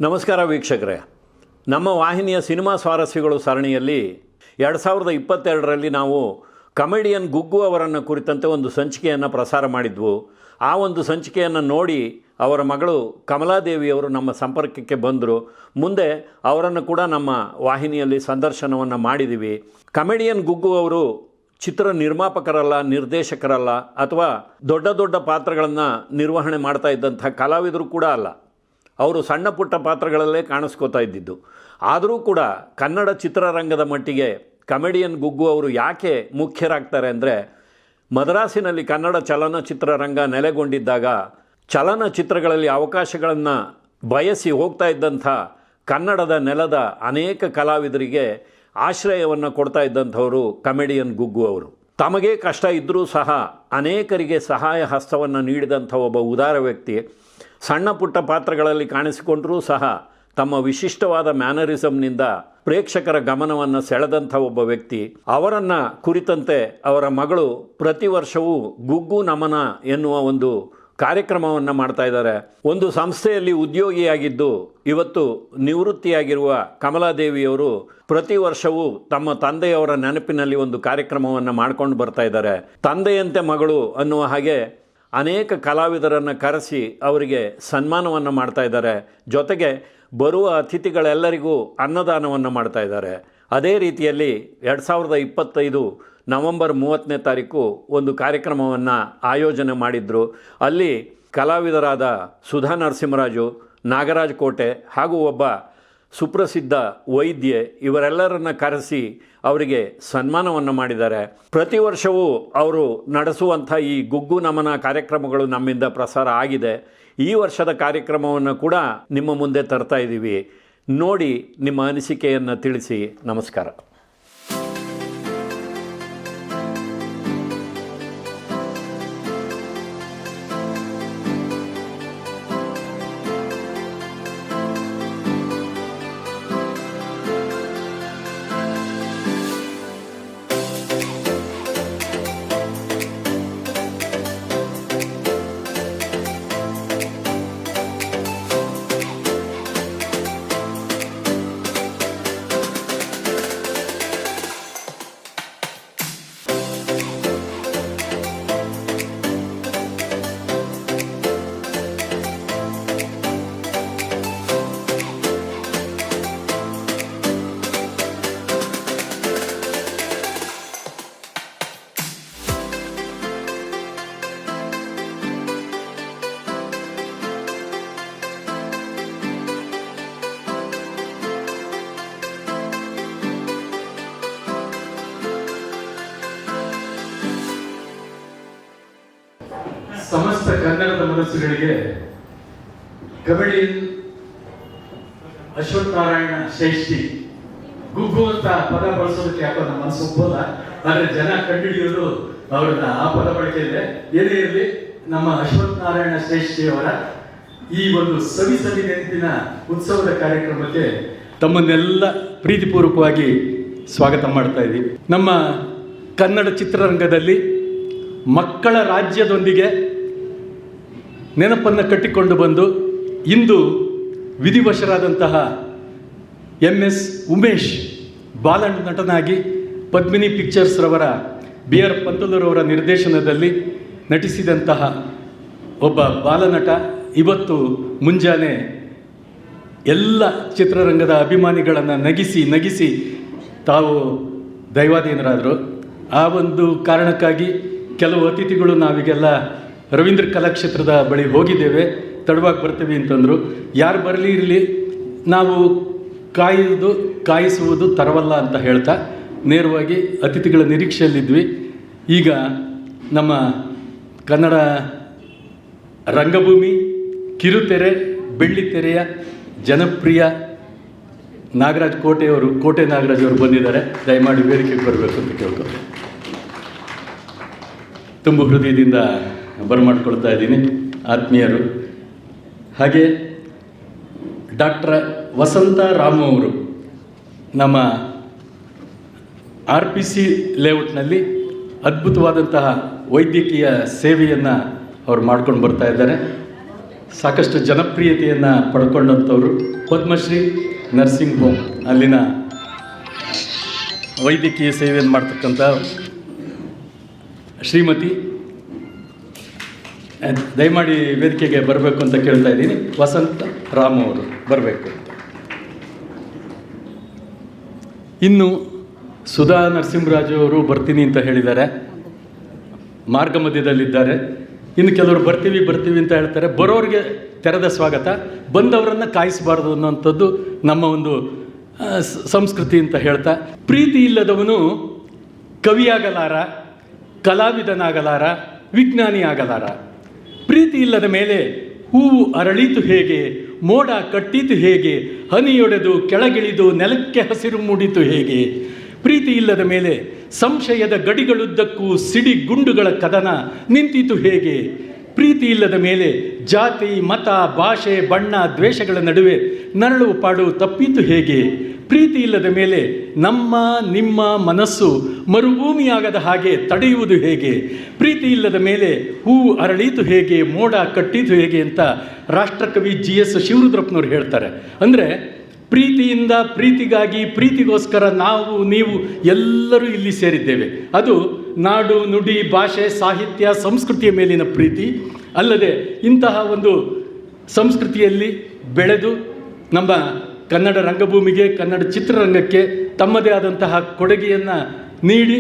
ನಮಸ್ಕಾರ ವೀಕ್ಷಕರೇ, ನಮ್ಮ ವಾಹಿನಿಯ ಸಿನಿಮಾ ಸ್ವಾರಸ್ಯಗಳು ಸರಣಿಯಲ್ಲಿ 2022ರಲ್ಲಿ ನಾವು ಕಮೆಡಿಯನ್ ಗುಗ್ಗು ಅವರನ್ನು ಕುರಿತಂತೆ ಒಂದು ಸಂಚಿಕೆಯನ್ನು ಪ್ರಸಾರ ಮಾಡಿದ್ವು. ಆ ಒಂದು ಸಂಚಿಕೆಯನ್ನು ನೋಡಿ ಅವರ ಮಗಳು ಕಮಲಾದೇವಿಯವರು ನಮ್ಮ ಸಂಪರ್ಕಕ್ಕೆ ಬಂದರು. ಮುಂದೆ ಅವರನ್ನು ಕೂಡ ನಮ್ಮ ವಾಹಿನಿಯಲ್ಲಿ ಸಂದರ್ಶನವನ್ನು ಮಾಡಿದ್ದೀವಿ. ಕಮೆಡಿಯನ್ ಗುಗ್ಗು ಅವರು ಚಿತ್ರ ನಿರ್ಮಾಪಕರಲ್ಲ, ನಿರ್ದೇಶಕರಲ್ಲ, ಅಥವಾ ದೊಡ್ಡ ದೊಡ್ಡ ಪಾತ್ರಗಳನ್ನು ನಿರ್ವಹಣೆ ಮಾಡ್ತಾ ಇದ್ದಂಥ ಕಲಾವಿದರು ಕೂಡ ಅಲ್ಲ. ಅವರು ಸಣ್ಣ ಪುಟ್ಟ ಪಾತ್ರಗಳಲ್ಲೇ ಕಾಣಿಸ್ಕೋತಾ ಇದ್ದಿದ್ದು. ಆದರೂ ಕೂಡ ಕನ್ನಡ ಚಿತ್ರರಂಗದ ಮಟ್ಟಿಗೆ ಕಮೆಡಿಯನ್ ಗುಗ್ಗು ಅವರು ಯಾಕೆ ಮುಖ್ಯರಾಗ್ತಾರೆ ಅಂದರೆ, ಮದ್ರಾಸಿನಲ್ಲಿ ಕನ್ನಡ ಚಲನಚಿತ್ರರಂಗ ನೆಲೆಗೊಂಡಿದ್ದಾಗ ಚಲನಚಿತ್ರಗಳಲ್ಲಿ ಅವಕಾಶಗಳನ್ನು ಬಯಸಿ ಹೋಗ್ತಾ ಇದ್ದಂಥ ಕನ್ನಡದ ನೆಲದ ಅನೇಕ ಕಲಾವಿದರಿಗೆ ಆಶ್ರಯವನ್ನು ಕೊಡ್ತಾ ಇದ್ದಂಥವರು ಕಮೆಡಿಯನ್ ಗುಗ್ಗು ಅವರು. ತಮಗೆ ಕಷ್ಟ ಇದ್ದರೂ ಸಹ ಅನೇಕರಿಗೆ ಸಹಾಯ ಹಸ್ತವನ್ನು ನೀಡಿದಂಥ ಒಬ್ಬ ಉದಾರ ವ್ಯಕ್ತಿ. ಸಣ್ಣ ಪುಟ್ಟ ಪಾತ್ರಗಳಲ್ಲಿ ಕಾಣಿಸಿಕೊಂಡರೂ ಸಹ ತಮ್ಮ ವಿಶಿಷ್ಟವಾದ ಮ್ಯಾನರಿಸಮ್ನಿಂದ ಪ್ರೇಕ್ಷಕರ ಗಮನವನ್ನು ಸೆಳೆದಂಥ ಒಬ್ಬ ವ್ಯಕ್ತಿ. ಅವರನ್ನು ಕುರಿತಂತೆ ಅವರ ಮಗಳು ಪ್ರತಿ ವರ್ಷವೂ ಗುಗ್ಗು ನಮನ ಎನ್ನುವ ಒಂದು ಕಾರ್ಯಕ್ರಮವನ್ನು ಮಾಡ್ತಾ ಇದ್ದಾರೆ. ಒಂದು ಸಂಸ್ಥೆಯಲ್ಲಿ ಉದ್ಯೋಗಿಯಾಗಿದ್ದು ಇವತ್ತು ನಿವೃತ್ತಿಯಾಗಿರುವ ಕಮಲಾದೇವಿಯವರು ಪ್ರತಿ ವರ್ಷವೂ ತಮ್ಮ ತಂದೆಯವರ ನೆನಪಿನಲ್ಲಿ ಒಂದು ಕಾರ್ಯಕ್ರಮವನ್ನು ಮಾಡ್ಕೊಂಡು ಬರ್ತಾ ಇದ್ದಾರೆ. ತಂದೆಯಂತೆ ಮಗಳು ಅನ್ನುವ ಹಾಗೆ ಅನೇಕ ಕಲಾವಿದರನ್ನು ಕರೆಸಿ ಅವರಿಗೆ ಸನ್ಮಾನವನ್ನು ಮಾಡ್ತಾ ಇದ್ದಾರೆ. ಜೊತೆಗೆ ಬರುವ ಅತಿಥಿಗಳೆಲ್ಲರಿಗೂ ಅನ್ನದಾನವನ್ನು ಮಾಡ್ತಾ ಇದ್ದಾರೆ. ಅದೇ ರೀತಿಯಲ್ಲಿ 2025 ನವೆಂಬರ್ 30ನೇ ತಾರೀಕು ಒಂದು ಕಾರ್ಯಕ್ರಮವನ್ನು ಆಯೋಜನೆ ಮಾಡಿದ್ರು. ಅಲ್ಲಿ ಕಲಾವಿದರಾದ ಸುಧಾ ನರಸಿಂಹರಾಜು, ನಾಗರಾಜ್ ಕೋಟೆ ಹಾಗೂ ಒಬ್ಬ ಸುಪ್ರಸಿದ್ಧ ವೈದ್ಯೆ ಇವರೆಲ್ಲರನ್ನ ಕರೆಸಿ ಅವರಿಗೆ ಸನ್ಮಾನವನ್ನು ಮಾಡಿದ್ದಾರೆ. ಪ್ರತಿ ವರ್ಷವೂ ಅವರು ನಡೆಸುವಂಥ ಈ ಗುಗ್ಗು ನಮನ ಕಾರ್ಯಕ್ರಮಗಳು ನಮ್ಮಿಂದ ಪ್ರಸಾರ ಆಗಿದೆ. ಈ ವರ್ಷದ ಕಾರ್ಯಕ್ರಮವನ್ನು ಕೂಡ ನಿಮ್ಮ ಮುಂದೆ ತರ್ತಾ ಇದ್ದೀವಿ. ನೋಡಿ, ನಿಮ್ಮ ಅನಿಸಿಕೆಯನ್ನು ತಿಳಿಸಿ. ನಮಸ್ಕಾರ. ಸಮಸ್ತ ಕನ್ನಡದ ಮನಸ್ಸುಗಳಿಗೆ ಕಮೆಡಿಯನ್ ಅಶ್ವತ್ಥನಾರಾಯಣ ಶ್ರೇಷ್ಠಿ ಗುಗ್ಗು ಅಂತ ಪದ ಬಳಸೋದಕ್ಕೆ ಯಾಕೋ ನಮ್ಮ ಮನಸ್ಸು ಒಪ್ಪೋಲ್ಲ. ಆದ್ರೆ ಜನ ಕಂಡುಹಿಡಿಯೋದು ಅವ್ರನ್ನ ಆ ಪದ ಬಳಕೆ ಇದೆ. ಏನೇ ಇರಲಿ, ನಮ್ಮ ಅಶ್ವತ್ಥನಾರಾಯಣ ಶ್ರೇಷ್ಠಿ ಅವರ ಈ ಒಂದು ಸವಿ ನೆನಪಿನ ಉತ್ಸವದ ಕಾರ್ಯಕ್ರಮಕ್ಕೆ ತಮ್ಮನ್ನೆಲ್ಲ ಪ್ರೀತಿಪೂರ್ವಕವಾಗಿ ಸ್ವಾಗತ ಮಾಡ್ತಾ ಇದ್ದೀವಿ. ನಮ್ಮ ಕನ್ನಡ ಚಿತ್ರರಂಗದಲ್ಲಿ ಮಕ್ಕಳ ರಾಜ್ಯದೊಂದಿಗೆ ನೆನಪನ್ನು ಕಟ್ಟಿಕೊಂಡು ಬಂದು ಇಂದು ವಿಧಿವಶರಾದಂತಹ MS ಉಮೇಶ್ ಬಾಲನ್ ನಟನಾಗಿ ಪದ್ಮಿನಿ ಪಿಕ್ಚರ್ಸ್ ರವರ BR ಪಂತಲೂರವರ ನಿರ್ದೇಶನದಲ್ಲಿ ನಟಿಸಿದಂತಹ ಒಬ್ಬ ಬಾಲನಟ ಇವತ್ತು ಮುಂಜಾನೆ ಎಲ್ಲ ಚಿತ್ರರಂಗದ ಅಭಿಮಾನಿಗಳನ್ನು ನಗಿಸಿ ತಾವು ದೈವಾಧೀನರಾದರು. ಆ ಒಂದು ಕಾರಣಕ್ಕಾಗಿ ಕೆಲವು ಅತಿಥಿಗಳು ನಾವೀಗೆಲ್ಲ ರವೀಂದ್ರ ಕಲಾಕ್ಷೇತ್ರದ ಬಳಿ ಹೋಗಿದ್ದೇವೆ, ತಡವಾಗಿ ಬರ್ತೀವಿ ಅಂತಂದರು. ಯಾರು ಬರಲಿ ಇರಲಿ, ನಾವು ಕಾಯಿಸುವುದು ತರವಲ್ಲ ಅಂತ ಹೇಳ್ತಾ ನೇರವಾಗಿ ಅತಿಥಿಗಳ ನಿರೀಕ್ಷೆಯಲ್ಲಿದ್ವಿ. ಈಗ ನಮ್ಮ ಕನ್ನಡ ರಂಗಭೂಮಿ, ಕಿರುತೆರೆ, ಬೆಳ್ಳಿತೆರೆಯ ಜನಪ್ರಿಯ ನಾಗರಾಜ್ ಕೋಟೆ ನಾಗರಾಜ್ ಅವರು ಬಂದಿದ್ದಾರೆ. ದಯಮಾಡಿ ವೇದಿಕೆಗೆ ಬರಬೇಕು ಅಂತ ಕೇಳ್ಕೊಳ್ತೀನಿ. ತುಂಬ ಹೃದಯದಿಂದ ಬರಮಾಡ್ಕೊಳ್ತಾ ಇದ್ದೀನಿ ಆತ್ಮೀಯರು. ಹಾಗೆ ಡಾಕ್ಟರ್ ವಸಂತ ರಾಮು ಅವರು ನಮ್ಮ RPC ಲೇಔಟ್ನಲ್ಲಿ ಅದ್ಭುತವಾದಂತಹ ವೈದ್ಯಕೀಯ ಸೇವೆಯನ್ನು ಅವ್ರು ಮಾಡ್ಕೊಂಡು ಬರ್ತಾ ಇದ್ದಾರೆ. ಸಾಕಷ್ಟು ಜನಪ್ರಿಯತೆಯನ್ನು ಪಡ್ಕೊಂಡಂಥವ್ರು. ಪದ್ಮಶ್ರೀ ನರ್ಸಿಂಗ್ ಹೋಮ್ ಅಲ್ಲಿನ ವೈದ್ಯಕೀಯ ಸೇವೆಯನ್ನು ಮಾಡ್ತಕ್ಕಂಥ ಶ್ರೀಮತಿ, ದಯಮಾಡಿ ವೇದಿಕೆಗೆ ಬರಬೇಕು ಅಂತ ಕೇಳ್ತಾ ಇದ್ದೀನಿ. ವಸಂತ ರಾಮ್ ಅವರು ಬರಬೇಕು ಅಂತ. ಇನ್ನು ಸುಧಾ ನರಸಿಂಹರಾಜು ಅವರು ಬರ್ತೀನಿ ಅಂತ ಹೇಳಿದ್ದಾರೆ, ಮಾರ್ಗ ಮಧ್ಯದಲ್ಲಿದ್ದಾರೆ. ಇನ್ನು ಕೆಲವರು ಬರ್ತೀವಿ ಅಂತ ಹೇಳ್ತಾರೆ. ಬರೋರಿಗೆ ತೆರೆದ ಸ್ವಾಗತ, ಬಂದವರನ್ನು ಕಾಯಿಸಬಾರ್ದು ಅನ್ನೋಂಥದ್ದು ನಮ್ಮ ಒಂದು ಸಂಸ್ಕೃತಿ ಅಂತ ಹೇಳ್ತಾ, ಪ್ರೀತಿ ಇಲ್ಲದವನು ಕವಿಯಾಗಲಾರ, ಕಲಾವಿದನಾಗಲಾರ, ವಿಜ್ಞಾನಿ ಆಗಲಾರ. ಪ್ರೀತಿ ಇಲ್ಲದ ಮೇಲೆ ಹೂವು ಅರಳೀತು ಹೇಗೆ, ಮೋಡ ಕಟ್ಟೀತು ಹೇಗೆ, ಹನಿಯೊಡೆದು ಕೆಳಗಿಳಿದು ನೆಲಕ್ಕೆ ಹಸಿರು ಮೂಡಿತು ಹೇಗೆ. ಪ್ರೀತಿ ಇಲ್ಲದ ಮೇಲೆ ಸಂಶಯದ ಗಡಿಗಳುದ್ದಕ್ಕೂ ಸಿಡಿ ಗುಂಡುಗಳ ಕದನ ನಿಂತಿತು ಹೇಗೆ. ಪ್ರೀತಿ ಇಲ್ಲದ ಮೇಲೆ ಜಾತಿ, ಮತ, ಭಾಷೆ, ಬಣ್ಣ, ದ್ವೇಷಗಳ ನಡುವೆ ನರಳುವ ಪಾಡು ತಪ್ಪಿತು ಹೇಗೆ. ಪ್ರೀತಿ ಇಲ್ಲದ ಮೇಲೆ ನಮ್ಮ ನಿಮ್ಮ ಮನಸ್ಸು ಮರುಭೂಮಿಯಾಗದ ಹಾಗೆ ತಡೆಯುವುದು ಹೇಗೆ. ಪ್ರೀತಿ ಇಲ್ಲದ ಮೇಲೆ ಹೂವು ಅರಳೀತು ಹೇಗೆ, ಮೋಡ ಕಟ್ಟೀತು ಹೇಗೆ ಅಂತ ರಾಷ್ಟ್ರಕವಿ GS ಶಿವರುದ್ರಪ್ಪನವ್ರು ಹೇಳ್ತಾರೆ. ಅಂದರೆ ಪ್ರೀತಿಯಿಂದ, ಪ್ರೀತಿಗಾಗಿ, ಪ್ರೀತಿಗೋಸ್ಕರ ನಾವು ನೀವು ಎಲ್ಲರೂ ಇಲ್ಲಿ ಸೇರಿದ್ದೇವೆ. ಅದು ನಾಡು, ನುಡಿ, ಭಾಷೆ, ಸಾಹಿತ್ಯ, ಸಂಸ್ಕೃತಿಯ ಮೇಲಿನ ಪ್ರೀತಿ ಅಲ್ಲದೆ ಇಂತಹ ಒಂದು ಸಂಸ್ಕೃತಿಯಲ್ಲಿ ಬೆಳೆದು ನಮ್ಮ ಕನ್ನಡ ರಂಗಭೂಮಿಗೆ, ಕನ್ನಡ ಚಿತ್ರರಂಗಕ್ಕೆ ತಮ್ಮದೇ ಆದಂತಹ ಕೊಡುಗೆಯನ್ನು ನೀಡಿ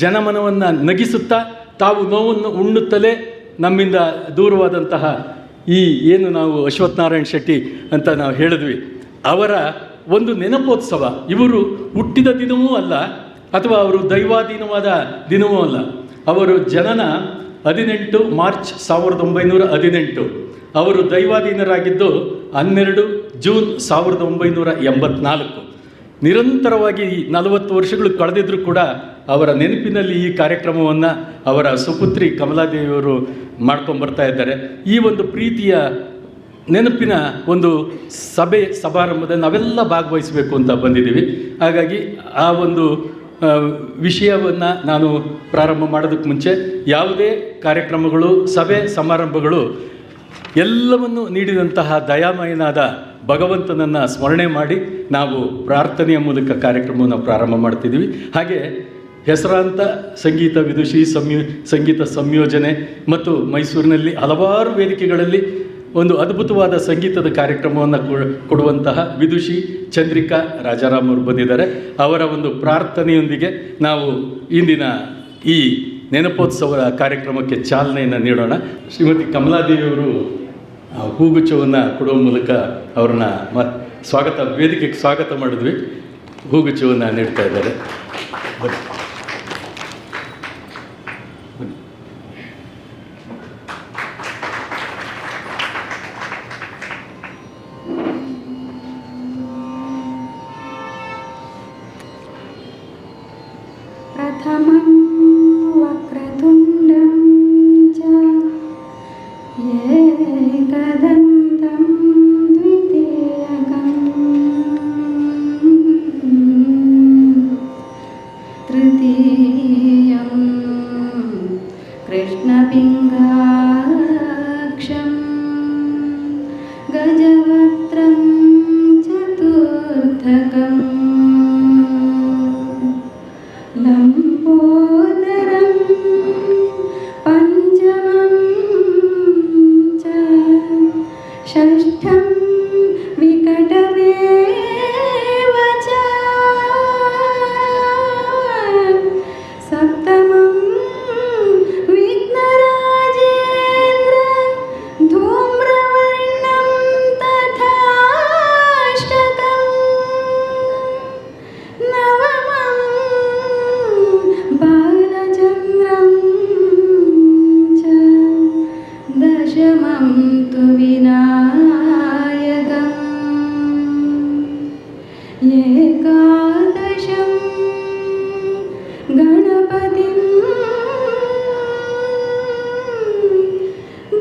ಜನಮನವನ್ನು ನಗಿಸುತ್ತಾ ತಾವು ನೋವನ್ನು ಉಣ್ಣುತ್ತಲೇ ನಮ್ಮಿಂದ ದೂರವಾದಂತಹ ಈ ಏನು ನಾವು ಅಶ್ವಥ್ ನಾರಾಯಣ್ ಶೆಟ್ಟಿ ಅಂತ ನಾವು ಹೇಳಿದ್ವಿ, ಅವರ ಒಂದು ನೆನಪೋತ್ಸವ. ಇವರು ಹುಟ್ಟಿದ ದಿನವೂ ಅಲ್ಲ, ಅಥವಾ ಅವರು ದೈವಾಧೀನವಾದ ದಿನವೂ ಅಲ್ಲ. ಅವರು ಜನನ 18 ಮಾರ್ಚ್ 1918. ಅವರು ದೈವಾಧೀನರಾಗಿದ್ದು 12 ಜೂನ್ 1984. ನಿರಂತರವಾಗಿ 40 ವರ್ಷಗಳು ಕಳೆದಿದ್ರೂ ಕೂಡ ಅವರ ನೆನಪಿನಲ್ಲಿ ಈ ಕಾರ್ಯಕ್ರಮವನ್ನು ಅವರ ಸುಪುತ್ರಿ ಕಮಲಾದೇವಿಯವರು ಮಾಡ್ಕೊಂಬರ್ತಾ ಇದ್ದಾರೆ. ಈ ಒಂದು ಪ್ರೀತಿಯ ನೆನಪಿನ ಒಂದು ಸಮಾರಂಭದಲ್ಲಿ ನಾವೆಲ್ಲ ಭಾಗವಹಿಸಬೇಕು ಅಂತ ಬಂದಿದ್ದೀವಿ. ಹಾಗಾಗಿ ಆ ಒಂದು ವಿಷಯವನ್ನು ನಾನು ಪ್ರಾರಂಭ ಮಾಡೋದಕ್ಕೆ ಮುಂಚೆ ಯಾವುದೇ ಕಾರ್ಯಕ್ರಮಗಳು, ಸಭೆ ಸಮಾರಂಭಗಳು ಎಲ್ಲವನ್ನು ನೀಡಿದಂತಹ ದಯಾಮಯನಾದ ಭಗವಂತನನ್ನು ಸ್ಮರಣೆ ಮಾಡಿ ನಾವು ಪ್ರಾರ್ಥನೆಯ ಮೂಲಕ ಕಾರ್ಯಕ್ರಮವನ್ನು ಪ್ರಾರಂಭ ಮಾಡ್ತಿದ್ದೀವಿ. ಹಾಗೆ ಹೆಸರಾಂತ ಸಂಗೀತ ವಿದುಷಿ, ಸಂಗೀತ ಸಂಯೋಜನೆ ಮತ್ತು ಮೈಸೂರಿನಲ್ಲಿ ಹಲವಾರು ವೇದಿಕೆಗಳಲ್ಲಿ ಒಂದು ಅದ್ಭುತವಾದ ಸಂಗೀತದ ಕಾರ್ಯಕ್ರಮವನ್ನು ಕೊಡುವಂತಹ ವಿದುಷಿ ಚಂದ್ರಿಕಾ ರಾಜಾರಾಮ್ ಅವರು ಬಂದಿದ್ದಾರೆ. ಅವರ ಒಂದು ಪ್ರಾರ್ಥನೆಯೊಂದಿಗೆ ನಾವು ಇಂದಿನ ಈ ನೆನಪೋತ್ಸವ ಕಾರ್ಯಕ್ರಮಕ್ಕೆ ಚಾಲನೆಯನ್ನು ನೀಡೋಣ. ಶ್ರೀಮತಿ ಕಮಲಾದೇವಿಯವರು ಹೂಗುಚ್ಛವನ್ನು ಕೊಡುವ ಮೂಲಕ ಅವ್ರನ್ನ ವೇದಿಕೆಗೆ ಸ್ವಾಗತ ಮಾಡಿದ್ವಿ. ಹೂಗುಚ್ಛವನ್ನು ನೀಡ್ತಾ ಇದ್ದಾರೆ. प्रथमं वक्रतुण्डं च एकदन्तं द्वितीयकं तृतीयं कृष्णपिङ्गाक्षं गजवक्त्रं चतुर्थकम् लम्बोदरं पञ्चमं च षष्ठं विकटमेव च सप्तमं विघ्नराजेन्द्र धूम्रवर्णं तथाष्टकम् नवमं बालचन्द्रं च दशमं तु विनायकम् एकादशं गणपतिं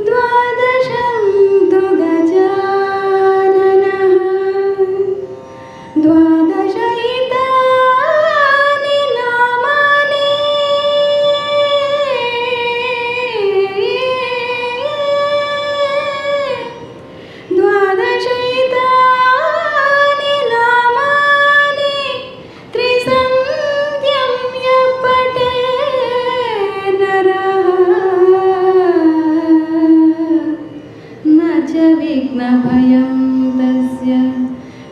द्वादशं तु गजाननः द्वादशैतानि नामानि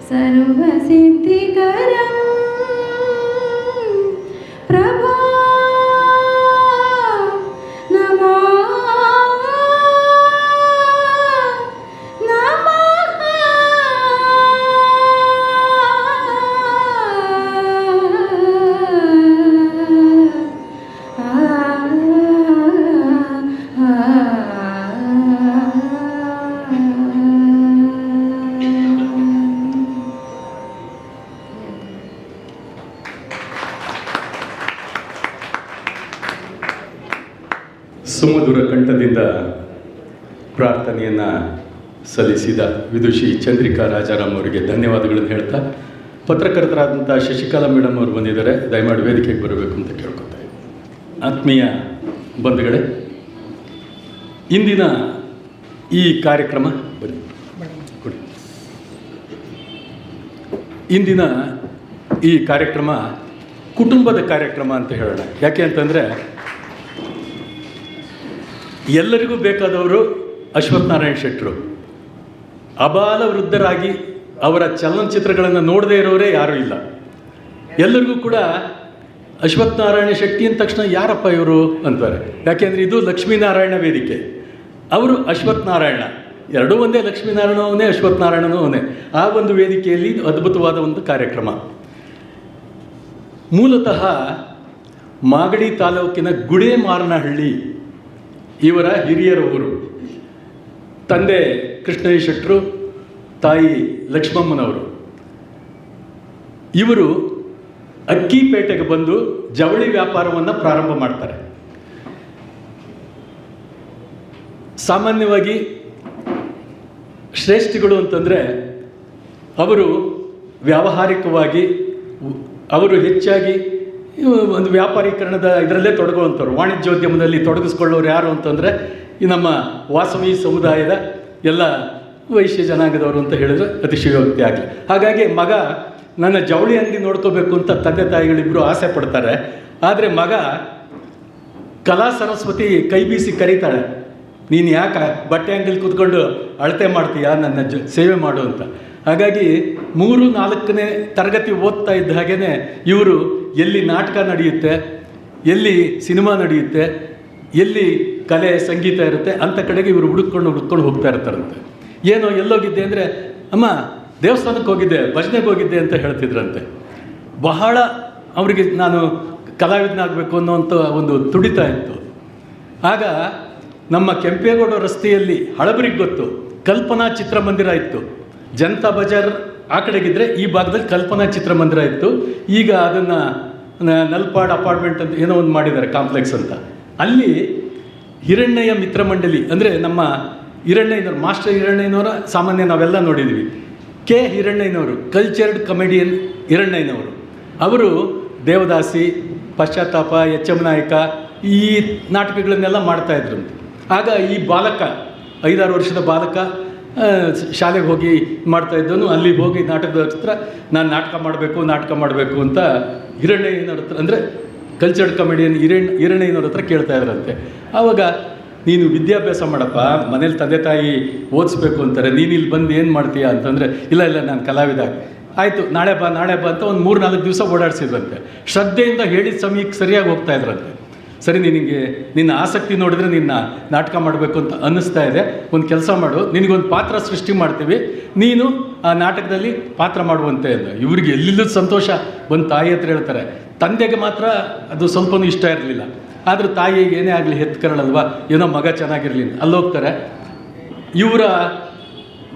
सर्वसिद्धिकरं प्रभो नमो ಸುಮಧುರ ಕಂಠದಿಂದ ಪ್ರಾರ್ಥನೆಯನ್ನು ಸಲ್ಲಿಸಿದ ವಿದುಷಿ ಚಂದ್ರಿಕಾ ರಾಜಾರಾಮ್ ಅವರಿಗೆ ಧನ್ಯವಾದಗಳನ್ನು ಹೇಳ್ತಾ, ಪತ್ರಕರ್ತರಾದಂಥ ಶಶಿಕಲಾ ಮೇಡಮ್ ಅವರು ಬಂದಿದ್ದಾರೆ, ದಯಮಾಡಿ ವೇದಿಕೆಗೆ ಬರಬೇಕು ಅಂತ ಕೇಳ್ಕೊತಾ ಇದ್ದೀನಿ. ಆತ್ಮೀಯ ಬಂಧುಗಳೇ, ಇಂದಿನ ಈ ಕಾರ್ಯಕ್ರಮ ಕೊಡಿ. ಇಂದಿನ ಈ ಕಾರ್ಯಕ್ರಮ ಕುಟುಂಬದ ಕಾರ್ಯಕ್ರಮ ಅಂತ ಹೇಳೋಣ. ಯಾಕೆ ಅಂತಂದರೆ ಎಲ್ಲರಿಗೂ ಬೇಕಾದವರು ಅಶ್ವತ್ಥನಾರಾಯಣ ಶೆಟ್ಟರು. ಅಬಾಲ ವೃದ್ಧರಾಗಿ ಅವರ ಚಲನಚಿತ್ರಗಳನ್ನು ನೋಡದೇ ಇರೋರೇ ಯಾರೂ ಇಲ್ಲ. ಎಲ್ಲರಿಗೂ ಕೂಡ ಅಶ್ವತ್ಥನಾರಾಯಣ ಶೆಟ್ಟಿ ಅಂದ ತಕ್ಷಣ ಯಾರಪ್ಪ ಇವರು ಅಂತಾರೆ. ಯಾಕೆಂದರೆ ಇದು ಲಕ್ಷ್ಮೀನಾರಾಯಣ ವೇದಿಕೆ, ಅವರು ಅಶ್ವತ್ಥನಾರಾಯಣ, ಎರಡೂ ಒಂದೇ, ಲಕ್ಷ್ಮೀನಾರಾಯಣ ಅವನೇ, ಅಶ್ವತ್ಥನಾರಾಯಣನೂ ಅವನೇ. ಆ ಒಂದು ವೇದಿಕೆಯಲ್ಲಿ ಅದ್ಭುತವಾದ ಒಂದು ಕಾರ್ಯಕ್ರಮ. ಮೂಲತಃ ಮಾಗಡಿ ತಾಲೂಕಿನ ಗುಡೇಮಾರನಹಳ್ಳಿ ಇವರ ಹಿರಿಯರ ಊರು. ತಂದೆ ಕೃಷ್ಣಯ್ಯ ಶೆಟ್ಟರು, ತಾಯಿ ಲಕ್ಷ್ಮಮ್ಮನವರು. ಇವರು ಅಕ್ಕಿಪೇಟೆಗೆ ಬಂದು ಜವಳಿ ವ್ಯಾಪಾರವನ್ನು ಪ್ರಾರಂಭ ಮಾಡ್ತಾರೆ. ಸಾಮಾನ್ಯವಾಗಿ ಶ್ರೇಷ್ಠಿಗಳು ಅಂತಂದರೆ ಅವರು ವ್ಯಾವಹಾರಿಕವಾಗಿ ಅವರು ಹೆಚ್ಚಾಗಿ ಒಂದು ವ್ಯಾಪಾರೀಕರಣದ ಇದರಲ್ಲೇ ತೊಡಗುವಂಥವ್ರು. ವಾಣಿಜ್ಯೋದ್ಯಮದಲ್ಲಿ ತೊಡಗಿಸ್ಕೊಳ್ಳೋರು ಯಾರು ಅಂತಂದರೆ ಈ ನಮ್ಮ ವಾಸವಿ ಸಮುದಾಯದ ಎಲ್ಲ ವೈಶ್ಯ ಜನಾಂಗದವರು ಅಂತ ಹೇಳಿದ್ರೆ ಅತಿಶಯೋಕ್ತಿ ಆಗಲಿ. ಹಾಗಾಗಿ ಮಗ ನನ್ನ ಜವಳಿ ಅಂಗಡಿ ನೋಡ್ಕೋಬೇಕು ಅಂತ ತಂದೆ ತಾಯಿಗಳಿಬ್ಬರು ಆಸೆ ಪಡ್ತಾರೆ. ಆದರೆ ಮಗ ಕಲಾ ಸರಸ್ವತಿ ಕೈ ಬೀಸಿ ಕರೀತಾಳೆ, ನೀನು ಯಾಕೆ ಬಟ್ಟೆ ಅಂಗಡಿಲಿ ಕೂತ್ಕೊಂಡು ಅಳತೆ ಮಾಡ್ತೀಯಾ, ನನ್ನ ಸೇವೆ ಮಾಡು ಅಂತ. ಹಾಗಾಗಿ 3-4ನೇ ತರಗತಿ ಓದ್ತಾ ಇದ್ದ ಹಾಗೇ ಇವರು ಎಲ್ಲಿ ನಾಟಕ ನಡೆಯುತ್ತೆ, ಎಲ್ಲಿ ಸಿನಿಮಾ ನಡೆಯುತ್ತೆ, ಎಲ್ಲಿ ಕಲೆ ಸಂಗೀತ ಇರುತ್ತೆ ಅಂಥ ಕಡೆಗೆ ಇವರು ಹುಡುಕ್ಕೊಂಡು ಹೋಗ್ತಾ ಇರ್ತಾರಂತೆ. ಏನೋ ಎಲ್ಲೋಗಿದ್ದೆ ಅಂದರೆ, ಅಮ್ಮ ದೇವಸ್ಥಾನಕ್ಕೆ ಹೋಗಿದ್ದೆ, ಭಜನೆಗೆ ಹೋಗಿದ್ದೆ ಅಂತ ಹೇಳ್ತಿದ್ರಂತೆ. ಬಹಳ ಅವರಿಗೆ ನಾನು ಕಲಾವಿದನಾಗಬೇಕು ಅನ್ನೋಂಥ ಒಂದು ತುಡಿತ ಇತ್ತು. ಆಗ ನಮ್ಮ ಕೆಂಪೇಗೌಡ ರಸ್ತೆಯಲ್ಲಿ ಹಳಬರಿಗೆ ಗೊತ್ತು ಕಲ್ಪನಾ ಚಿತ್ರಮಂದಿರ ಇತ್ತು. ಜನತಾ ಬಜಾರ್ ಆ ಕಡೆಗಿದ್ದರೆ ಈ ಭಾಗದಲ್ಲಿ ಕಲ್ಪನಾ ಚಿತ್ರಮಂದಿರ ಇತ್ತು. ಈಗ ಅದನ್ನು ನಲ್ಪಾಡ್ ಅಪಾರ್ಟ್ಮೆಂಟ್ ಅಂತ ಏನೋ ಒಂದು ಮಾಡಿದ್ದಾರೆ, ಕಾಂಪ್ಲೆಕ್ಸ್ ಅಂತ. ಅಲ್ಲಿ ಹಿರಣ್ಣಯ್ಯ ಮಿತ್ರ ಮಂಡಳಿ ಅಂದರೆ ನಮ್ಮ ಹಿರಣ್ಣಯ್ಯನವರು, ಮಾಸ್ಟರ್ ಹಿರಣ್ಣಯ್ಯನವರ ಸಾಮಾನ್ಯ ನಾವೆಲ್ಲ ನೋಡಿದ್ವಿ. ಕೆ ಹಿರಣ್ಣಯ್ಯನವರು, ಕಲ್ಚರ್ಡ್ ಕಮೆಡಿಯನ್ ಹಿರಣ್ಣಯ್ಯನವರು. ಅವರು ದೇವದಾಸಿ, ಪಶ್ಚಾತ್ತಾಪ, ಎಚ್ ಎಂ ನಾಯಕ ಈ ನಾಟಕಗಳನ್ನೆಲ್ಲ ಮಾಡ್ತಾಯಿದ್ರು. ಆಗ ಈ ಬಾಲಕ 5-6 ವರ್ಷದ ಬಾಲಕ ಶಾಲೆಗೆ ಹೋಗಿ ಮಾಡ್ತಾಯಿದ್ದನು. ಅಲ್ಲಿಗೆ ಹೋಗಿ ನಾಟಕದ ಹತ್ರ ನಾನು ನಾಟಕ ಮಾಡಬೇಕು ಅಂತ ಹಿರಣ್ಣಯ್ಯನವ್ರ ಹತ್ರ, ಅಂದರೆ ಕಲ್ಚರ್ಡ್ ಕಮೆಡಿಯನ್ ಹಿರಣ್ಣಯ್ಯನವ್ರ ಹತ್ರ ಕೇಳ್ತಾ ಇದ್ರಂತೆ. ಆವಾಗ ನೀನು ವಿದ್ಯಾಭ್ಯಾಸ ಮಾಡಪ್ಪ, ಮನೇಲಿ ತಂದೆ ತಾಯಿ ಓದಿಸ್ಬೇಕು ಅಂತಾರೆ, ನೀನು ಇಲ್ಲಿ ಬಂದು ಏನು ಮಾಡ್ತೀಯಾ ಅಂತಂದರೆ, ಇಲ್ಲ ನಾನು ಕಲಾವಿದ. ಆಯಿತು, ನಾಳೆ ಬಾ ಅಂತ ಒಂದು 3-4 ದಿವಸ ಓಡಾಡಿಸಿದ್ರಂತೆ. ಶ್ರದ್ಧೆಯಿಂದ ಹೇಳಿದ ಸಮಯಕ್ಕೆ ಸರಿಯಾಗಿ ಹೋಗ್ತಾ ಇದ್ರಂತೆ. ಸರಿ, ನಿನ್ನ ಆಸಕ್ತಿ ನೋಡಿದ್ರೆ ನಿನ್ನ ನಾಟಕ ಮಾಡಬೇಕು ಅಂತ ಅನ್ನಿಸ್ತಾ ಇದೆ, ಒಂದು ಕೆಲಸ ಮಾಡು, ನಿನಗೊಂದು ಪಾತ್ರ ಸೃಷ್ಟಿ ಮಾಡ್ತೀವಿ, ನೀನು ಆ ನಾಟಕದಲ್ಲಿ ಪಾತ್ರ ಮಾಡುವಂತೆ ಅಂದ. ಇವ್ರಿಗೆ ಎಲ್ಲಿಲ್ಲದ ಸಂತೋಷ. ಬಂದು ತಾಯಿ ಹತ್ರ ಹೇಳ್ತಾರೆ. ತಂದೆಗೆ ಮಾತ್ರ ಅದು ಸ್ವಲ್ಪನೂ ಇಷ್ಟ ಇರಲಿಲ್ಲ. ಆದರೂ ತಾಯಿಗೆ ಏನೇ ಆಗಲಿ ಹೆತ್ಕರಳಲ್ವ, ಏನೋ ಮಗ ಚೆನ್ನಾಗಿರಲಿ ಅಲ್ಲಿ ಹೋಗ್ತಾರೆ. ಇವರ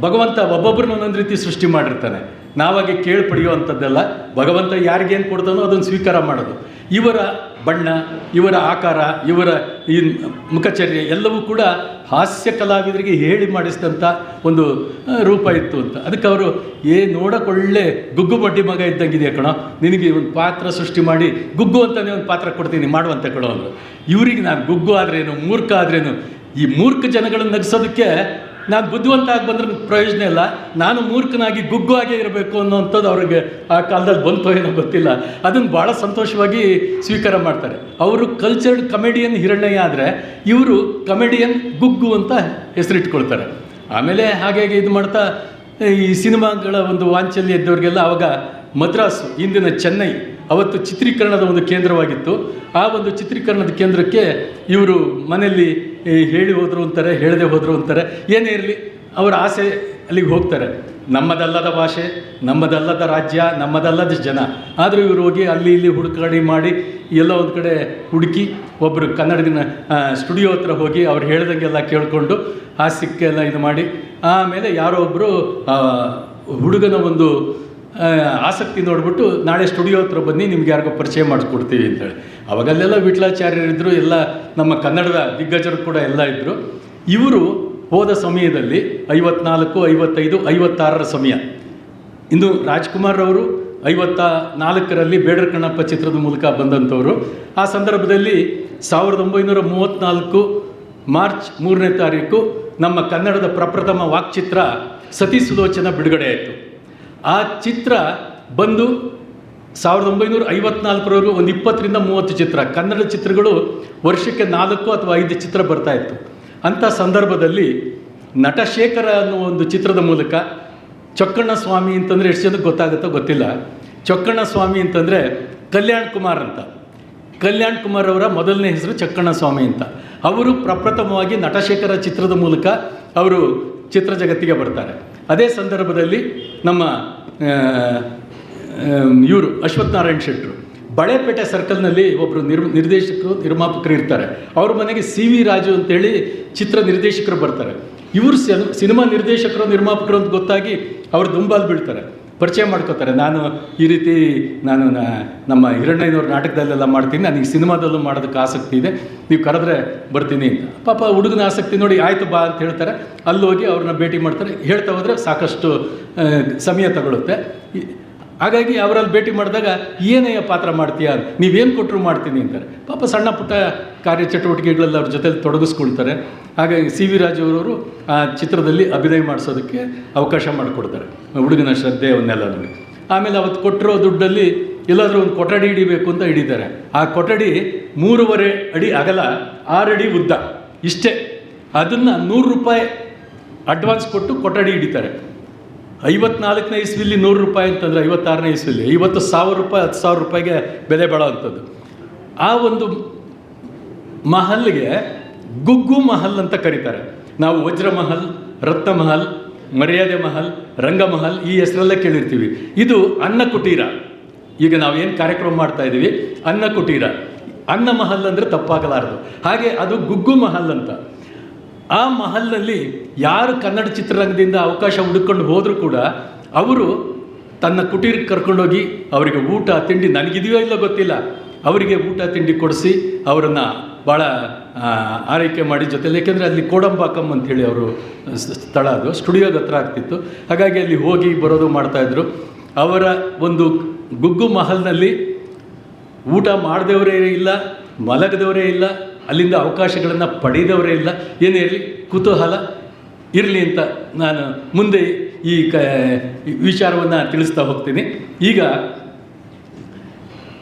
ಭಗವಂತ ಒಬ್ಬೊಬ್ಬರನ್ನ ಒಂದೊಂದು ರೀತಿ ಸೃಷ್ಟಿ ಮಾಡಿರ್ತಾನೆ. ನಾವಾಗಿ ಕೇಳಿ ಪಡೆಯೋ ಅಂಥದ್ದೆಲ್ಲ, ಭಗವಂತ ಯಾರಿಗೇನು ಕೊಡ್ತಾನೋ ಅದನ್ನು ಸ್ವೀಕಾರ ಮಾಡೋದು. ಇವರ ಬಣ್ಣ, ಇವರ ಆಕಾರ, ಇವರ ಈ ಮುಖಚರ್ಯೆ ಎಲ್ಲವೂ ಕೂಡ ಹಾಸ್ಯ ಕಲಾವಿದರಿಗೆ ಹೇಳಿ ಮಾಡಿಸಿದಂಥ ಒಂದು ರೂಪ ಇತ್ತು ಅಂತ. ಅದಕ್ಕೆ ಅವರು ನೋಡೋಕೊಳ್ಳೆ ಗುಗ್ಗು ಬಡ್ಡಿ ಮಗ ಇದ್ದಂಗಿದೆ ಕಣೋ, ನಿನಗೆ ಒಂದು ಪಾತ್ರ ಸೃಷ್ಟಿ ಮಾಡಿ ಗುಗ್ಗು ಅಂತಲೇ ಒಂದು ಪಾತ್ರ ಕೊಡ್ತೀನಿ ಮಾಡುವಂತೆ ಕಣೋ ಅಂದರು. ಇವರಿಗೆ ನಾನು ಗುಗ್ಗು ಆದ್ರೇನು, ಮೂರ್ಖ ಆದ್ರೇನು, ಈ ಮೂರ್ಖ ಜನಗಳನ್ನು ನಗಿಸೋದಕ್ಕೆ ನಾನು ಬುದ್ಧಿವಂತ ಆಗಿ ಬಂದ್ರೆ ಪ್ರಯೋಜನ ಇಲ್ಲ, ನಾನು ಮೂರ್ಖನಾಗಿ ಗುಗ್ಗು ಆಗೇ ಇರಬೇಕು ಅನ್ನೋವಂಥದ್ದು ಅವ್ರಿಗೆ ಆ ಕಾಲದಲ್ಲಿ ಬಂತೋ ಏನೋ ಗೊತ್ತಿಲ್ಲ. ಅದನ್ನು ಭಾಳ ಸಂತೋಷವಾಗಿ ಸ್ವೀಕಾರ ಮಾಡ್ತಾರೆ. ಅವರು ಕಲ್ಚರ್ಡ್ ಕಮೆಡಿಯನ್ ಹಿರಣ್ಣಯ್ಯ ಆದರೆ ಇವರು ಕಮೆಡಿಯನ್ ಗುಗ್ಗು ಅಂತ ಹೆಸರಿಟ್ಕೊಳ್ತಾರೆ. ಆಮೇಲೆ ಹಾಗೆ ಇದು ಮಾಡ್ತಾ ಈ ಸಿನಿಮಾಗಳ ಒಂದು ವಾಂಚಲ್ಯ ಇದ್ದವ್ರಿಗೆಲ್ಲ ಆವಾಗ ಮದ್ರಾಸು, ಇಂದಿನ ಚೆನ್ನೈ, ಅವತ್ತು ಚಿತ್ರೀಕರಣದ ಒಂದು ಕೇಂದ್ರವಾಗಿತ್ತು. ಆ ಒಂದು ಚಿತ್ರೀಕರಣದ ಕೇಂದ್ರಕ್ಕೆ ಇವರು ಮನೆಯಲ್ಲಿ ಹೇಳಿ ಹೋದರು ಅಂತಾರೆ, ಹೇಳದೆ ಹೋದರು ಅಂತಾರೆ, ಏನೇ ಇರಲಿ ಅವರ ಆಸೆ ಅಲ್ಲಿಗೆ ಹೋಗ್ತಾರೆ. ನಮ್ಮದಲ್ಲದ ಭಾಷೆ, ನಮ್ಮದಲ್ಲದ ರಾಜ್ಯ, ನಮ್ಮದಲ್ಲದ ಜನ. ಆದರೂ ಇವರು ಹೋಗಿ ಅಲ್ಲಿ ಇಲ್ಲಿ ಹುಡುಕಾಡಿ ಮಾಡಿ ಎಲ್ಲ ಒಂದು ಕಡೆ ಹುಡುಕಿ ಒಬ್ಬರು ಕನ್ನಡಿಗನ ಸ್ಟುಡಿಯೋ ಹತ್ರ ಹೋಗಿ ಅವ್ರು ಹೇಳ್ದಂಗೆಲ್ಲ ಕೇಳಿಕೊಂಡು ಹಾಸ್ಯಕ್ಕೆಲ್ಲ ಇದು ಮಾಡಿ ಆಮೇಲೆ ಯಾರೋ ಒಬ್ಬರು ಹುಡುಗನ ಒಂದು ಆಸಕ್ತಿ ನೋಡಿಬಿಟ್ಟು ನಾಳೆ ಸ್ಟುಡಿಯೋ ಹತ್ರ ಬನ್ನಿ, ನಿಮ್ಗೆ ಯಾರಿಗೋ ಪರಿಚಯ ಮಾಡಿಸ್ಕೊಡ್ತೀವಿ ಅಂತೇಳಿ. ಅವಾಗಲ್ಲೆಲ್ಲ ವಿಠಲಾಚಾರ್ಯರಿದ್ದರು, ಎಲ್ಲ ನಮ್ಮ ಕನ್ನಡದ ದಿಗ್ಗಜರು ಕೂಡ ಎಲ್ಲ ಇದ್ದರು. ಇವರು ಹೋದ ಸಮಯದಲ್ಲಿ 54, 55, 56 ಸಮಯ. ಇನ್ನು ರಾಜ್ಕುಮಾರ್ ಅವರು 54ರಲ್ಲಿ ಬೇಡರ ಕಣ್ಣಪ್ಪ ಚಿತ್ರದ ಮೂಲಕ ಬಂದಂಥವರು. ಆ ಸಂದರ್ಭದಲ್ಲಿ 1934 ಮಾರ್ಚ್ 3ನೇ ತಾರೀಕು ನಮ್ಮ ಕನ್ನಡದ ಪ್ರಪ್ರಥಮ ವಾಕ್ಚಿತ್ರ ಸತಿ ಸುಲೋಚನ ಬಿಡುಗಡೆ ಆಯಿತು. ಆ ಚಿತ್ರ ಬಂದು 1954ರವರೆಗೂ ಒಂದು 20ರಿಂದ 30 ಚಿತ್ರ, ಕನ್ನಡ ಚಿತ್ರಗಳು ವರ್ಷಕ್ಕೆ 4 ಅಥವಾ 5 ಚಿತ್ರ ಬರ್ತಾಯಿತ್ತು. ಅಂಥ ಸಂದರ್ಭದಲ್ಲಿ ನಟಶೇಖರ ಅನ್ನುವ ಒಂದು ಚಿತ್ರದ ಮೂಲಕ ಚೊಕ್ಕಣ್ಣ ಸ್ವಾಮಿ ಅಂತಂದರೆ ಎಷ್ಟು ಜನಕ್ಕೆ ಗೊತ್ತಾಗುತ್ತೋ ಗೊತ್ತಿಲ್ಲ. ಚೊಕ್ಕಣ್ಣ ಸ್ವಾಮಿ ಅಂತಂದರೆ ಕಲ್ಯಾಣ್ ಕುಮಾರ್ ಅಂತ. ಕಲ್ಯಾಣ್ ಕುಮಾರ್ ಅವರ ಮೊದಲನೇ ಹೆಸರು ಚೊಕ್ಕಣ್ಣ ಸ್ವಾಮಿ ಅಂತ. ಅವರು ಪ್ರಪ್ರಥಮವಾಗಿ ನಟಶೇಖರ ಚಿತ್ರದ ಮೂಲಕ ಅವರು ಚಿತ್ರ ಜಗತ್ತಿಗೆ ಬರ್ತಾರೆ. ಅದೇ ಸಂದರ್ಭದಲ್ಲಿ ನಮ್ಮ ಇವರು ಅಶ್ವಥ್ ನಾರಾಯಣ್ ಶೆಟ್ಟರು ಬಳೆಪೇಟೆ ಸರ್ಕಲ್ನಲ್ಲಿ ಒಬ್ಬರು ನಿರ್ದೇಶಕರು ನಿರ್ಮಾಪಕರು ಇರ್ತಾರೆ. ಅವ್ರ ಮನೆಗೆ CV ರಾಜು ಅಂತೇಳಿ ಚಿತ್ರ ನಿರ್ದೇಶಕರು ಬರ್ತಾರೆ. ಇವರು ಸಿನಿಮಾ ನಿರ್ದೇಶಕರು ನಿರ್ಮಾಪಕರು ಅಂತ ಗೊತ್ತಾಗಿ ಅವರು ದುಂಬಾಲು ಬೀಳ್ತಾರೆ, ಪರಿಚಯ ಮಾಡ್ಕೋತಾರೆ. ನಾನು ಈ ರೀತಿ ನಮ್ಮ ಹಿರಣ್ಣಯ್ಯನವ್ರ ನಾಟಕದಲ್ಲೆಲ್ಲ ಮಾಡ್ತೀನಿ, ನನಗೆ ಸಿನಿಮಾದಲ್ಲೂ ಮಾಡೋದಕ್ಕೆ ಆಸಕ್ತಿ ಇದೆ, ನೀವು ಕರೆದ್ರೆ ಬರ್ತೀನಿ ಅಂತ. ಪಾಪ ಹುಡುಗನ ಆಸಕ್ತಿ ನೋಡಿ ಆಯಿತು ಬಾ ಅಂತ ಹೇಳ್ತಾರೆ. ಅಲ್ಲಿ ಹೋಗಿ ಅವ್ರನ್ನ ಭೇಟಿ ಮಾಡ್ತಾರೆ. ಹೇಳ್ತಾ ಹೋದರೆ ಸಾಕಷ್ಟು ಸಮಯ ತಗೊಳುತ್ತೆ. ಹಾಗಾಗಿ ಅವರಲ್ಲಿ ಭೇಟಿ ಮಾಡಿದಾಗ ಏನಯ್ಯ ಪಾತ್ರ ಮಾಡ್ತೀಯಾ, ನೀವೇನು ಕೊಟ್ಟರು ಮಾಡ್ತೀನಿ ಅಂತಾರೆ. ಪಾಪ ಸಣ್ಣ ಪುಟ್ಟ ಕಾರ್ಯಚಟುವಟಿಕೆಗಳೆಲ್ಲ ಅವ್ರ ಜೊತೆಲಿ ತೊಡಗಿಸ್ಕೊಳ್ತಾರೆ. ಹಾಗಾಗಿ CV ರಾಜು ಅವರವರು ಆ ಚಿತ್ರದಲ್ಲಿ ಅಭಿನಯ ಮಾಡಿಸೋದಕ್ಕೆ ಅವಕಾಶ ಮಾಡಿಕೊಡ್ತಾರೆ, ಹುಡುಗನ ಶ್ರದ್ಧೆ ಅವನ್ನೆಲ್ಲ ನನಗೆ. ಆಮೇಲೆ ಅವತ್ತು ಕೊಟ್ಟಿರೋ ದುಡ್ಡಲ್ಲಿ ಎಲ್ಲಾದರೂ ಒಂದು ಕೊಠಡಿ ಹಿಡಿಬೇಕು ಅಂತ ಹಿಡಿತಾರೆ. ಆ ಕೊಠಡಿ 3.5 ಅಡಿ ಅಗಲ, 6 ಅಡಿ ಉದ್ದ, ಇಷ್ಟೇ. ಅದನ್ನು 100 ರೂಪಾಯಿ ಅಡ್ವಾನ್ಸ್ ಕೊಟ್ಟು ಕೊಠಡಿ ಹಿಡಿತಾರೆ. 54ನೇ ಇಸ್ವಿಲಿ 100 ರೂಪಾಯಿ ಅಂತಂದರೆ 56ನೇ ಇಸ್ವಿಲಿ 50,000 ರೂಪಾಯಿ, 10,000 ರೂಪಾಯಿಗೆ ಬೆಲೆ ಬಾಳೋ ಅಂಥದ್ದು. ಆ ಒಂದು ಮಹಲ್ಗೆ ಗುಗ್ಗು ಮಹಲ್ ಅಂತ ಕರೀತಾರೆ. ನಾವು ವಜ್ರ ಮಹಲ್, ರತ್ನ ಮಹಲ್, ಮರ್ಯಾದೆ ಮಹಲ್, ರಂಗಮಹಲ್ ಈ ಹೆಸರಲ್ಲೇ ಕೇಳಿರ್ತೀವಿ. ಇದು ಅನ್ನ ಕುಟೀರ. ಈಗ ನಾವೇನು ಕಾರ್ಯಕ್ರಮ ಮಾಡ್ತಾ ಇದ್ದೀವಿ, ಅನ್ನ ಕುಟೀರ. ಅನ್ನ ಮಹಲ್ ಅಂದರೆ ತಪ್ಪಾಗಲಾರದು. ಹಾಗೆ ಅದು ಗುಗ್ಗು ಮಹಲ್ ಅಂತ. ಆ ಮಹಲ್ನಲ್ಲಿ ಯಾರು ಕನ್ನಡ ಚಿತ್ರರಂಗದಿಂದ ಅವಕಾಶ ಹುಡುಕೊಂಡು ಹೋದರೂ ಕೂಡ ಅವರು ತನ್ನ ಕುಟೀರಕ್ಕೆ ಕರ್ಕೊಂಡೋಗಿ ಅವರಿಗೆ ಊಟ ತಿಂಡಿ, ನನಗಿದೆಯೋ ಇಲ್ಲೋ ಗೊತ್ತಿಲ್ಲ, ಅವರಿಗೆ ಊಟ ತಿಂಡಿ ಕೊಡಿಸಿ ಅವರನ್ನು ಭಾಳ ಆರೈಕೆ ಮಾಡಿ ಜೊತೆಲಿ. ಏಕೆಂದರೆ ಅಲ್ಲಿ ಕೋಡಂಬಾಕಂ ಅಂಥೇಳಿ ಅವರು ಸ್ಥಳ, ಅದು ಸ್ಟುಡಿಯೋದ ಹತ್ರ ಆಗ್ತಿತ್ತು. ಹಾಗಾಗಿ ಅಲ್ಲಿ ಹೋಗಿ ಬರೋದು ಮಾಡ್ತಾಯಿದ್ರು. ಅವರ ಒಂದು ಗುಗ್ಗು ಮಹಲ್ನಲ್ಲಿ ಊಟ ಮಾಡಿದವರೇ ಇಲ್ಲ, ಮಲಗದವರೇ ಇಲ್ಲ, ಅಲ್ಲಿಂದ ಅವಕಾಶಗಳನ್ನು ಪಡೆದವರೇ ಇಲ್ಲ. ಏನೇ ಇರಲಿ, ಕುತೂಹಲ ಇರಲಿ ಅಂತ ನಾನು ಮುಂದೆ ಈ ವಿಚಾರವನ್ನು ತಿಳಿಸ್ತಾ ಹೋಗ್ತೀನಿ. ಈಗ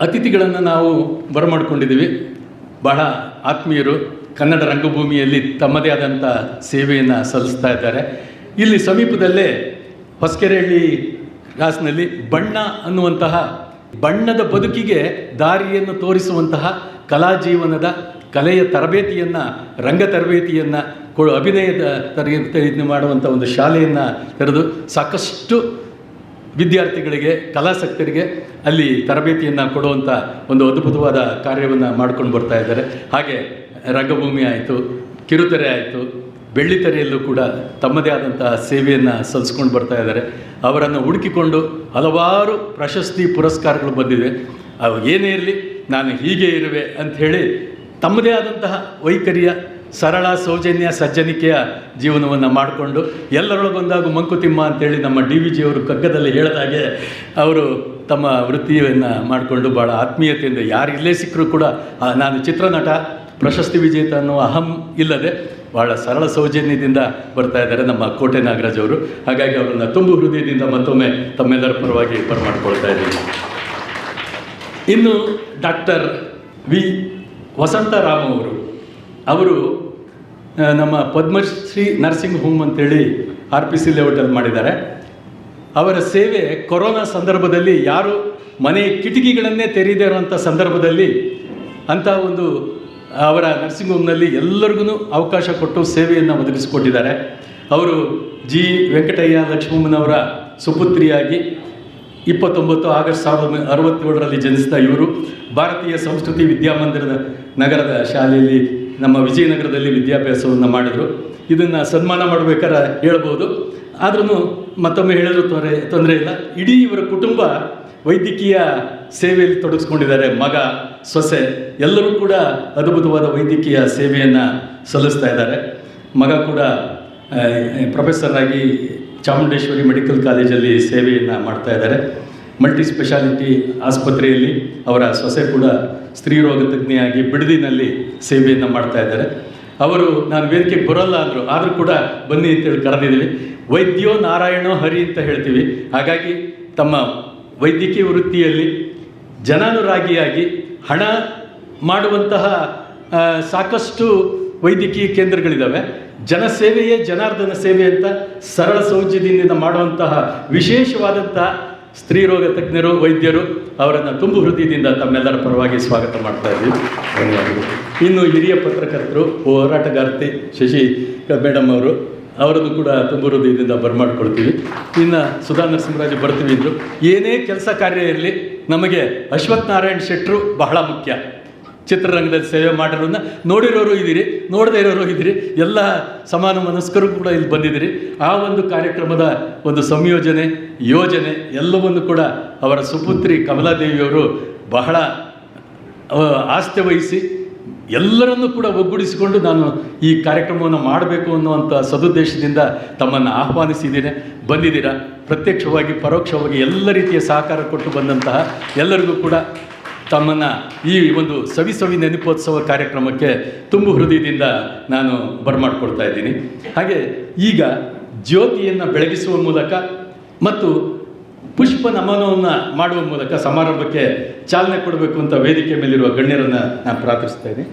ಅತಿಥಿಗಳನ್ನು ನಾವು ಬರಮಾಡ್ಕೊಂಡಿದ್ದೀವಿ. ಬಹಳ ಆತ್ಮೀಯರು, ಕನ್ನಡ ರಂಗಭೂಮಿಯಲ್ಲಿ ತಮ್ಮದೇ ಆದಂಥ ಸೇವೆಯನ್ನು ಸಲ್ಲಿಸ್ತಾ ಇದ್ದಾರೆ. ಇಲ್ಲಿ ಸಮೀಪದಲ್ಲೇ ಹೊಸಕೆರೆಹಳ್ಳಿ ಕ್ರಾಸ್ನಲ್ಲಿ ಬಣ್ಣ ಅನ್ನುವಂತಹ ಬಣ್ಣದ ಬದುಕಿಗೆ ದಾರಿಯನ್ನು ತೋರಿಸುವಂತಹ ಕಲಾ ಜೀವನದ ಕಲೆಯ ತರಬೇತಿಯನ್ನು, ರಂಗ ತರಬೇತಿಯನ್ನು ಅಭಿನಯದ ತರಬೇತಿ ಮಾಡುವಂಥ ಒಂದು ಶಾಲೆಯನ್ನು ತೆರೆದು ಸಾಕಷ್ಟು ವಿದ್ಯಾರ್ಥಿಗಳಿಗೆ, ಕಲಾಸಕ್ತರಿಗೆ ಅಲ್ಲಿ ತರಬೇತಿಯನ್ನು ಕೊಡುವಂಥ ಒಂದು ಅದ್ಭುತವಾದ ಕಾರ್ಯವನ್ನು ಮಾಡ್ಕೊಂಡು ಬರ್ತಾ ಇದ್ದಾರೆ. ಹಾಗೆ ರಂಗಭೂಮಿ ಆಯಿತು, ಕಿರುತೆರೆ ಆಯಿತು, ಬೆಳ್ಳಿತೆರೆಯಲ್ಲೂ ಕೂಡ ತಮ್ಮದೇ ಆದಂತಹ ಸೇವೆಯನ್ನು ಸಲ್ಲಿಸ್ಕೊಂಡು ಬರ್ತಾ ಇದ್ದಾರೆ. ಅವರನ್ನು ಹುಡುಕಿಕೊಂಡು ಹಲವಾರು ಪ್ರಶಸ್ತಿ ಪುರಸ್ಕಾರಗಳು ಬಂದಿವೆ. ಅವು ಏನೇ ಇರಲಿ, ನಾನು ಹೀಗೆ ಇರುವೆ ಅಂಥೇಳಿ ತಮ್ಮದೇ ಆದಂತಹ ವೈಖರಿಯ ಸರಳ ಸೌಜನ್ಯ ಸಜ್ಜನಿಕೆಯ ಜೀವನವನ್ನು ಮಾಡಿಕೊಂಡು ಎಲ್ಲರೊಳಗೊಂದಾಗೂ ಮಂಕುತಿಮ್ಮ ಅಂತೇಳಿ ನಮ್ಮ DVG ಅವರು ಕಗ್ಗದಲ್ಲಿ ಹೇಳಿದಾಗೆ ಅವರು ತಮ್ಮ ವೃತ್ತಿಯನ್ನು ಮಾಡಿಕೊಂಡು ಭಾಳ ಆತ್ಮೀಯತೆಯಿಂದ ಯಾರು ಇಲ್ಲೇ ಸಿಕ್ಕರೂ ಕೂಡ ನಾನು ಚಿತ್ರನಟ, ಪ್ರಶಸ್ತಿ ವಿಜೇತ ಅನ್ನುವ ಅಹಂ ಇಲ್ಲದೆ ಭಾಳ ಸರಳ ಸೌಜನ್ಯದಿಂದ ಬರ್ತಾ ಇದ್ದಾರೆ ನಮ್ಮ ಕೋಟೆ ನಾಗರಾಜ್ ಅವರು. ಹಾಗಾಗಿ ಅವರನ್ನು ತುಂಬು ಹೃದಯದಿಂದ ಮತ್ತೊಮ್ಮೆ ತಮ್ಮೆಲ್ಲರ ಪರವಾಗಿ ಮಾಡ್ಕೊಳ್ತಾ ಇದ್ದೀನಿ. ಇನ್ನು ಡಾಕ್ಟರ್ ವಿ ವಸಂತರಾಮ್ ಅವರು ನಮ್ಮ ಪದ್ಮಶ್ರೀ ನರ್ಸಿಂಗ್ ಹೋಮ್ ಅಂತೇಳಿ RPC ಲೇಔಟಲ್ಲಿ ಮಾಡಿದ್ದಾರೆ. ಅವರ ಸೇವೆ ಕೊರೋನಾ ಸಂದರ್ಭದಲ್ಲಿ ಯಾರು ಮನೆ ಕಿಟಕಿಗಳನ್ನೇ ತೆರೀದೇ ಇರುವಂಥ ಸಂದರ್ಭದಲ್ಲಿ ಅಂಥ ಒಂದು ಅವರ ನರ್ಸಿಂಗ್ ಹೋಮ್ನಲ್ಲಿ ಎಲ್ಲರಿಗೂ ಅವಕಾಶ ಕೊಟ್ಟು ಸೇವೆಯನ್ನು ಒದಗಿಸಿಕೊಟ್ಟಿದ್ದಾರೆ. ಅವರು ಜಿ ವೆಂಕಟಯ್ಯ ಲಕ್ಷ್ಮಮ್ಮನವರ ಸುಪುತ್ರಿಯಾಗಿ 29 ಆಗಸ್ಟ್ 1967ರಲ್ಲಿ ಜನಿಸಿದ ಇವರು ಭಾರತೀಯ ಸಂಸ್ಕೃತಿ ವಿದ್ಯಾಮಂದಿರದ ನಗರದ ಶಾಲೆಯಲ್ಲಿ ನಮ್ಮ ವಿಜಯನಗರದಲ್ಲಿ ವಿದ್ಯಾಭ್ಯಾಸವನ್ನು ಮಾಡಿದರು. ಇದನ್ನು ಸನ್ಮಾನ ಮಾಡಬೇಕಾದ್ರೆ ಹೇಳ್ಬೋದು, ಆದ್ರೂ ಮತ್ತೊಮ್ಮೆ ಹೇಳಿದ್ರು ತೊಂದರೆ ಇಲ್ಲ. ಇಡೀ ಇವರ ಕುಟುಂಬ ವೈದ್ಯಕೀಯ ಸೇವೆಯಲ್ಲಿ ತೊಡಗಿಸ್ಕೊಂಡಿದ್ದಾರೆ. ಮಗ, ಸೊಸೆ ಎಲ್ಲರೂ ಕೂಡ ಅದ್ಭುತವಾದ ವೈದ್ಯಕೀಯ ಸೇವೆಯನ್ನು ಸಲ್ಲಿಸ್ತಾ ಇದ್ದಾರೆ. ಮಗ ಕೂಡ ಪ್ರೊಫೆಸರ್ ಆಗಿ ಚಾಮುಂಡೇಶ್ವರಿ ಮೆಡಿಕಲ್ ಕಾಲೇಜಲ್ಲಿ ಸೇವೆಯನ್ನು ಮಾಡ್ತಾ ಇದ್ದಾರೆ. ಮಲ್ಟಿ ಸ್ಪೆಷಾಲಿಟಿ ಆಸ್ಪತ್ರೆಯಲ್ಲಿ ಅವರ ಸೊಸೆ ಕೂಡ ಸ್ತ್ರೀರೋಗ ತಜ್ಞೆಯಾಗಿ ಬಿಡದಿನಲ್ಲಿ ಸೇವೆಯನ್ನು ಮಾಡ್ತಾ ಇದ್ದಾರೆ. ಅವರು ನಾನು ವೇದಿಕೆಗೆ ಬರೋಲ್ಲ ಅಂದರು, ಆದರೂ ಕೂಡ ಬನ್ನಿ ಅಂತೇಳಿ ಕರೆದಿದ್ದೀವಿ. ವೈದ್ಯೋ ನಾರಾಯಣೋ ಹರಿ ಅಂತ ಹೇಳ್ತೀವಿ. ಹಾಗಾಗಿ ತಮ್ಮ ವೈದ್ಯಕೀಯ ವೃತ್ತಿಯಲ್ಲಿ ಜನಾನುರಾಗಿಯಾಗಿ ಹಣ ಮಾಡುವಂತಹ ಸಾಕಷ್ಟು ವೈದ್ಯಕೀಯ ಕೇಂದ್ರಗಳಿದ್ದಾವೆ. ಜನಸೇವೆಯೇ ಜನಾರ್ದನ ಸೇವೆ ಅಂತ ಸರಳ ಸೌಜನ್ಯದಿಂದ ಮಾಡುವಂತಹ ವಿಶೇಷವಾದಂತಹ ಸ್ತ್ರೀರೋಗ ತಜ್ಞರು, ವೈದ್ಯರು ಅವರನ್ನು ತುಂಬು ಹೃದಯದಿಂದ ತಮ್ಮೆಲ್ಲರ ಪರವಾಗಿ ಸ್ವಾಗತ ಮಾಡ್ತಾ ಇದ್ದೀವಿ. ಧನ್ಯವಾದಗಳು. ಇನ್ನು ಹಿರಿಯ ಪತ್ರಕರ್ತರು, ಹೋರಾಟಗಾರ್ತಿ ಶಶಿ ಮೇಡಮ್ ಅವರನ್ನು ಕೂಡ ತುಂಬು ಹೃದಯದಿಂದ ಬರಮಾಡ್ಕೊಳ್ತೀವಿ. ಇನ್ನು ಸುಧಾ ನರಸಿಂಹರಾಜು ಬರ್ತೀವಿ ಅಂದರು. ಏನೇ ಕೆಲಸ ಕಾರ್ಯ ಇರಲಿ ನಮಗೆ ಅಶ್ವಥ್ ನಾರಾಯಣ್ ಶೆಟ್ಟರು ಬಹಳ ಮುಖ್ಯ. ಚಿತ್ರರಂಗದಲ್ಲಿ ಸೇವೆ ಮಾಡಿರೋನ್ನ ನೋಡಿರೋರು ಇದ್ದೀರಿ, ನೋಡದೇ ಇರೋರು ಇದ್ದೀರಿ, ಎಲ್ಲ ಸಮಾನ ಮನಸ್ಕರು ಕೂಡ ಇಲ್ಲಿ ಬಂದಿದ್ದೀರಿ. ಆ ಒಂದು ಕಾರ್ಯಕ್ರಮದ ಒಂದು ಸಂಯೋಜನೆ, ಯೋಜನೆ ಎಲ್ಲವನ್ನು ಕೂಡ ಅವರ ಸುಪುತ್ರಿ ಕಮಲಾದೇವಿಯವರು ಬಹಳ ಆಸ್ಥೆ ವಹಿಸಿ ಎಲ್ಲರನ್ನೂ ಕೂಡ ಒಗ್ಗೂಡಿಸಿಕೊಂಡು ನಾನು ಈ ಕಾರ್ಯಕ್ರಮವನ್ನು ಮಾಡಬೇಕು ಅನ್ನುವಂಥ ಸದುದ್ದೇಶದಿಂದ ತಮ್ಮನ್ನು ಆಹ್ವಾನಿಸಿದ್ದೀನಿ. ಬಂದಿದ್ದೀರಾ. ಪ್ರತ್ಯಕ್ಷವಾಗಿ ಪರೋಕ್ಷವಾಗಿ ಎಲ್ಲ ರೀತಿಯ ಸಹಕಾರ ಕೊಟ್ಟು ಬಂದಂತಹ ಎಲ್ಲರಿಗೂ ಕೂಡ ತಮ್ಮನ್ನು ಈ ಒಂದು ಸವಿ ನೆನಪೋತ್ಸವ ಕಾರ್ಯಕ್ರಮಕ್ಕೆ ತುಂಬು ಹೃದಯದಿಂದ ನಾನು ಬರಮಾಡ್ಕೊಳ್ತಾ ಇದ್ದೀನಿ. ಹಾಗೆ ಈಗ ಜ್ಯೋತಿಯನ್ನು ಬೆಳಗಿಸುವ ಮೂಲಕ ಮತ್ತು ಪುಷ್ಪ ನಮನವನ್ನು ಮಾಡುವ ಮೂಲಕ ಸಮಾರಂಭಕ್ಕೆ ಚಾಲನೆ ಕೊಡಬೇಕು ಅಂತ ವೇದಿಕೆ ಮೇಲಿರುವ ಗಣ್ಯರನ್ನು ನಾನು ಪ್ರಾರ್ಥಿಸ್ತಾ ಇದ್ದೀನಿ.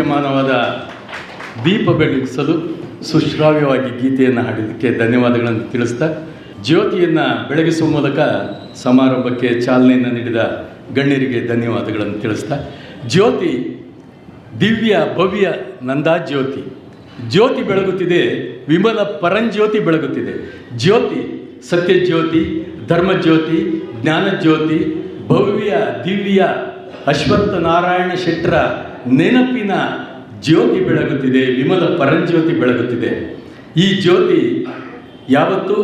ದೇದೀಪ್ಯಮಾನವಾದ ದೀಪ ಬೆಳಗಿಸಲು ಸುಶ್ರಾವ್ಯವಾಗಿ ಗೀತೆಯನ್ನು ಹಾಡಿದ್ದಕ್ಕೆ ಧನ್ಯವಾದಗಳನ್ನು ತಿಳಿಸ್ತಾ, ಜ್ಯೋತಿಯನ್ನು ಬೆಳಗಿಸುವ ಮೂಲಕ ಸಮಾರಂಭಕ್ಕೆ ಚಾಲನೆಯನ್ನು ನೀಡಿದ ಗಣ್ಯರಿಗೆ ಧನ್ಯವಾದಗಳನ್ನು ತಿಳಿಸ್ತಾ, ಜ್ಯೋತಿ ದಿವ್ಯ ಭವ್ಯ ನಂದಾಜ್ಯೋತಿ, ಜ್ಯೋತಿ ಬೆಳಗುತ್ತಿದೆ, ವಿಮಲ ಪರಂಜ್ಯೋತಿ ಬೆಳಗುತ್ತಿದೆ. ಜ್ಯೋತಿ ಸತ್ಯಜ್ಯೋತಿ, ಧರ್ಮಜ್ಯೋತಿ, ಜ್ಞಾನಜ್ಯೋತಿ, ಭವ್ಯ ದಿವ್ಯ ಅಶ್ವತ್ಥ ನಾರಾಯಣ ಶೆಟ್ಟರ ನೆನಪಿನ ಜ್ಯೋತಿ ಬೆಳಗುತ್ತಿದೆ, ವಿಮಲ ಪರಂಜ್ಯೋತಿ ಬೆಳಗುತ್ತಿದೆ. ಈ ಜ್ಯೋತಿ ಯಾವತ್ತೂ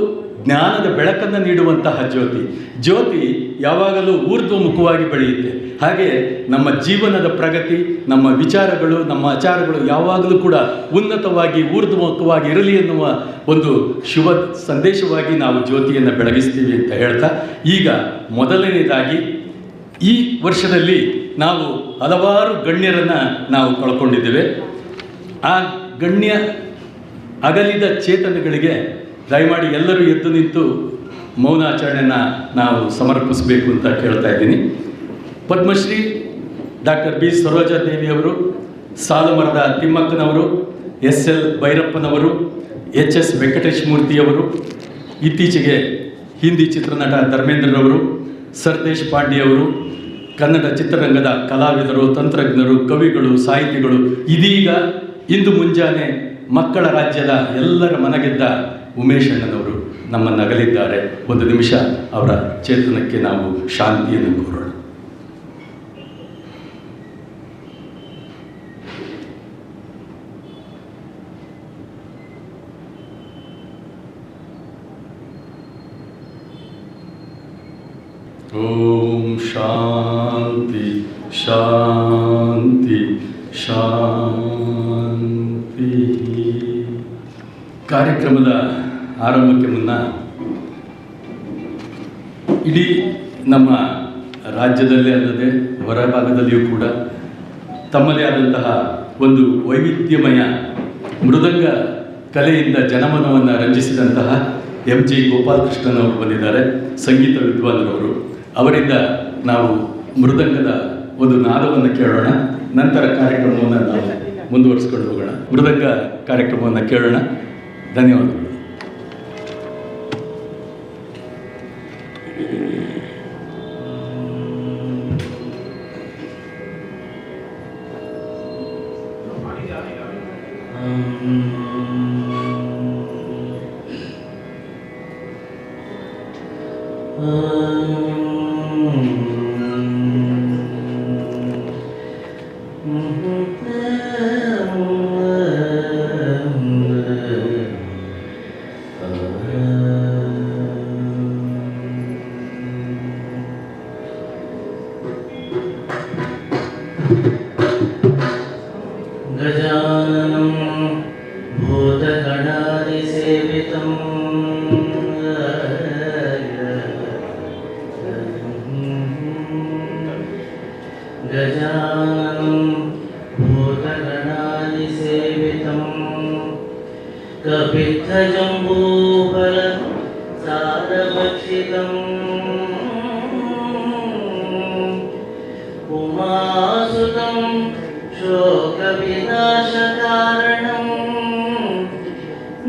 ಜ್ಞಾನದ ಬೆಳಕನ್ನು ನೀಡುವಂತಹ ಜ್ಯೋತಿ. ಜ್ಯೋತಿ ಯಾವಾಗಲೂ ಊರ್ಧ್ವಮುಖವಾಗಿ ಬೆಳೆಯುತ್ತೆ. ಹಾಗೆ ನಮ್ಮ ಜೀವನದ ಪ್ರಗತಿ, ನಮ್ಮ ವಿಚಾರಗಳು, ನಮ್ಮ ಆಚಾರಗಳು ಯಾವಾಗಲೂ ಕೂಡ ಉನ್ನತವಾಗಿ ಊರ್ಧ್ವಮುಖವಾಗಿ ಇರಲಿ ಎನ್ನುವ ಒಂದು ಶುಭ ಸಂದೇಶವಾಗಿ ನಾವು ಜ್ಯೋತಿಯನ್ನು ಬೆಳಗಿಸ್ತೀವಿ ಅಂತ ಹೇಳ್ತಾ, ಈಗ ಮೊದಲನೇದಾಗಿ ಈ ವರ್ಷದಲ್ಲಿ ನಾವು ಹಲವಾರು ಗಣ್ಯರನ್ನು ನಾವು ಕಳ್ಕೊಂಡಿದ್ದೇವೆ. ಆ ಗಣ್ಯ ಅಗಲಿದ ಚೇತನಗಳಿಗೆ ದಯಮಾಡಿ ಎಲ್ಲರೂ ಎದ್ದು ನಿಂತು ಮೌನಾಚರಣೆಯನ್ನು ನಾವು ಸಮರ್ಪಿಸಬೇಕು ಅಂತ ಕೇಳ್ತಾ ಇದ್ದೀನಿ. ಪದ್ಮಶ್ರೀ ಡಾಕ್ಟರ್ ಬಿ ಸರೋಜಾದೇವಿಯವರು, ಸಾಲುಮರದ ತಿಮ್ಮಕ್ಕನವರು, SL ಭೈರಪ್ಪನವರು, HS ವೆಂಕಟೇಶ್ ಮೂರ್ತಿಯವರು, ಇತ್ತೀಚೆಗೆ ಹಿಂದಿ ಚಿತ್ರನಟ ಧರ್ಮೇಂದ್ರರವರು, ಸರ್ದೇಶ್ ಪಾಂಡೆಯವರು, ಕನ್ನಡ ಚಿತ್ರರಂಗದ ಕಲಾವಿದರು, ತಂತ್ರಜ್ಞರು, ಕವಿಗಳು, ಸಾಹಿತಿಗಳು, ಇದೀಗ ಇಂದು ಮುಂಜಾನೆ ಮಕ್ಕಳ ರಾಜ್ಯದ ಎಲ್ಲರ ಮನಗೆದ್ದ ಉಮೇಶ್ ಅಣ್ಣನವರು ನಮ್ಮನ್ನು ಅಗಲಿದ್ದಾರೆ. ಒಂದು ನಿಮಿಷ ಅವರ ಚೇತನಕ್ಕೆ ನಾವು ಶಾಂತಿಯನ್ನು ಕೋರೋಣ. ಓಂ ಶಾಂತಿ ಶಾಂತಿ ಶಾಂತಿ. ಕಾರ್ಯಕ್ರಮದ ಆರಂಭಕ್ಕೆ ಮುನ್ನ ಇಡೀ ನಮ್ಮ ರಾಜ್ಯದಲ್ಲೇ ಅಲ್ಲದೆ ಹೊರಭಾಗದಲ್ಲಿಯೂ ಕೂಡ ತಮ್ಮದೇ ಆದಂತಹ ಒಂದು ವೈವಿಧ್ಯಮಯ ಮೃದಂಗ ಕಲೆಯಿಂದ ಜನಮನವನ್ನು ರಂಜಿಸಿದಂತಹ MG ಗೋಪಾಲಕೃಷ್ಣನವರು ಬಂದಿದ್ದಾರೆ, ಸಂಗೀತ ವಿದ್ವಾಂಸರವರು. ಅವರಿಂದ ನಾವು ಮೃದಂಗದ ಒಂದು ನಾದವನ್ನು ಕೇಳೋಣ. ನಂತರ ಕಾರ್ಯಕ್ರಮವನ್ನು ನಾವು ಮುಂದುವರಿಸ್ಕೊಂಡು ಹೋಗೋಣ. ಮೃದಂಗ ಕಾರ್ಯಕ್ರಮವನ್ನು ಕೇಳೋಣ. ಧನ್ಯವಾದಗಳು. गजाननं भूतगणादिसेवितं गजाननं भूतगणादिसेवितं कपित्थजम्बूफल सारभक्षितम् उमासुतं शोकविनाशकारणं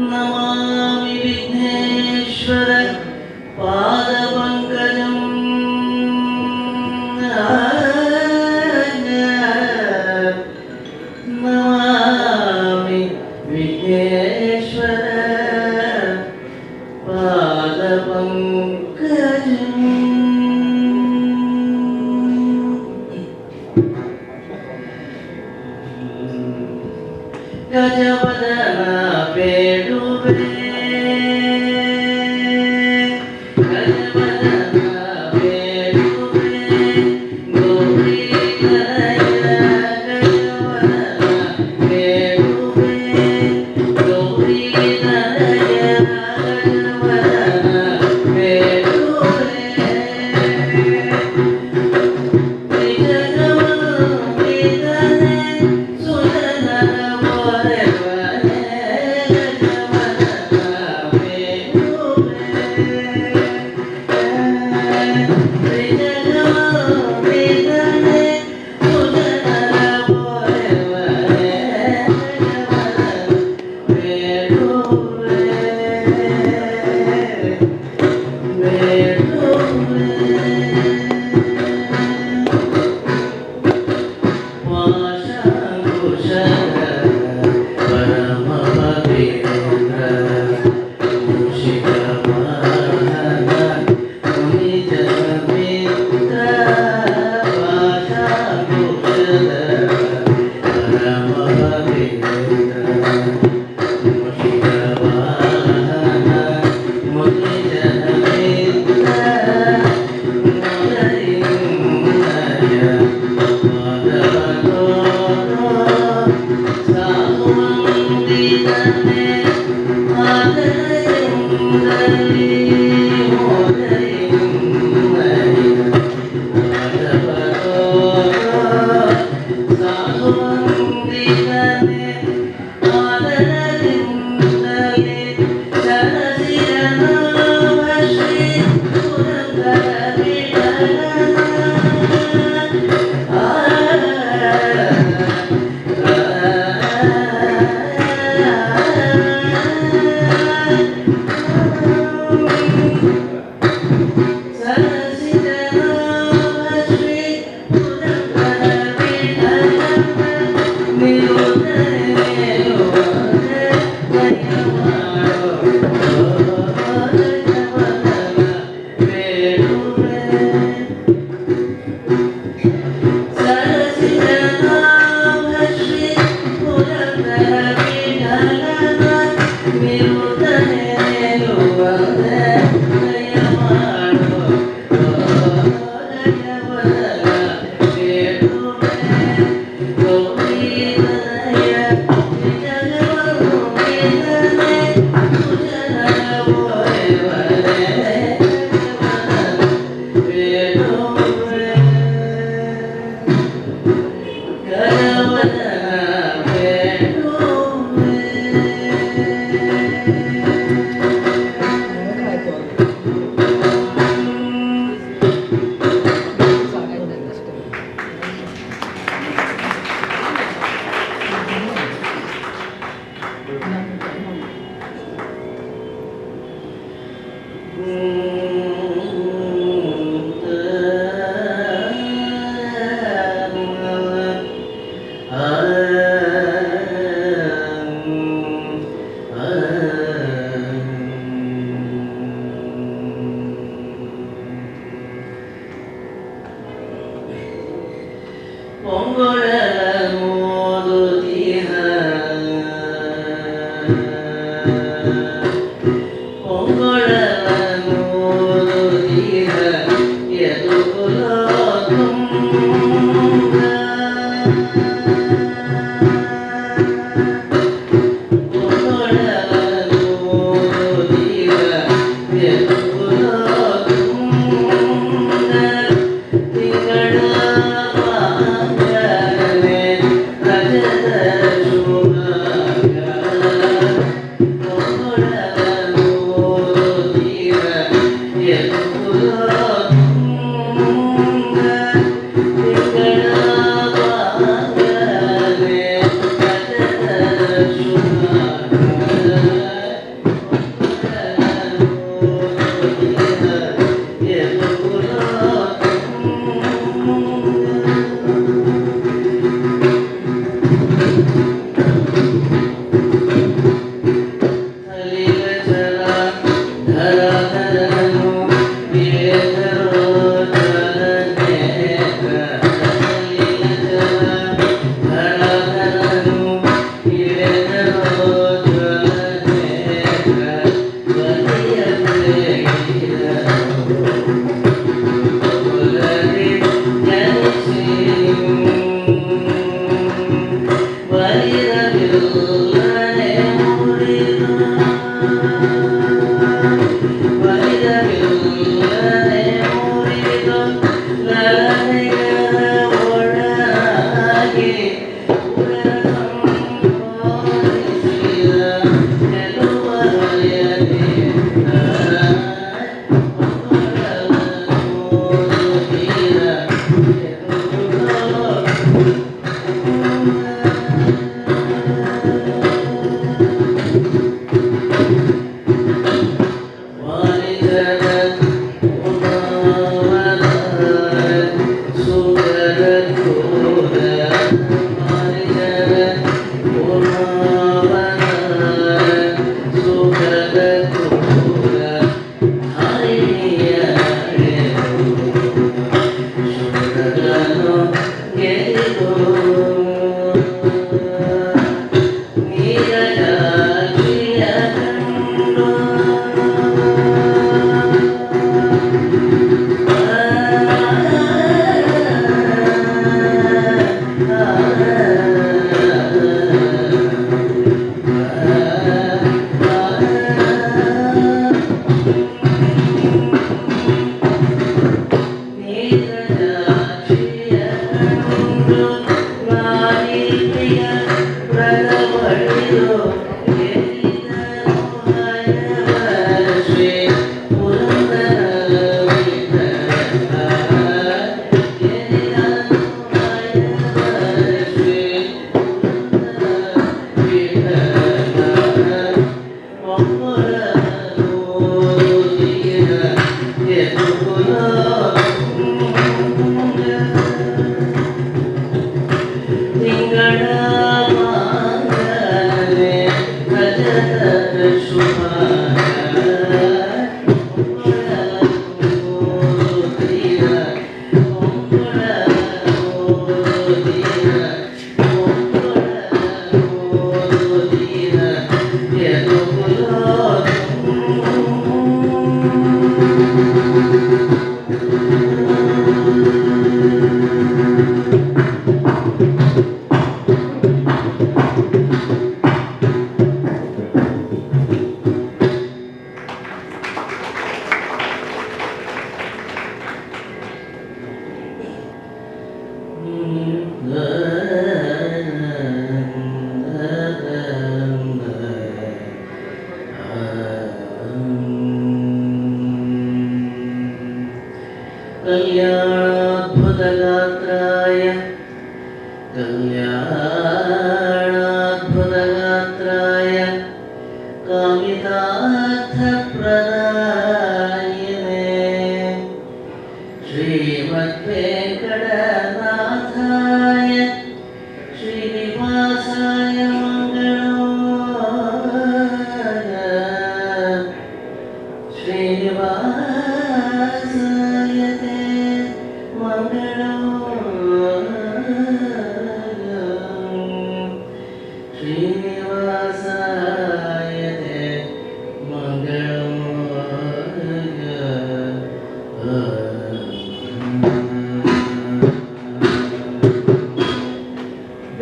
नमामि विघ्नेश्वर पादपङ्कजम् नमामि विघ्नेश्वर पादपङ्कजम्. गजवदन पेडुवे गजवदन पेडुवे गौरी तनय गजवदन पेडुवे गौरी तनय गजवदन पेडुवे कल्याणाद्भुतगात्राय कल्याणाद्भुतगात्राय कामितार्थप्रदायिने श्रीमद्वेङ्कटनाथाय श्रीनिवासाय मङ्गलाय श्रीनिवासाय ते मङ्गलाय श्रीनिवासाय ते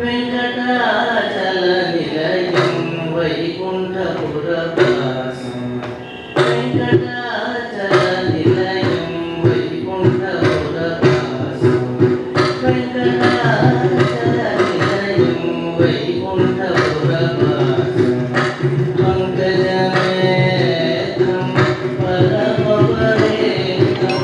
वेङ्कटाचलनिलयं वैकुण्ठपुरवासं वेङ्कटाचलनिलयं वैकुण्ठपुरवासं वेङ्कटाचलनिलयं वैकुण्ठपुरवासं पङ्कजनेत्रं परमपरेत्रं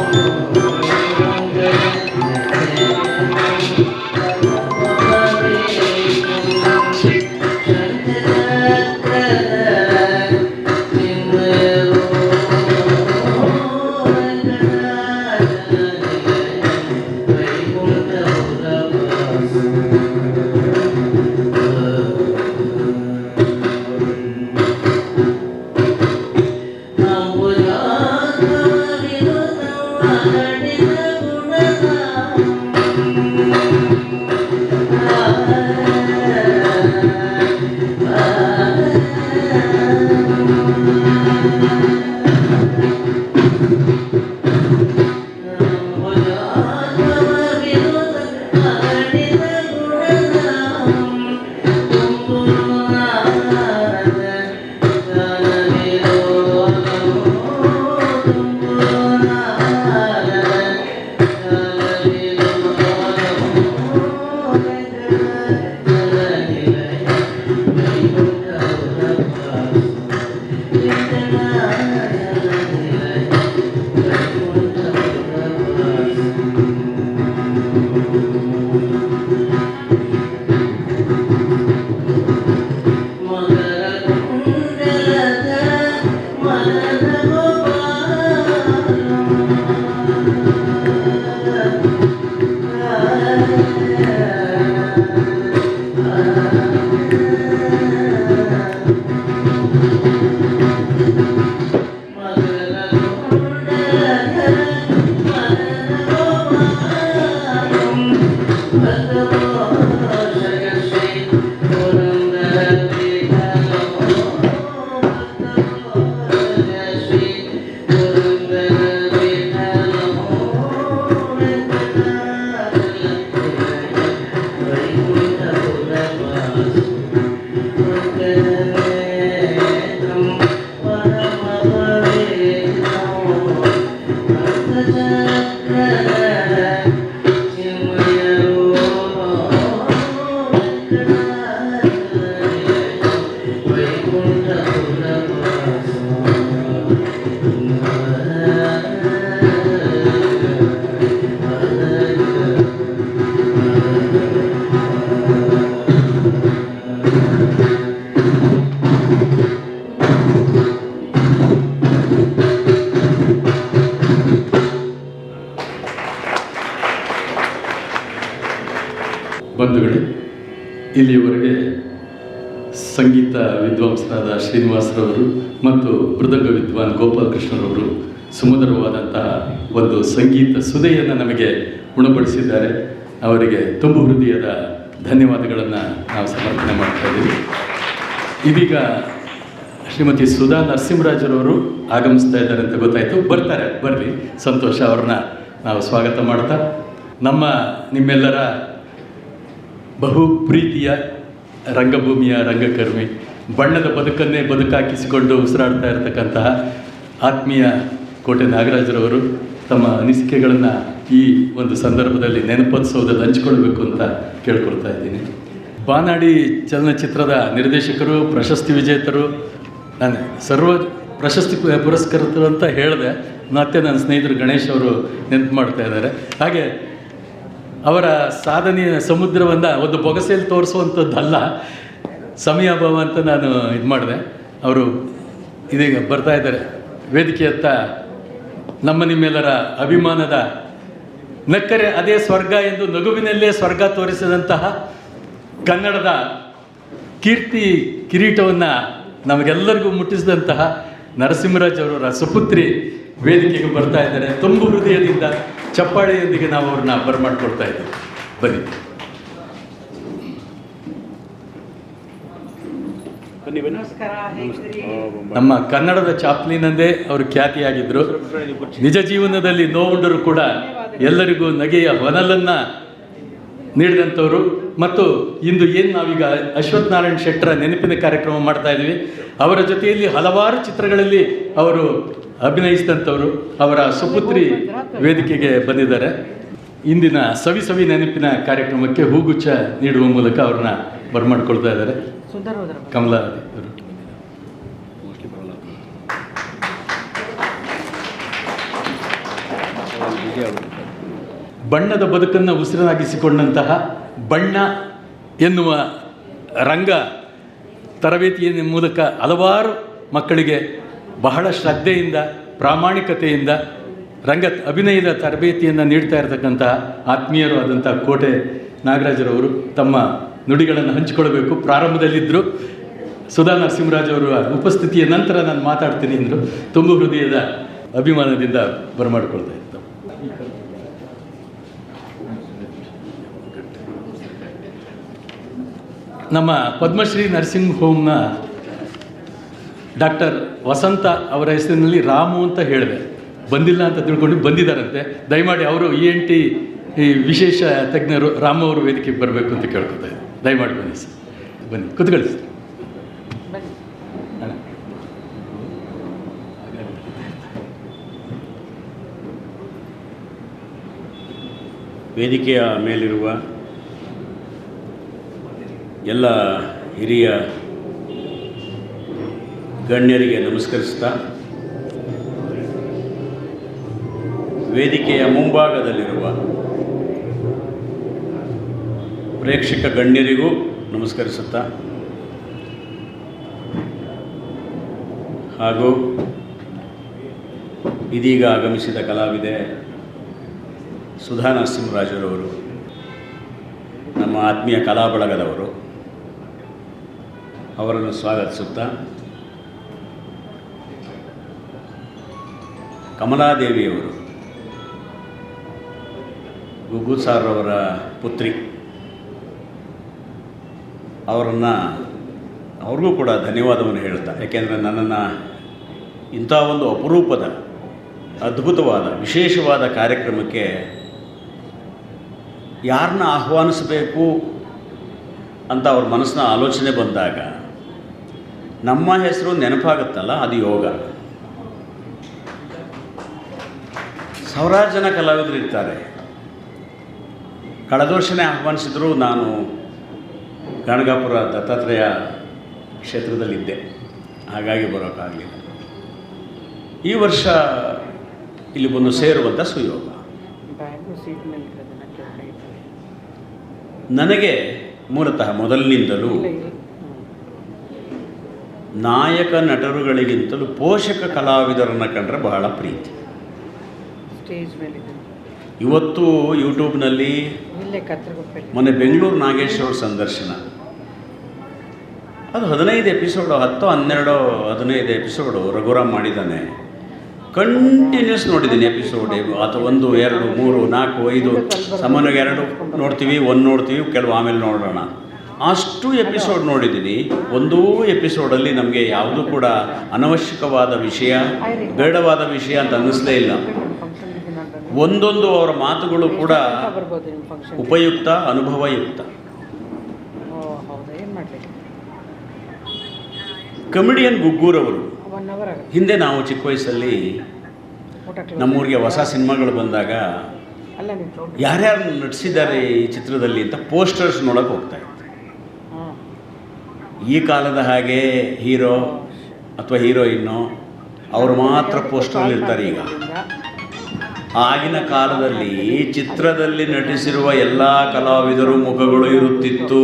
ಬಂಧುಗಳೇ, ಇಲ್ಲಿಯವರೆಗೆ ಸಂಗೀತ ವಿದ್ವಾಂಸರಾದ ಶ್ರೀನಿವಾಸರವರು ಮತ್ತು ಮೃದಂಗ ವಿದ್ವಾನ್ ಗೋಪಾಲಕೃಷ್ಣರವರು ಸುಮಧುರವಾದಂತಹ ಒಂದು ಸಂಗೀತ ಸುಧೆಯನ್ನು ನಮಗೆ ಉಣಬಡಿಸಿದ್ದಾರೆ. ಅವರಿಗೆ ತುಂಬು ಹೃದಯದ ಧನ್ಯವಾದಗಳನ್ನು ನಾವು ಸಮರ್ಪಣೆ ಮಾಡ್ತಾ ಇದ್ದೀವಿ. ಇದೀಗ ಶ್ರೀಮತಿ ಸುಧಾ ನರಸಿಂಹರಾಜರವರು ಆಗಮಿಸ್ತಾ ಇದ್ದಾರೆ ಅಂತ ಗೊತ್ತಾಯಿತು. ಬರಲಿ, ಸಂತೋಷ. ಅವ್ರನ್ನ ನಾವು ಸ್ವಾಗತ ಮಾಡ್ತಾ ನಿಮ್ಮೆಲ್ಲರ ಬಹು ಪ್ರೀತಿಯ ರಂಗಭೂಮಿಯ ರಂಗಕರ್ಮಿ, ಬಣ್ಣದ ಬದುಕನ್ನೇ ಬದುಕಾಕಿಸಿಕೊಂಡು ಉಸಿರಾಡ್ತಾ ಇರತಕ್ಕಂತಹ ಆತ್ಮೀಯ ಕೋಟೆ ನಾಗರಾಜರವರು ತಮ್ಮ ಅನಿಸಿಕೆಗಳನ್ನು ಈ ಒಂದು ಸಂದರ್ಭದಲ್ಲಿ ನೆನಪೋತ್ಸವದಲ್ಲಿ ಹಂಚಿಕೊಳ್ಬೇಕು ಅಂತ ಕೇಳ್ಕೊಳ್ತಾ ಇದ್ದೀನಿ. ಬಾನಾಡಿ ಚಲನಚಿತ್ರದ ನಿರ್ದೇಶಕರು, ಪ್ರಶಸ್ತಿ ವಿಜೇತರು, ನಾನು ಸರ್ವ ಪ್ರಶಸ್ತಿ ಪುರಸ್ಕೃತರು ಅಂತ ಹೇಳಿದೆ. ಮತ್ತು ನನ್ನ ಸ್ನೇಹಿತರು ಗಣೇಶ್ ಅವರು ನೆನಪು ಮಾಡ್ತಾ ಇದ್ದಾರೆ. ಹಾಗೆ ಅವರ ಸಾಧನೆಯ ಸಮುದ್ರವನ್ನು ಒಂದು ಬೊಗಸೆಯಲ್ಲಿ ತೋರಿಸುವಂಥದ್ದಲ್ಲ, ಸಮಯಾಭಾವ ಅಂತ ನಾನು ಇದು ಮಾಡಿದೆ. ಅವರು ಇದೀಗ ಬರ್ತಾ ಇದ್ದಾರೆ ವೇದಿಕೆಯತ್ತ. ನಮ್ಮ ನಿಮ್ಮೆಲ್ಲರ ಅಭಿಮಾನದ ನಕ್ಕರೆ ಅದೇ ಸ್ವರ್ಗ ಎಂದು ನಗುವಿನಲ್ಲೇ ಸ್ವರ್ಗ ತೋರಿಸಿದಂತಹ ಕನ್ನಡದ ಕೀರ್ತಿ ಕಿರೀಟವನ್ನು ನಮಗೆಲ್ಲರಿಗೂ ಮುಟ್ಟಿಸಿದಂತಹ ನರಸಿಂಹರಾಜ್ ಅವರ ಸುಪುತ್ರಿ ವೇದಿಕೆಗೆ ಬರ್ತಾ ಇದ್ದಾರೆ. ತುಂಬು ಹೃದಯದಿಂದ ಚಪ್ಪಾಳೆಯೊಂದಿಗೆ ನಾವು ಅವ್ರನ್ನ ಬರಮಾಡ್ಕೊಳ್ತಾ ಇದ್ದೀವಿ. ಬನ್ನಿ. ನಮ್ಮ ಕನ್ನಡದ ಚಾಪ್ಲಿನಂದೇ ಅವರು ಖ್ಯಾತಿಯಾಗಿದ್ದರು. ನಿಜ ಜೀವನದಲ್ಲಿ ನೋವುಂಡರೂ ಕೂಡ ಎಲ್ಲರಿಗೂ ನಗೆಯ ಹೊನಲನ್ನು ನೀಡಿದಂಥವರು. ಮತ್ತು ಇಂದು ಏನು ನಾವೀಗ ಅಶ್ವಥ್ ನಾರಾಯಣ್ ಶೆಟ್ಟರ ನೆನಪಿನ ಕಾರ್ಯಕ್ರಮ ಮಾಡ್ತಾ ಇದ್ದೀವಿ, ಅವರ ಜೊತೆಯಲ್ಲಿ ಹಲವಾರು ಚಿತ್ರಗಳಲ್ಲಿ ಅವರು ಅಭಿನಯಿಸಿದಂಥವರು. ಅವರ ಸುಪುತ್ರಿ ವೇದಿಕೆಗೆ ಬಂದಿದ್ದಾರೆ. ಇಂದಿನ ಸವಿ ನೆನಪಿನ ಕಾರ್ಯಕ್ರಮಕ್ಕೆ ಹೂಗುಚ್ಛ ನೀಡುವ ಮೂಲಕ ಅವ್ರನ್ನ ಬರಮಾಡ್ಕೊಳ್ತಾ ಇದ್ದಾರೆ. ಕಮಲಾ ಅವರು. ಬಣ್ಣದ ಬದುಕನ್ನು ಉಸಿರಾಗಿಸಿಕೊಂಡಂತಹ ಬಣ್ಣ ಎನ್ನುವ ರಂಗ ತರಬೇತಿಯ ಮೂಲಕ ಹಲವಾರು ಮಕ್ಕಳಿಗೆ ಬಹಳ ಶ್ರದ್ಧೆಯಿಂದ ಪ್ರಾಮಾಣಿಕತೆಯಿಂದ ರಂಗ ಅಭಿನಯದ ತರಬೇತಿಯನ್ನು ನೀಡ್ತಾ ಇರತಕ್ಕಂತಹ ಆತ್ಮೀಯರು ಆದಂಥ ಕೋಟೆ ನಾಗರಾಜರವರು ತಮ್ಮ ನುಡಿಗಳನ್ನು ಹಂಚಿಕೊಳ್ಬೇಕು. ಪ್ರಾರಂಭದಲ್ಲಿದ್ದರು. ಸುಧಾ ನರಸಿಂಹರಾಜ್ ಅವರ ಉಪಸ್ಥಿತಿಯ ನಂತರ ನಾನು ಮಾತಾಡ್ತೀನಿ ಅಂದರು. ತುಂಬು ಹೃದಯದ ಅಭಿಮಾನದಿಂದ ಬರಮಾಡಿಕೊಳ್ತಾ ಇತ್ತು. ನಮ್ಮ ಪದ್ಮಶ್ರೀ ನರ್ಸಿಂಗ್ ಹೋಮ್ನ ಡಾಕ್ಟರ್ ವಸಂತ ಅವರ ಹೆಸರಿನಲ್ಲಿ ರಾಮು ಅಂತ ಹೇಳಿದೆ. ಬಂದಿಲ್ಲ ಅಂತ ತಿಳ್ಕೊಂಡು ಬಂದಿದ್ದಾರಂತೆ. ದಯಮಾಡಿ ಅವರು ENT ಈ ವಿಶೇಷ ತಜ್ಞರು ರಾಮು ಅವರು ವೇದಿಕೆಗೆ ಬರಬೇಕು ಅಂತ ಕೇಳ್ಕೊತಾ ಇದ್ದಾರೆ. ದಯಮಾಡಿ ಬನ್ನಿ ಸರ್, ಬನ್ನಿ ಕೂತ್ಕೊಳ್ಳಿ ಸರ್. ವೇದಿಕೆಯ ಮೇಲಿರುವ ಎಲ್ಲ ಹಿರಿಯ ಗಣ್ಯರಿಗೆ ನಮಸ್ಕರಿಸ್ತಾ, ವೇದಿಕೆಯ ಮುಂಭಾಗದಲ್ಲಿರುವ ಪ್ರೇಕ್ಷಕ ಗಣ್ಯರಿಗೂ ನಮಸ್ಕರಿಸುತ್ತಾ, ಹಾಗೂ ಇದೀಗ ಆಗಮಿಸಿದ ಕಲಾವಿದೆ ಸುಧಾ ನರಸಿಂಹರಾಜರವರು, ನಮ್ಮ ಆತ್ಮೀಯ ಕಲಾ ಬಳಗದವರು, ಅವರನ್ನು ಸ್ವಾಗತಿಸುತ್ತಾ, ಕಮಲಾದೇವಿಯವರು ಗುಗ್ಗು ಸಾರ್ ಅವರ ಪುತ್ರಿ, ಅವ್ರಿಗೂ ಕೂಡ ಧನ್ಯವಾದವನ್ನು ಹೇಳ್ತಾ, ಯಾಕೆಂದರೆ ನನ್ನನ್ನು ಇಂಥ ಒಂದು ಅಪರೂಪದ ಅದ್ಭುತವಾದ ವಿಶೇಷವಾದ ಕಾರ್ಯಕ್ರಮಕ್ಕೆ ಯಾರನ್ನ ಆಹ್ವಾನಿಸಬೇಕು ಅಂತ ಅವ್ರ ಮನಸ್ಸಿನ ಆಲೋಚನೆ ಬಂದಾಗ ನಮ್ಮ ಹೆಸರು ನೆನಪಾಗುತ್ತಲ್ಲ, ಅದು ಯೋಗ. ಸಾವಿರಾರು ಜನ ಕಲಾವಿದರು ಇರ್ತಾರೆ. ಕಳೆದ ವರ್ಷನೇ ಆಹ್ವಾನಿಸಿದ್ರು. ನಾನು ಗಣಗಾಪುರ ದತ್ತಾತ್ರೇಯ ಕ್ಷೇತ್ರದಲ್ಲಿದ್ದೆ, ಹಾಗಾಗಿ ಬರೋಕ್ಕಾಗಲಿಲ್ಲ. ಈ ವರ್ಷ ಇಲ್ಲಿ ಬಂದು ಸೇರುವಂಥ ಸುಯೋಗ. ನನಗೆ ಮೂಲತಃ ಮೊದಲಿನಿಂದಲೂ ನಾಯಕ ನಟರುಗಳಿಗಿಂತಲೂ ಪೋಷಕ ಕಲಾವಿದರನ್ನು ಕಂಡ್ರೆ ಬಹಳ ಪ್ರೀತಿ. ಇವತ್ತು ಯೂಟ್ಯೂಬ್ನಲ್ಲಿ ಮೊನ್ನೆ ಬೆಂಗಳೂರು ನಾಗೇಶ್ವರ ಸಂದರ್ಶನ, ಅದು 15 ಎಪಿಸೋಡು, 10, 12, 15 ಎಪಿಸೋಡು ರಘುರಾಮ್ ಮಾಡಿದ್ದಾನೆ. ಕಂಟಿನ್ಯೂಸ್ ನೋಡಿದ್ದೀನಿ ಎಪಿಸೋಡ್. ಅಥವಾ 1, 2, 3, 4, 5 ಸಾಮಾನ್ಯವಾಗಿ 2 ನೋಡ್ತೀವಿ, 1 ನೋಡ್ತೀವಿ, ಕೆಲವು ಆಮೇಲೆ ನೋಡೋಣ. ಅಷ್ಟು ಎಪಿಸೋಡ್ ನೋಡಿದ್ದೀನಿ. ಒಂದೂ ಎಪಿಸೋಡಲ್ಲಿ ನಮಗೆ ಯಾವುದೂ ಕೂಡ ಅನವಶ್ಯಕವಾದ ವಿಷಯ, ಬೇಡವಾದ ವಿಷಯ ಅಂತ ಅನ್ನಿಸ್ಲೇ ಇಲ್ಲ. ಒಂದೊಂದು ಅವರ ಮಾತುಗಳು ಕೂಡ ಉಪಯುಕ್ತ, ಅನುಭವಯುಕ್ತ. ಕಮಿಡಿಯನ್ ಗುಗ್ಗೂರವರು ಹಿಂದೆ ನಾವು ಚಿಕ್ಕ ವಯಸ್ಸಲ್ಲಿ ನಮ್ಮೂರಿಗೆ ಹೊಸ ಸಿನಿಮಾಗಳು ಬಂದಾಗ ಯಾರ್ಯಾರು ನಟಿಸಿದ್ದಾರೆ ಈ ಚಿತ್ರದಲ್ಲಿ ಅಂತ ಪೋಸ್ಟರ್ಸ್ ನೋಡೋಕೆ ಹೋಗ್ತಾ ಇತ್ತು. ಈ ಕಾಲದ ಹಾಗೆ ಹೀರೋ ಅಥವಾ ಹೀರೋಯಿನ್ನು ಅವರು ಮಾತ್ರ ಪೋಸ್ಟರ್ ಇರ್ತಾರೆ. ಈಗ ಆಗಿನ ಕಾಲದಲ್ಲಿ ಚಿತ್ರದಲ್ಲಿ ನಟಿಸಿರುವ ಎಲ್ಲ ಕಲಾವಿದರು ಮುಖಗಳು ಇರುತ್ತಿತ್ತು.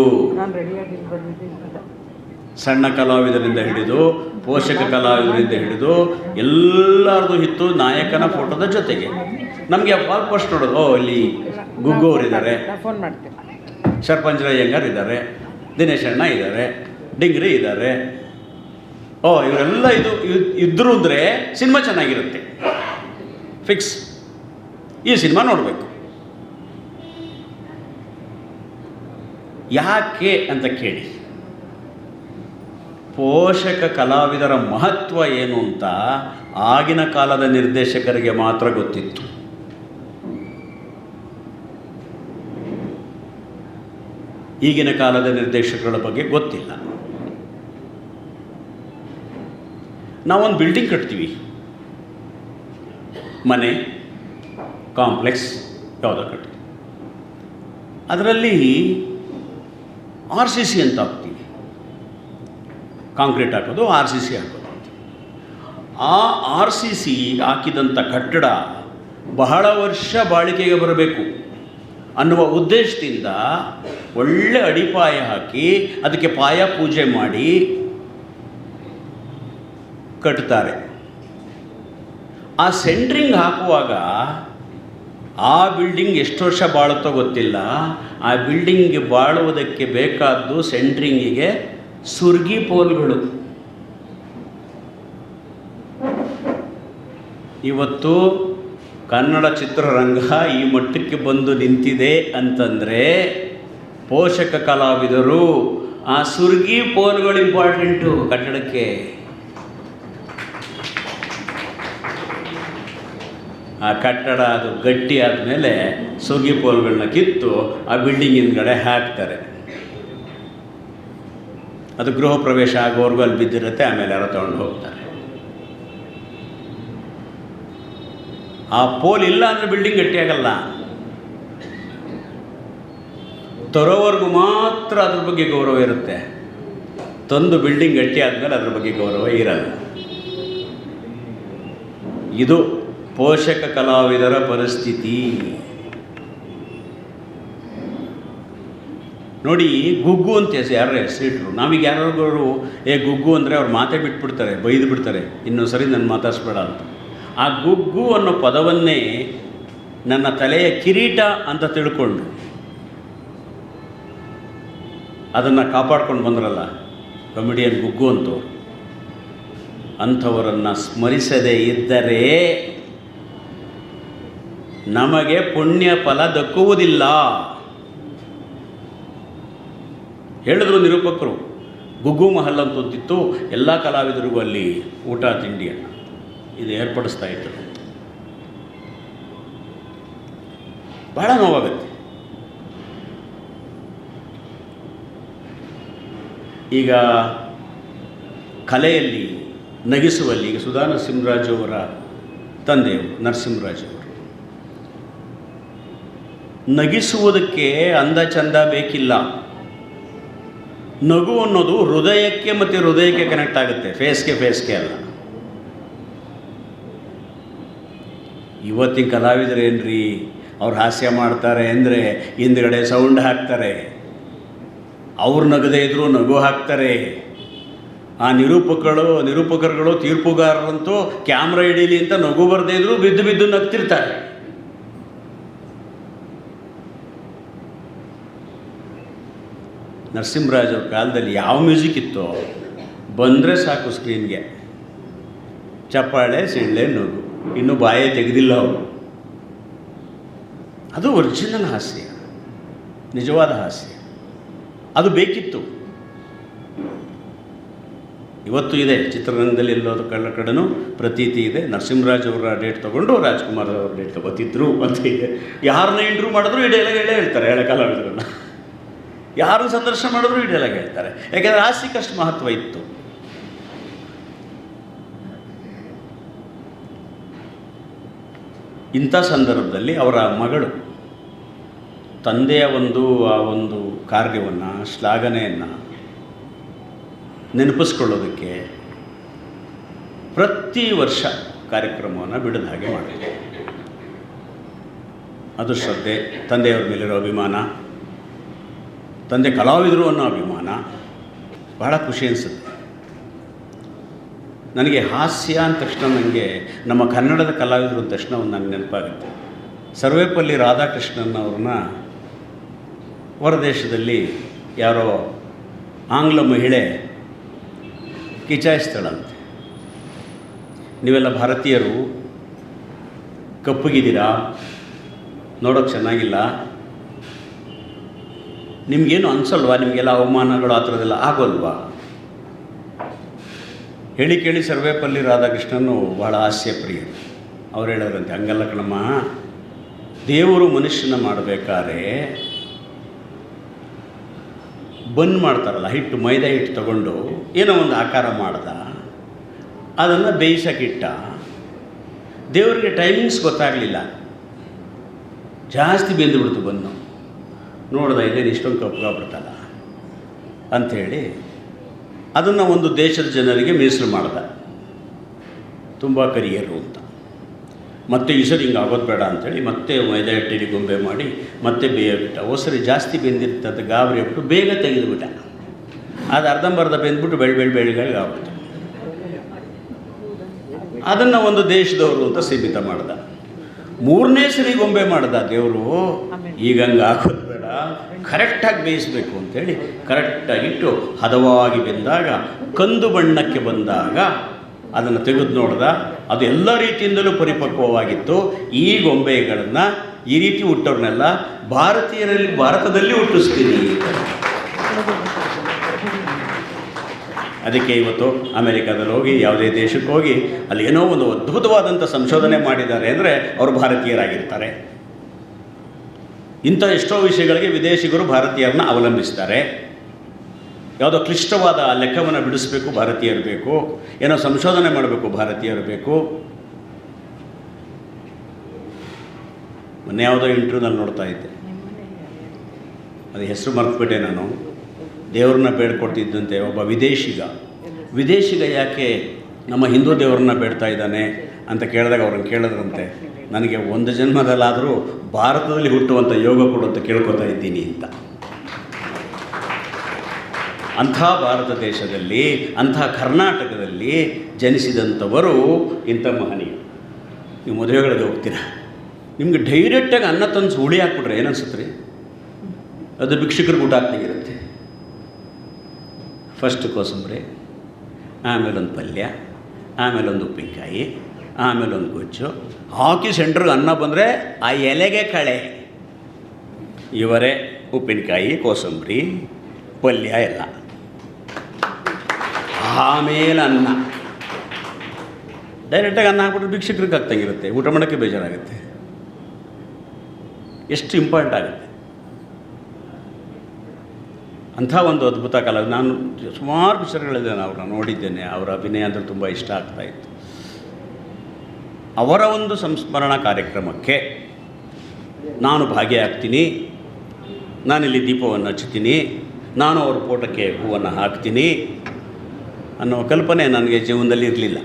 ಸಣ್ಣ ಕಲಾವಿದರಿಂದ ಹಿಡಿದು ಪೋಷಕ ಕಲಾವಿದರಿಂದ ಹಿಡಿದು ಎಲ್ಲರದು ಇತ್ತು ನಾಯಕನ ಫೋಟೋದ ಜೊತೆಗೆ. ನಮಗೆ ಫಸ್ಟ್ ನೋಡೋದು, ಇಲ್ಲಿ ಗುಗ್ಗು ಅವರಿದ್ದಾರೆ, ಶರ್ಪಂಜರಯ್ಯಂಗಾರ್ ಇದ್ದಾರೆ, ದಿನೇಶ್ ಅಣ್ಣ ಇದ್ದಾರೆ, ಡಿಂಗ್ರಿ ಇದ್ದಾರೆ. ಇವರೆಲ್ಲ ಇದ್ದರು ಅಂದರೆ ಸಿನಿಮಾ ಚೆನ್ನಾಗಿರುತ್ತೆ, ಫಿಕ್ಸ್. ಈ ಸಿನಿಮಾ ನೋಡಬೇಕು. ಯಾಕೆ ಅಂತ ಕೇಳಿ, ಪೋಷಕ ಕಲಾವಿದರ ಮಹತ್ವ ಏನು ಅಂತ ಆಗಿನ ಕಾಲದ ನಿರ್ದೇಶಕರಿಗೆ ಮಾತ್ರ ಗೊತ್ತಿತ್ತು. ಈಗಿನ ಕಾಲದ ನಿರ್ದೇಶಕರ ಬಗ್ಗೆ ಗೊತ್ತಿಲ್ಲ. ನಾವೊಂದು ಬಿಲ್ಡಿಂಗ್ ಕಟ್ತೀವಿ, ಮನೆ ಕಾಂಪ್ಲೆಕ್ಸ್ ಯಾವುದೋ ಕಟ್ತೀವಿ, ಅದರಲ್ಲಿ RCC ಅಂತ ಹಾಕ್ತೀವಿ, ಕಾಂಕ್ರೀಟ್ ಹಾಕೋದು, RCC ಹಾಕೋದು. ಆ RCC ಹಾಕಿದಂಥ ಕಟ್ಟಡ ಬಹಳ ವರ್ಷ ಬಾಳಿಕೆಗೆ ಬರಬೇಕು ಅನ್ನುವ ಉದ್ದೇಶದಿಂದ ಒಳ್ಳೆ ಅಡಿಪಾಯ ಹಾಕಿ ಅದಕ್ಕೆ ಪಾಯ ಪೂಜೆ ಮಾಡಿ ಕಟ್ತಾರೆ. ಆ ಸೆಂಟ್ರಿಂಗ್ ಹಾಕುವಾಗ ಆ ಬಿಲ್ಡಿಂಗ್ ಎಷ್ಟು ವರ್ಷ ಬಾಳುತ್ತೋ ಗೊತ್ತಿಲ್ಲ. ಆ ಬಿಲ್ಡಿಂಗ್ಗೆ ಬಾಳುವುದಕ್ಕೆ ಬೇಕಾದ್ದು ಸೆಂಟ್ರಿಂಗಿಗೆ ಸುರ್ಗಿ ಪೋಲ್ಗಳು. ಇವತ್ತು ಕನ್ನಡ ಚಿತ್ರರಂಗ ಈ ಮಟ್ಟಕ್ಕೆ ಬಂದು ನಿಂತಿದೆ ಅಂತಂದರೆ ಪೋಷಕ ಕಲಾವಿದರು, ಆ ಸುರ್ಗಿ ಪೋಲ್ಗಳು ಇಂಪಾರ್ಟೆಂಟು ಕಟ್ಟಡಕ್ಕೆ. ಆ ಕಟ್ಟಡ ಅದು ಗಟ್ಟಿ ಆದಮೇಲೆ ಸುರ್ಗಿ ಪೋಲ್ಗಳನ್ನ ಕಿತ್ತು ಆ ಬಿಲ್ಡಿಂಗ್ ಹಿಂದ್ಗಡೆ ಹಾಕ್ತಾರೆ. ಅದು ಗೃಹ ಪ್ರವೇಶ ಆಗೋವರೆಗೂ ಅಲ್ಲಿ ಬಿದ್ದಿರುತ್ತೆ, ಆಮೇಲೆ ಯಾರೋ ತಗೊಂಡು ಹೋಗ್ತಾರೆ. ಆ ಪೋಲ್ ಇಲ್ಲ ಅಂದರೆ ಬಿಲ್ಡಿಂಗ್ ಗಟ್ಟಿಯಾಗಲ್ಲ. ತರೋವರೆಗೂ ಮಾತ್ರ ಅದ್ರ ಬಗ್ಗೆ ಗೌರವ ಇರುತ್ತೆ. ತಂದು ಬಿಲ್ಡಿಂಗ್ ಗಟ್ಟಿ ಆದಮೇಲೆ ಅದ್ರ ಬಗ್ಗೆ ಗೌರವ ಇರಲ್ಲ. ಇದು ಪೋಷಕ ಕಲಾವಿದರ ಪರಿಸ್ಥಿತಿ. ನೋಡಿ, ಗುಗ್ಗು ಅಂತ ಯಾರ ಹೆಸರಿಟ್ರು. ನಾವೀಗ ಯಾರಾದ್ರು ಗುಗ್ಗು ಅಂದರೆ ಅವ್ರು ಮಾತೇ ಬಿಟ್ಬಿಡ್ತಾರೆ, ಬೈದು ಬಿಡ್ತಾರೆ, ಇನ್ನೊಂದು ಸರಿ ನನ್ನ ಮಾತಾಡಿಸ್ಬೇಡ ಅಂತ. ಆ ಗುಗ್ಗು ಅನ್ನೋ ಪದವನ್ನೇ ನನ್ನ ತಲೆಯ ಕಿರೀಟ ಅಂತ ತಿಳ್ಕೊಂಡು ಅದನ್ನು ಕಾಪಾಡ್ಕೊಂಡು ಬಂದ್ರಲ್ಲ ಕಮಿಡಿಯನ್ ಗುಗ್ಗು ಅಂತವ್ರು, ಅಂಥವರನ್ನು ಸ್ಮರಿಸದೇ ಇದ್ದರೆ ನಮಗೆ ಪುಣ್ಯ ಫಲ ದಕ್ಕುವುದಿಲ್ಲ. ಹೇಳಿದ್ರು ನಿರೂಪಕರು, ಗುಗ್ಗು ಮಹಲ್ ಅಂತ ಅಂತಿತ್ತು, ಎಲ್ಲ ಕಲಾವಿದರಿಗೂ ಅಲ್ಲಿ ಊಟ ತಿಂಡಿಯನ್ನು ಇದು ಏರ್ಪಡಿಸ್ತಾ ಇತ್ತು. ಬಹಳ ನೋವಾಗುತ್ತೆ. ಈಗ ಕಲೆಯಲ್ಲಿ ನಗಿಸುವಲ್ಲಿ ಈಗ ಸುಧಾ ನರಸಿಂಹರಾಜು ಅವರ ತಂದೆಯವರು ನರಸಿಂಹರಾಜು ಅವರು, ನಗಿಸುವುದಕ್ಕೆ ಅಂದ ಚಂದ ಬೇಕಿಲ್ಲ. ನಗು ಅನ್ನೋದು ಹೃದಯಕ್ಕೆ ಮತ್ತು ಹೃದಯಕ್ಕೆ ಕನೆಕ್ಟ್ ಆಗುತ್ತೆ, ಫೇಸ್ಗೆ ಅಲ್ಲ. ಇವತ್ತಿನ ಕಲಾವಿದರೇನ್ರಿ, ಅವ್ರು ಹಾಸ್ಯ ಮಾಡ್ತಾರೆ ಅಂದರೆ ಹಿಂದ್ಗಡೆ ಸೌಂಡ್ ಹಾಕ್ತಾರೆ, ಅವ್ರು ನಗದೇ ಇದ್ದರೂ ನಗು ಹಾಕ್ತಾರೆ. ಆ ನಿರೂಪಕರುಗಳು ತೀರ್ಪುಗಾರರಂತೂ ಕ್ಯಾಮ್ರಾ ಹಿಡೀಲಿ ಅಂತ ನಗು ಬರದೇ ಇದ್ದರೂ ಬಿದ್ದು ನಗ್ತಿರ್ತಾರೆ. ನರಸಿಂಹರಾಜ್ ಅವ್ರ ಕಾಲದಲ್ಲಿ ಯಾವ ಮ್ಯೂಸಿಕ್ ಇತ್ತೋ ಬಂದರೆ ಸಾಕು ಸ್ಕ್ರೀನ್ಗೆ, ಚಪ್ಪಾಳೆ, ಸಿಳ್ಳೆ, ನಗು, ಇನ್ನೂ ಬಾಯೇ ತೆಗೆದಿಲ್ಲ ಅವರು. ಅದು ಒರಿಜಿನಲ್ ಹಾಸ್ಯ, ನಿಜವಾದ ಹಾಸ್ಯ. ಅದು ಬೇಕಿತ್ತು. ಇವತ್ತು ಇದೆ ಚಿತ್ರರಂಗದಲ್ಲಿ ಎಲ್ಲೋದು ಕಡೆನೂ ಪ್ರತೀತಿ ಇದೆ. ನರಸಿಂಹರಾಜ್ ಅವರ ಡೇಟ್ ತೊಗೊಂಡು ರಾಜ್ಕುಮಾರ್ ಅವ್ರ ಡೇಟ್ ತೊಗೋತಿದ್ರು ಅಂತ ಇದೆ. ಯಾರನ್ನ ಇಂಟ್ರ್ಯೂ ಮಾಡಿದ್ರು ಈ ಡೈಲಾಗ್ ಹೇಳೇ ಹೇಳ್ತಾರೆ, ಹಳೆ ಕಲಾವಿದರನ್ನ ಯಾರು ಸಂದರ್ಶನ ಮಾಡಿದ್ರು ಈ ಡೈಲಾಗ್ ಹೇಳ್ತಾರೆ. ಯಾಕೆಂದರೆ ಹಾಸ್ಯಕ್ಕೆ ಅಷ್ಟು ಮಹತ್ವ ಇತ್ತು. ಇಂಥ ಸಂದರ್ಭದಲ್ಲಿ ಅವರ ಮಗಳು ತಂದೆಯ ಆ ಒಂದು ಕಾರ್ಯವನ್ನು, ಶ್ಲಾಘನೆಯನ್ನು ನೆನಪಿಸ್ಕೊಳ್ಳೋದಕ್ಕೆ ಪ್ರತಿ ವರ್ಷ ಕಾರ್ಯಕ್ರಮವನ್ನು ಬಿಡದ ಹಾಗೆ ಮಾಡ್ತೀವಿ. ಅದು ಶ್ರದ್ಧೆ, ತಂದೆಯವ್ರ ಮೇಲಿರೋ ಅಭಿಮಾನ, ತಂದೆ ಕಲಾವಿದರು ಅನ್ನೋ ಅಭಿಮಾನ ಬಹಳ ಖುಷಿ ಅನಿಸುತ್ತೆ. ನನಗೆ ಹಾಸ್ಯ ಅಂದ ತಕ್ಷಣ ನನಗೆ ನಮ್ಮ ಕನ್ನಡದ ಕಲಾವಿದರು ಅಂದ ತಕ್ಷಣ ಒಂದು ನನಗೆ ನೆನಪಾಗುತ್ತೆ. ಸರ್ವೇಪಲ್ಲಿ ರಾಧಾಕೃಷ್ಣನ್ ಅವ್ರನ್ನ ಹೊರದೇಶದಲ್ಲಿ ಯಾರೋ ಆಂಗ್ಲ ಮಹಿಳೆ ಕಿಚಾಯಿಸ್ತಾಳಂತೆ. ನೀವೆಲ್ಲ ಭಾರತೀಯರು ಕಪ್ಪಗಿದ್ದೀರಾ, ನೋಡೋಕ್ಕೆ ಚೆನ್ನಾಗಿಲ್ಲ, ನಿಮಗೇನು ಅನಿಸಲ್ವಾ, ನಿಮಗೆಲ್ಲ ಅವಮಾನಗಳು ಆ ಥರದ್ದೆಲ್ಲ ಆಗೋಲ್ವಾ? ಹೇಳಿ ಕೇಳಿ ಸರ್ವೇಪಲ್ಲಿ ರಾಧಾಕೃಷ್ಣನು ಭಾಳ ಹಾಸ್ಯಪ್ರಿಯರು. ಅವ್ರು ಹೇಳೋರಂತೆ, ಹಂಗಲ್ಲ ಕಣಮ್ಮ, ದೇವರು ಮನುಷ್ಯನ ಮಾಡಬೇಕಾದ್ರೆ ಬನ್ ಮಾಡ್ತಾರಲ್ಲ, ಹಿಟ್ಟು, ಮೈದಾ ಹಿಟ್ಟು ತಗೊಂಡು ಏನೋ ಒಂದು ಆಕಾರ ಮಾಡ್ದ, ಅದನ್ನು ಬೇಯಿಸೋಕ್ಕಿಟ್ಟ. ದೇವರಿಗೆ ಟೈಮಿಂಗ್ಸ್ ಗೊತ್ತಾಗಲಿಲ್ಲ, ಜಾಸ್ತಿ ಬೆಂದುಬಿಡ್ತು ಬನ್ನು. ನೋಡ್ದ, ಇದೇನು ಇಷ್ಟೊಂದು ಕಪ್ಪಗಾಗ್ಬಿಡ್ತಲ್ಲ ಅಂಥೇಳಿ ಅದನ್ನು ಒಂದು ದೇಶದ ಜನರಿಗೆ ಮೀಸಲು ಮಾಡ್ದ, ತುಂಬ ಕರಿಯರು ಅಂತ. ಮತ್ತೆ ಈ ಸರಿ ಹಿಂಗೆ ಆಗೋದು ಬೇಡ ಅಂಥೇಳಿ ಮತ್ತೆ ಮೈದಾ ಹಿಟ್ಟಲ್ಲಿ ಗೊಂಬೆ ಮಾಡಿ ಮತ್ತೆ ಬೇಯಬಿಟ್ಟ. ಸರಿ ಜಾಸ್ತಿ ಬೆಂದಿರ್ತದೆ, ಗಾಬರಿ ಆಗ್ಬಿಟ್ಟು ಬೇಗ ತೆಗೆದುಬಿಟ್ಟ. ಅದು ಅರ್ಧಂಬರ್ಧ ಬೆಂದ್ಬಿಟ್ಟು ಬೆಳ್ಳಿಗೆ ಆಗ್ಬಿಡ್ತು. ಅದನ್ನು ಒಂದು ದೇಶದವರು ಅಂತ ಸೀಮಿತ ಮಾಡ್ದ. 3ನೇ ಸರಿ ಗೊಂಬೆ ಮಾಡ್ದ ದೇವರು, ಈಗ ಹಂಗೆ ಹಾಕೋದು ಬೇಡ, ಕರೆಕ್ಟಾಗಿ ಬೇಯಿಸಬೇಕು ಅಂತೇಳಿ ಕರೆಕ್ಟಾಗಿಟ್ಟು ಹದವಾಗಿ ಬೆಂದಾಗ, ಕಂದು ಬಣ್ಣಕ್ಕೆ ಬಂದಾಗ ಅದನ್ನು ತೆಗೆದು ನೋಡ್ದ. ಅದು ಎಲ್ಲ ರೀತಿಯಿಂದಲೂ ಪರಿಪಕ್ವವಾಗಿತ್ತು. ಈ ಗೊಂಬೆಗಳನ್ನು ಈ ರೀತಿ ಹುಟ್ಟೋರ್ನೆಲ್ಲ ಭಾರತದಲ್ಲಿ ಹುಟ್ಟಿಸ್ತೀನಿ. ಅದಕ್ಕೆ ಇವತ್ತು ಅಮೆರಿಕದಲ್ಲಿ ಹೋಗಿ ಯಾವುದೇ ದೇಶಕ್ಕೆ ಹೋಗಿ ಅಲ್ಲಿ ಏನೋ ಒಂದು ಅದ್ಭುತವಾದಂಥ ಸಂಶೋಧನೆ ಮಾಡಿದ್ದಾರೆ ಅಂದರೆ ಅವರು ಭಾರತೀಯರಾಗಿರ್ತಾರೆ. ಇಂಥ ಎಷ್ಟೋ ವಿಷಯಗಳಿಗೆ ವಿದೇಶಿಗರು ಭಾರತೀಯರನ್ನ ಅವಲಂಬಿಸ್ತಾರೆ. ಯಾವುದೋ ಕ್ಲಿಷ್ಟವಾದ ಲೆಕ್ಕವನ್ನು ಬಿಡಿಸ್ಬೇಕು, ಭಾರತೀಯರು ಬೇಕು. ಏನೋ ಸಂಶೋಧನೆ ಮಾಡಬೇಕು, ಭಾರತೀಯರು ಬೇಕು. ಮೊನ್ನೆ ಯಾವುದೋ ಇಂಟರ್ವ್ಯೂನಲ್ಲಿ ನೋಡ್ತಾ ಇದ್ದೆ, ಅದು ಹೆಸರು ಮರೆತುಬಿಟ್ಟೆ ನಾನು. ದೇವ್ರನ್ನ ಬೇಡ್ಕೊಡ್ತಿದ್ದಂತೆ ಒಬ್ಬ ವಿದೇಶಿಗ ಯಾಕೆ ನಮ್ಮ ಹಿಂದೂ ದೇವ್ರನ್ನ ಬೇಡ್ತಾ ಇದ್ದಾನೆ ಅಂತ ಕೇಳಿದಾಗ ಅವ್ರನ್ನ ಕೇಳಿದ್ರಂತೆ, ನನಗೆ ಒಂದು ಜನ್ಮದಲ್ಲಾದರೂ ಭಾರತದಲ್ಲಿ ಹುಟ್ಟುವಂಥ ಯೋಗ ಕೊಡು ಅಂತ ಕೇಳ್ಕೊತಾ ಇದ್ದೀನಿ ಅಂತ. ಅಂಥ ಭಾರತ ದೇಶದಲ್ಲಿ, ಅಂಥ ಕರ್ನಾಟಕದಲ್ಲಿ ಜನಿಸಿದಂಥವರು ಇಂಥ ಮಹನೀಯರು. ನೀವು ಮದುವೆಗಳಿಗೆ ಹೋಗ್ತೀರಾ, ನಿಮ್ಗೆ ಡೈರೆಕ್ಟಾಗಿ ಅನ್ನ ತಂದು ಹುಳಿ ಹಾಕ್ಬಿಟ್ರೆ ಏನನ್ಸುತ್ತೆ ರೀ? ಅದು ಭಿಕ್ಷುಕರಿಗೆ ಊಟ ಆಗ್ತಾಗಿರುತ್ತೆ. ಫಸ್ಟ್ ಕೋಸಂಬರಿ, ಆಮೇಲೊಂದು ಪಲ್ಯ, ಆಮೇಲೊಂದು ಉಪ್ಪಿನಕಾಯಿ, ಆಮೇಲೊಂದು ಗೊಜ್ಜು ಹಾಕಿ ಸೆಂಟ್ರಿಗೆ ಅನ್ನ ಬಂದರೆ ಆ ಎಲೆಗೆ ಕಳೆ. ಇವರೇ ಉಪ್ಪಿನಕಾಯಿ, ಕೋಸಂಬರಿ, ಪಲ್ಯ ಎಲ್ಲ, ಆಮೇಲೆ ಅನ್ನ. ಡೈರೆಕ್ಟಾಗಿ ಅನ್ನ ಹಾಕ್ಬಿಟ್ರೆ ಭಿಕ್ಷುಕರಿಗೆ ಆಗ್ತಾಗಿರುತ್ತೆ, ಊಟ ಮಾಡೋಕ್ಕೆ ಬೇಜಾರಾಗುತ್ತೆ. ಎಷ್ಟು ಇಂಪಾರ್ಟೆಂಟ್ ಆಗುತ್ತೆ. ಅಂಥ ಒಂದು ಅದ್ಭುತ ಕಲಾ. ನಾನು ಸುಮಾರು ಪಿಕ್ಚರ್ಗಳಿದ್ದೇನೆ, ಅವ್ರನ್ನ ನೋಡಿದ್ದೇನೆ. ಅವರ ಅಭಿನಯ ಅಂದರೆ ತುಂಬ ಇಷ್ಟ ಆಗ್ತಾಯಿತ್ತು. ಅವರ ಒಂದು ಸಂಸ್ಮರಣಾ ಕಾರ್ಯಕ್ರಮಕ್ಕೆ ನಾನು ಭಾಗಿಯಾಗ್ತೀನಿ, ನಾನಿಲ್ಲಿ ದೀಪವನ್ನು ಹಚ್ತೀನಿ, ನಾನು ಅವ್ರ ಫೋಟೋಕ್ಕೆ ಹೂವನ್ನು ಹಾಕ್ತೀನಿ ಅನ್ನೋ ಕಲ್ಪನೆ ನನಗೆ ಜೀವನದಲ್ಲಿ ಇರಲಿಲ್ಲ.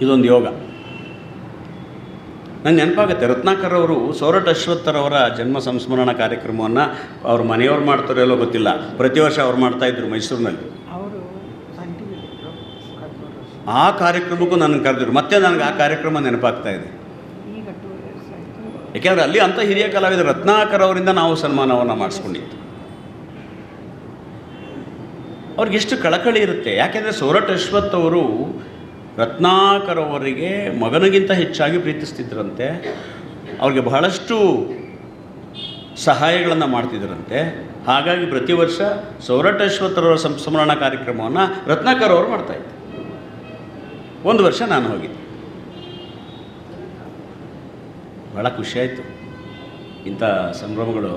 ಇದೊಂದು ಯೋಗ. ನಂಗೆ ನೆನಪಾಗುತ್ತೆ, ರತ್ನಾಕರ್ ಅವರು ಸೋರಠ್ ಅಶ್ವತ್ಥರವರ ಜನ್ಮ ಸಂಸ್ಮರಣಾ ಕಾರ್ಯಕ್ರಮವನ್ನು ಅವ್ರ ಮನೆಯವ್ರು ಮಾಡ್ತಾರೋ ಎಲ್ಲೋ ಗೊತ್ತಿಲ್ಲ, ಪ್ರತಿ ವರ್ಷ ಅವ್ರು ಮಾಡ್ತಾಯಿದ್ರು ಮೈಸೂರಿನಲ್ಲಿ. ಆ ಕಾರ್ಯಕ್ರಮಕ್ಕೂ ನನಗೆ ಕರೆದಿದ್ರು. ಮತ್ತೆ ನನಗೆ ಆ ಕಾರ್ಯಕ್ರಮ ನೆನಪಾಗ್ತಾ ಇದೆ. ಯಾಕೆಂದರೆ ಅಲ್ಲಿ ಅಂಥ ಹಿರಿಯ ಕಲಾವಿದರು ರತ್ನಾಕರ್ ಅವರಿಂದ ನಾವು ಸನ್ಮಾನವನ್ನು ಮಾಡಿಸ್ಕೊಂಡಿದ್ದು. ಅವ್ರಿಗೆಷ್ಟು ಕಳಕಳಿ ಇರುತ್ತೆ. ಯಾಕೆಂದರೆ ಸೋರಠ್ ಅಶ್ವಥ್ ಅವರು ರತ್ನಾಕರ್ ಅವರಿಗೆ ಮಗನಿಗಿಂತ ಹೆಚ್ಚಾಗಿ ಪ್ರೀತಿಸ್ತಿದ್ರಂತೆ. ಅವ್ರಿಗೆ ಬಹಳಷ್ಟು ಸಹಾಯಗಳನ್ನು ಮಾಡ್ತಿದ್ರಂತೆ. ಹಾಗಾಗಿ ಪ್ರತಿ ವರ್ಷ ಸೋರಠ್ ಅಶ್ವಥ್ರವರ ಸಂಸ್ಮರಣಾ ಕಾರ್ಯಕ್ರಮವನ್ನು ರತ್ನಾಕರ್ ಅವರು ಮಾಡ್ತಾಯಿದ್ರು. ಒಂದು ವರ್ಷ ನಾನು ಹೋಗಿದ್ದೆ, ಭಾಳ ಖುಷಿಯಾಯಿತು. ಇಂಥ ಸಂಭ್ರಮಗಳು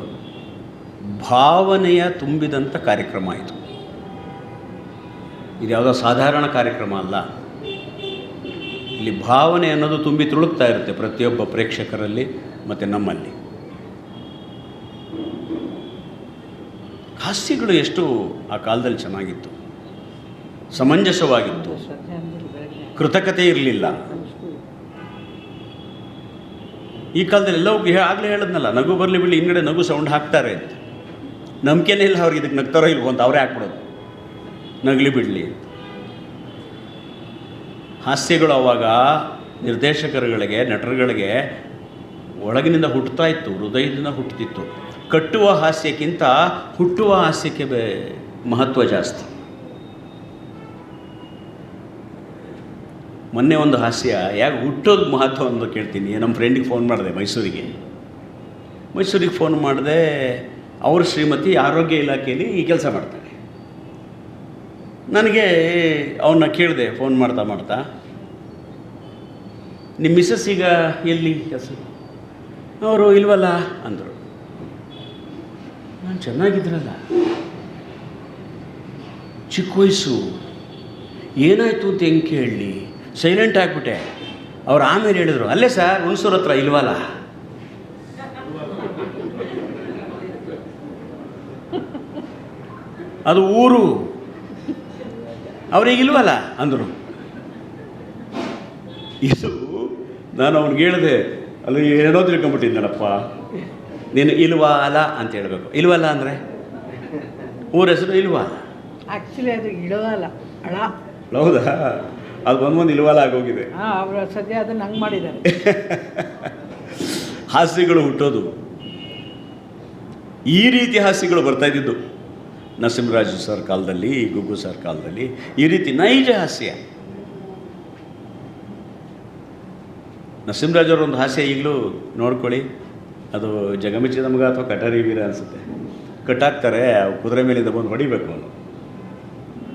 ಭಾವನೆಯ ತುಂಬಿದಂಥ ಕಾರ್ಯಕ್ರಮ ಆಯಿತು. ಇದು ಯಾವುದೋ ಸಾಧಾರಣ ಕಾರ್ಯಕ್ರಮ ಅಲ್ಲ. ಇಲ್ಲಿ ಭಾವನೆ ಅನ್ನೋದು ತುಂಬಿ ತುಳುಕ್ತಾ ಇರುತ್ತೆ ಪ್ರತಿಯೊಬ್ಬ ಪ್ರೇಕ್ಷಕರಲ್ಲಿ ಮತ್ತು ನಮ್ಮಲ್ಲಿ. ಹಾಸ್ಯಗಳು ಎಷ್ಟು ಆ ಕಾಲದಲ್ಲಿ ಚೆನ್ನಾಗಿತ್ತು. ಸಮಂಜಸವಾಗಿತ್ತು, ಕೃತಕತೆ ಇರಲಿಲ್ಲ. ಈ ಕಾಲದಲ್ಲಿ ಎಲ್ಲವೂ ಆಗಲೇ ಹೇಳಿದ್ನಲ್ಲ, ನಗು ಬರಲಿ ಬಿಡಲಿ, ಹಿಂಗಡೆ ನಗು ಸೌಂಡ್ ಹಾಕ್ತಾರೆ ಅಂತ. ನಂಬಿಕೆನೇ ಇಲ್ಲ ಅವ್ರಿಗೆ, ಇದಕ್ಕೆ ನಗ್ತಾರೋ ಇಲ್ವೋ ಅಂತ ಅವರೇ ಹಾಕ್ಬಿಡೋದು, ನಗಲಿ ಬಿಡಲಿ. ಹಾಸ್ಯಗಳು ಅವಾಗ ನಿರ್ದೇಶಕರುಗಳಿಗೆ, ನಟರುಗಳಿಗೆ ಒಳಗಿನಿಂದ ಹುಟ್ಟುತ್ತಾ ಇತ್ತು, ಹೃದಯದಿಂದ ಹುಟ್ಟುತ್ತಿತ್ತು. ಕಟ್ಟುವ ಹಾಸ್ಯಕ್ಕಿಂತ ಹುಟ್ಟುವ ಹಾಸ್ಯಕ್ಕೆ ಮಹತ್ವ ಜಾಸ್ತಿ. ಮೊನ್ನೆ ಒಂದು ಹಾಸ್ಯ, ಯಾಕೆ ಹುಟ್ಟೋದು ಮಹತ್ವ ಅಂತ ಕೇಳ್ತೀನಿ. ನಮ್ಮ ಫ್ರೆಂಡಿಗೆ ಫೋನ್ ಮಾಡಿದೆ, ಮೈಸೂರಿಗೆ ಫೋನ್ ಮಾಡಿದೆ. ಅವ್ರ ಶ್ರೀಮತಿ ಆರೋಗ್ಯ ಇಲಾಖೆಯಲ್ಲಿ ಈ ಕೆಲಸ ಮಾಡ್ತಾರೆ. ನನಗೆ ಅವನ್ನ ಕೇಳಿದೆ ಫೋನ್ ಮಾಡ್ತಾ, ನಿಮ್ಮ ಮಿಸಸ್ ಈಗ ಎಲ್ಲಿ ಕೆಲಸ? ಅವರು ಇಲ್ವಲ್ಲ ಅಂದರು. ನಾನು ಚೆನ್ನಾಗಿದ್ರಲ್ಲ, ಚಿಕ್ಕ ವಯಸ್ಸು, ಏನಾಯಿತು ಅಂತ ಹೆಂಗೆ ಕೇಳಲಿ, ಸೈಲೆಂಟ್ ಆಗಿಬಿಟ್ಟೆ. ಅವ್ರು ಆಮೇಲೆ ಹೇಳಿದ್ರು, ಅಲ್ಲೇ ಸರ್ ಹುಣಸೂರು ಹತ್ರ ಇಲ್ವಲ್ಲ. ಅದು ಊರು, ಅವ್ರಿಗಿಲ್ವಲ್ಲ ಅಂದರು. ಇದು ನಾನು ಅವ್ನಿಗೆ ಹೇಳಿದೆ, ಅಲ್ಲಿ ಏನೋ ತಿಳ್ಕೊಂಬಿಟ್ಟಿದ್ದಾನಪ್ಪ, ನೀನು ಇಲ್ವಾ ಅಲ್ಲ ಅಂತ ಹೇಳಬೇಕು. ಇಲ್ವಲ್ಲ ಅಂದರೆ ಊರ ಹೆಸರು ಇಲ್ವಾ, ಆ್ಯಕ್ಚುಲಿ ಅದು ಇಡವಲ್ಲ, ಅಳ. ಹೌದಾ? ಅದು ಬಂದು ಇಲ್ವಲ್ಲ ಆಗೋಗಿದೆ. ಅವರು ಸದ್ಯ ಅದನ್ನು ಹಂಗೆ ಮಾಡಿದ್ದಾರೆ. ಹಾಸ್ಯಗಳು ಹುಟ್ಟೋದು ಈ ರೀತಿ ಹಾಸ್ಯಗಳು ಬರ್ತಾಯಿದ್ದು ನರಸಿಂಹರಾಜು ಸರ್ ಕಾಲದಲ್ಲಿ, ಗುಗ್ಗು ಸರ್ ಕಾಲದಲ್ಲಿ ಈ ರೀತಿ ನೈಜ ಹಾಸ್ಯ. ನರಸಿಂಹರಾಜವ್ರ ಒಂದು ಹಾಸ್ಯ ಈಗಲೂ ನೋಡ್ಕೊಳ್ಳಿ, ಅದು ಜಗಮೆಚ್ಚಿದ ಮಗ ಅಥವಾ ಕಟಾರಿ ವೀರ ಅನಿಸುತ್ತೆ. ಕಟ್ಟಾಕ್ತಾರೆ, ಕುದುರೆ ಮೇಲಿಂದ ಬಂದು ಹೊಡಿಬೇಕು, ಅವನು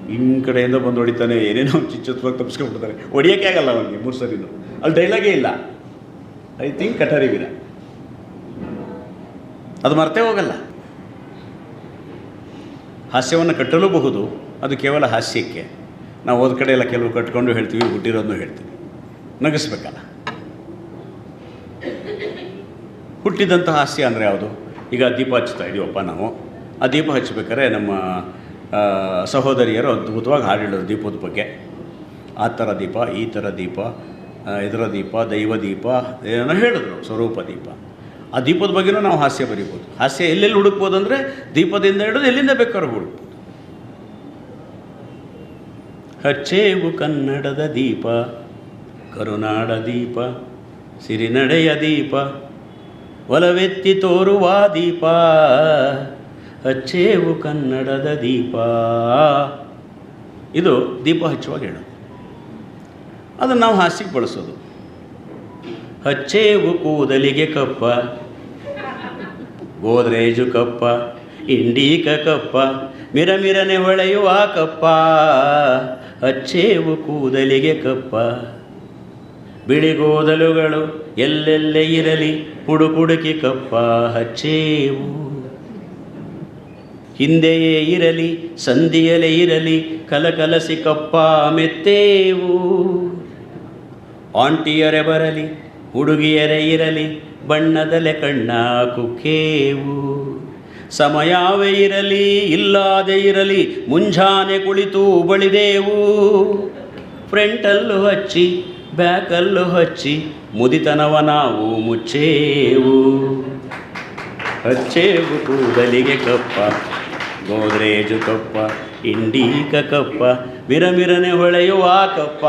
ಹಿಂಗೆ ಕಡೆಯಿಂದ ಬಂದು ಹೊಡಿತಾನೆ, ಏನೇನೋ ಚಿಚ್ಚತ್ವಾಗಿ ತಪ್ಪಿಸ್ಕೊಂಡ್ಬಿಡ್ತಾರೆ, ಹೊಡಿಯೋಕ್ಕೆ ಆಗಲ್ಲ ಅವನಿಗೆ 3 ಸರಿನೂ. ಅಲ್ಲಿ ಡೈಲಾಗೇ ಇಲ್ಲ. ಐ ಥಿಂಕ್ ಕಟಾರಿ ವೀರ, ಅದು ಮರ್ತೇ ಹೋಗಲ್ಲ. ಹಾಸ್ಯವನ್ನು ಕಟ್ಟಲೂಬಹುದು, ಅದು ಕೇವಲ ಹಾಸ್ಯಕ್ಕೆ. ನಾವು ಹೋದ ಕಡೆ ಎಲ್ಲ ಕೆಲವು ಕಟ್ಕೊಂಡು ಹೇಳ್ತೀವಿ, ಹುಟ್ಟಿರೋದನ್ನು ಹೇಳ್ತೀವಿ, ನಗಿಸ್ಬೇಕಲ್ಲ. ಹುಟ್ಟಿದಂಥ ಹಾಸ್ಯ ಅಂದರೆ ಯಾವುದು? ಈಗ ದೀಪ ಹಚ್ತಾ ಇದೀವಪ್ಪ ನಾವು. ಆ ದೀಪ ಹಚ್ಚಬೇಕಾದ್ರೆ ನಮ್ಮ ಸಹೋದರಿಯರು ಅದ್ಭುತವಾಗಿ ಹಾಡು ಹೇಳೋದು ದೀಪದ ಬಗ್ಗೆ. ಆ ಥರ ದೀಪ, ಈ ಥರ ದೀಪ, ಇದರ ದೀಪ, ದೈವ ದೀಪ ಏನೋ ಹೇಳಿದ್ರು, ಸ್ವರೂಪ ದೀಪ. ಆ ದೀಪದ ಬಗ್ಗೆನೂ ನಾವು ಹಾಸ್ಯ ಬರೀಬೋದು. ಹಾಸ್ಯ ಎಲ್ಲೆಲ್ಲಿ ಹುಡುಕ್ಬೋದು ಅಂದರೆ ದೀಪದಿಂದ ಹಿಡಿದು ಎಲ್ಲಿಂದ ಬೇಕಾದ್ರೂ ಹುಡುಕ್ಬೋದು. ಹಚ್ಚೇವು ಕನ್ನಡದ ದೀಪ, ಕರುನಾಡ ದೀಪ, ಸಿರಿನಡೆಯ ದೀಪ, ಒಲವೆತ್ತಿ ತೋರುವ ದೀಪ, ಹಚ್ಚೇವು ಕನ್ನಡದ ದೀಪ. ಇದು ದೀಪ ಹಚ್ಚುವಾಗ ಹೇಳೋದು. ಅದನ್ನು ನಾವು ಹಾಸ್ಯಕ್ಕೆ ಬಳಸೋದು. ಹಚ್ಚೇವು ಕೂದಲಿಗೆ ಕಪ್ಪ, ಗೋದ್ರೇಜು ಕಪ್ಪ, ಇಂಡೀಕ ಕಪ್ಪ, ಮಿರಮಿರನೆ ಹೊಳೆಯುವ ಕಪ್ಪ, ಹಚ್ಚೇವು ಕೂದಲಿಗೆ ಕಪ್ಪ. ಬಿಳಿಗೋದಲುಗಳು ಎಲ್ಲೆಲ್ಲೇ ಇರಲಿ, ಹುಡುಕುಡುಕಿ ಕಪ್ಪ ಹಚ್ಚೇವು. ಹಿಂದೆಯೇ ಇರಲಿ, ಸಂಧಿಯಲೇ ಇರಲಿ, ಕಲಕಲಸಿ ಕಪ್ಪ ಮೆತ್ತೇವು. ಆಂಟಿಯರೇ ಬರಲಿ, ಹುಡುಗಿಯರೇ ಇರಲಿ, ಬಣ್ಣದಲೆ ಕಣ್ಣ ಕುಕ್ಕೇವು. ಸಮಯವೇ ಇರಲಿ, ಇಲ್ಲದೆ ಇರಲಿ, ಮುಂಜಾನೆ ಕುಳಿತು ಬಳಿದೆವು. ಫ್ರಂಟಲ್ಲೂ ಹಚ್ಚಿ, ಬ್ಯಾಕಲ್ಲೂ ಹಚ್ಚಿ, ಮುದಿತನವ ನಾವು ಮುಚ್ಚೇವು. ಹಚ್ಚೇವು ಕೂದಲಿಗೆ ಕಪ್ಪ, ಗೋದ್ರೇಜು ಕಪ್ಪ, ಇಂಡೀಕ ಕಪ್ಪ, ಮಿರಮಿರನೆ ಹೊಳೆಯುವ ಕಪ್ಪ,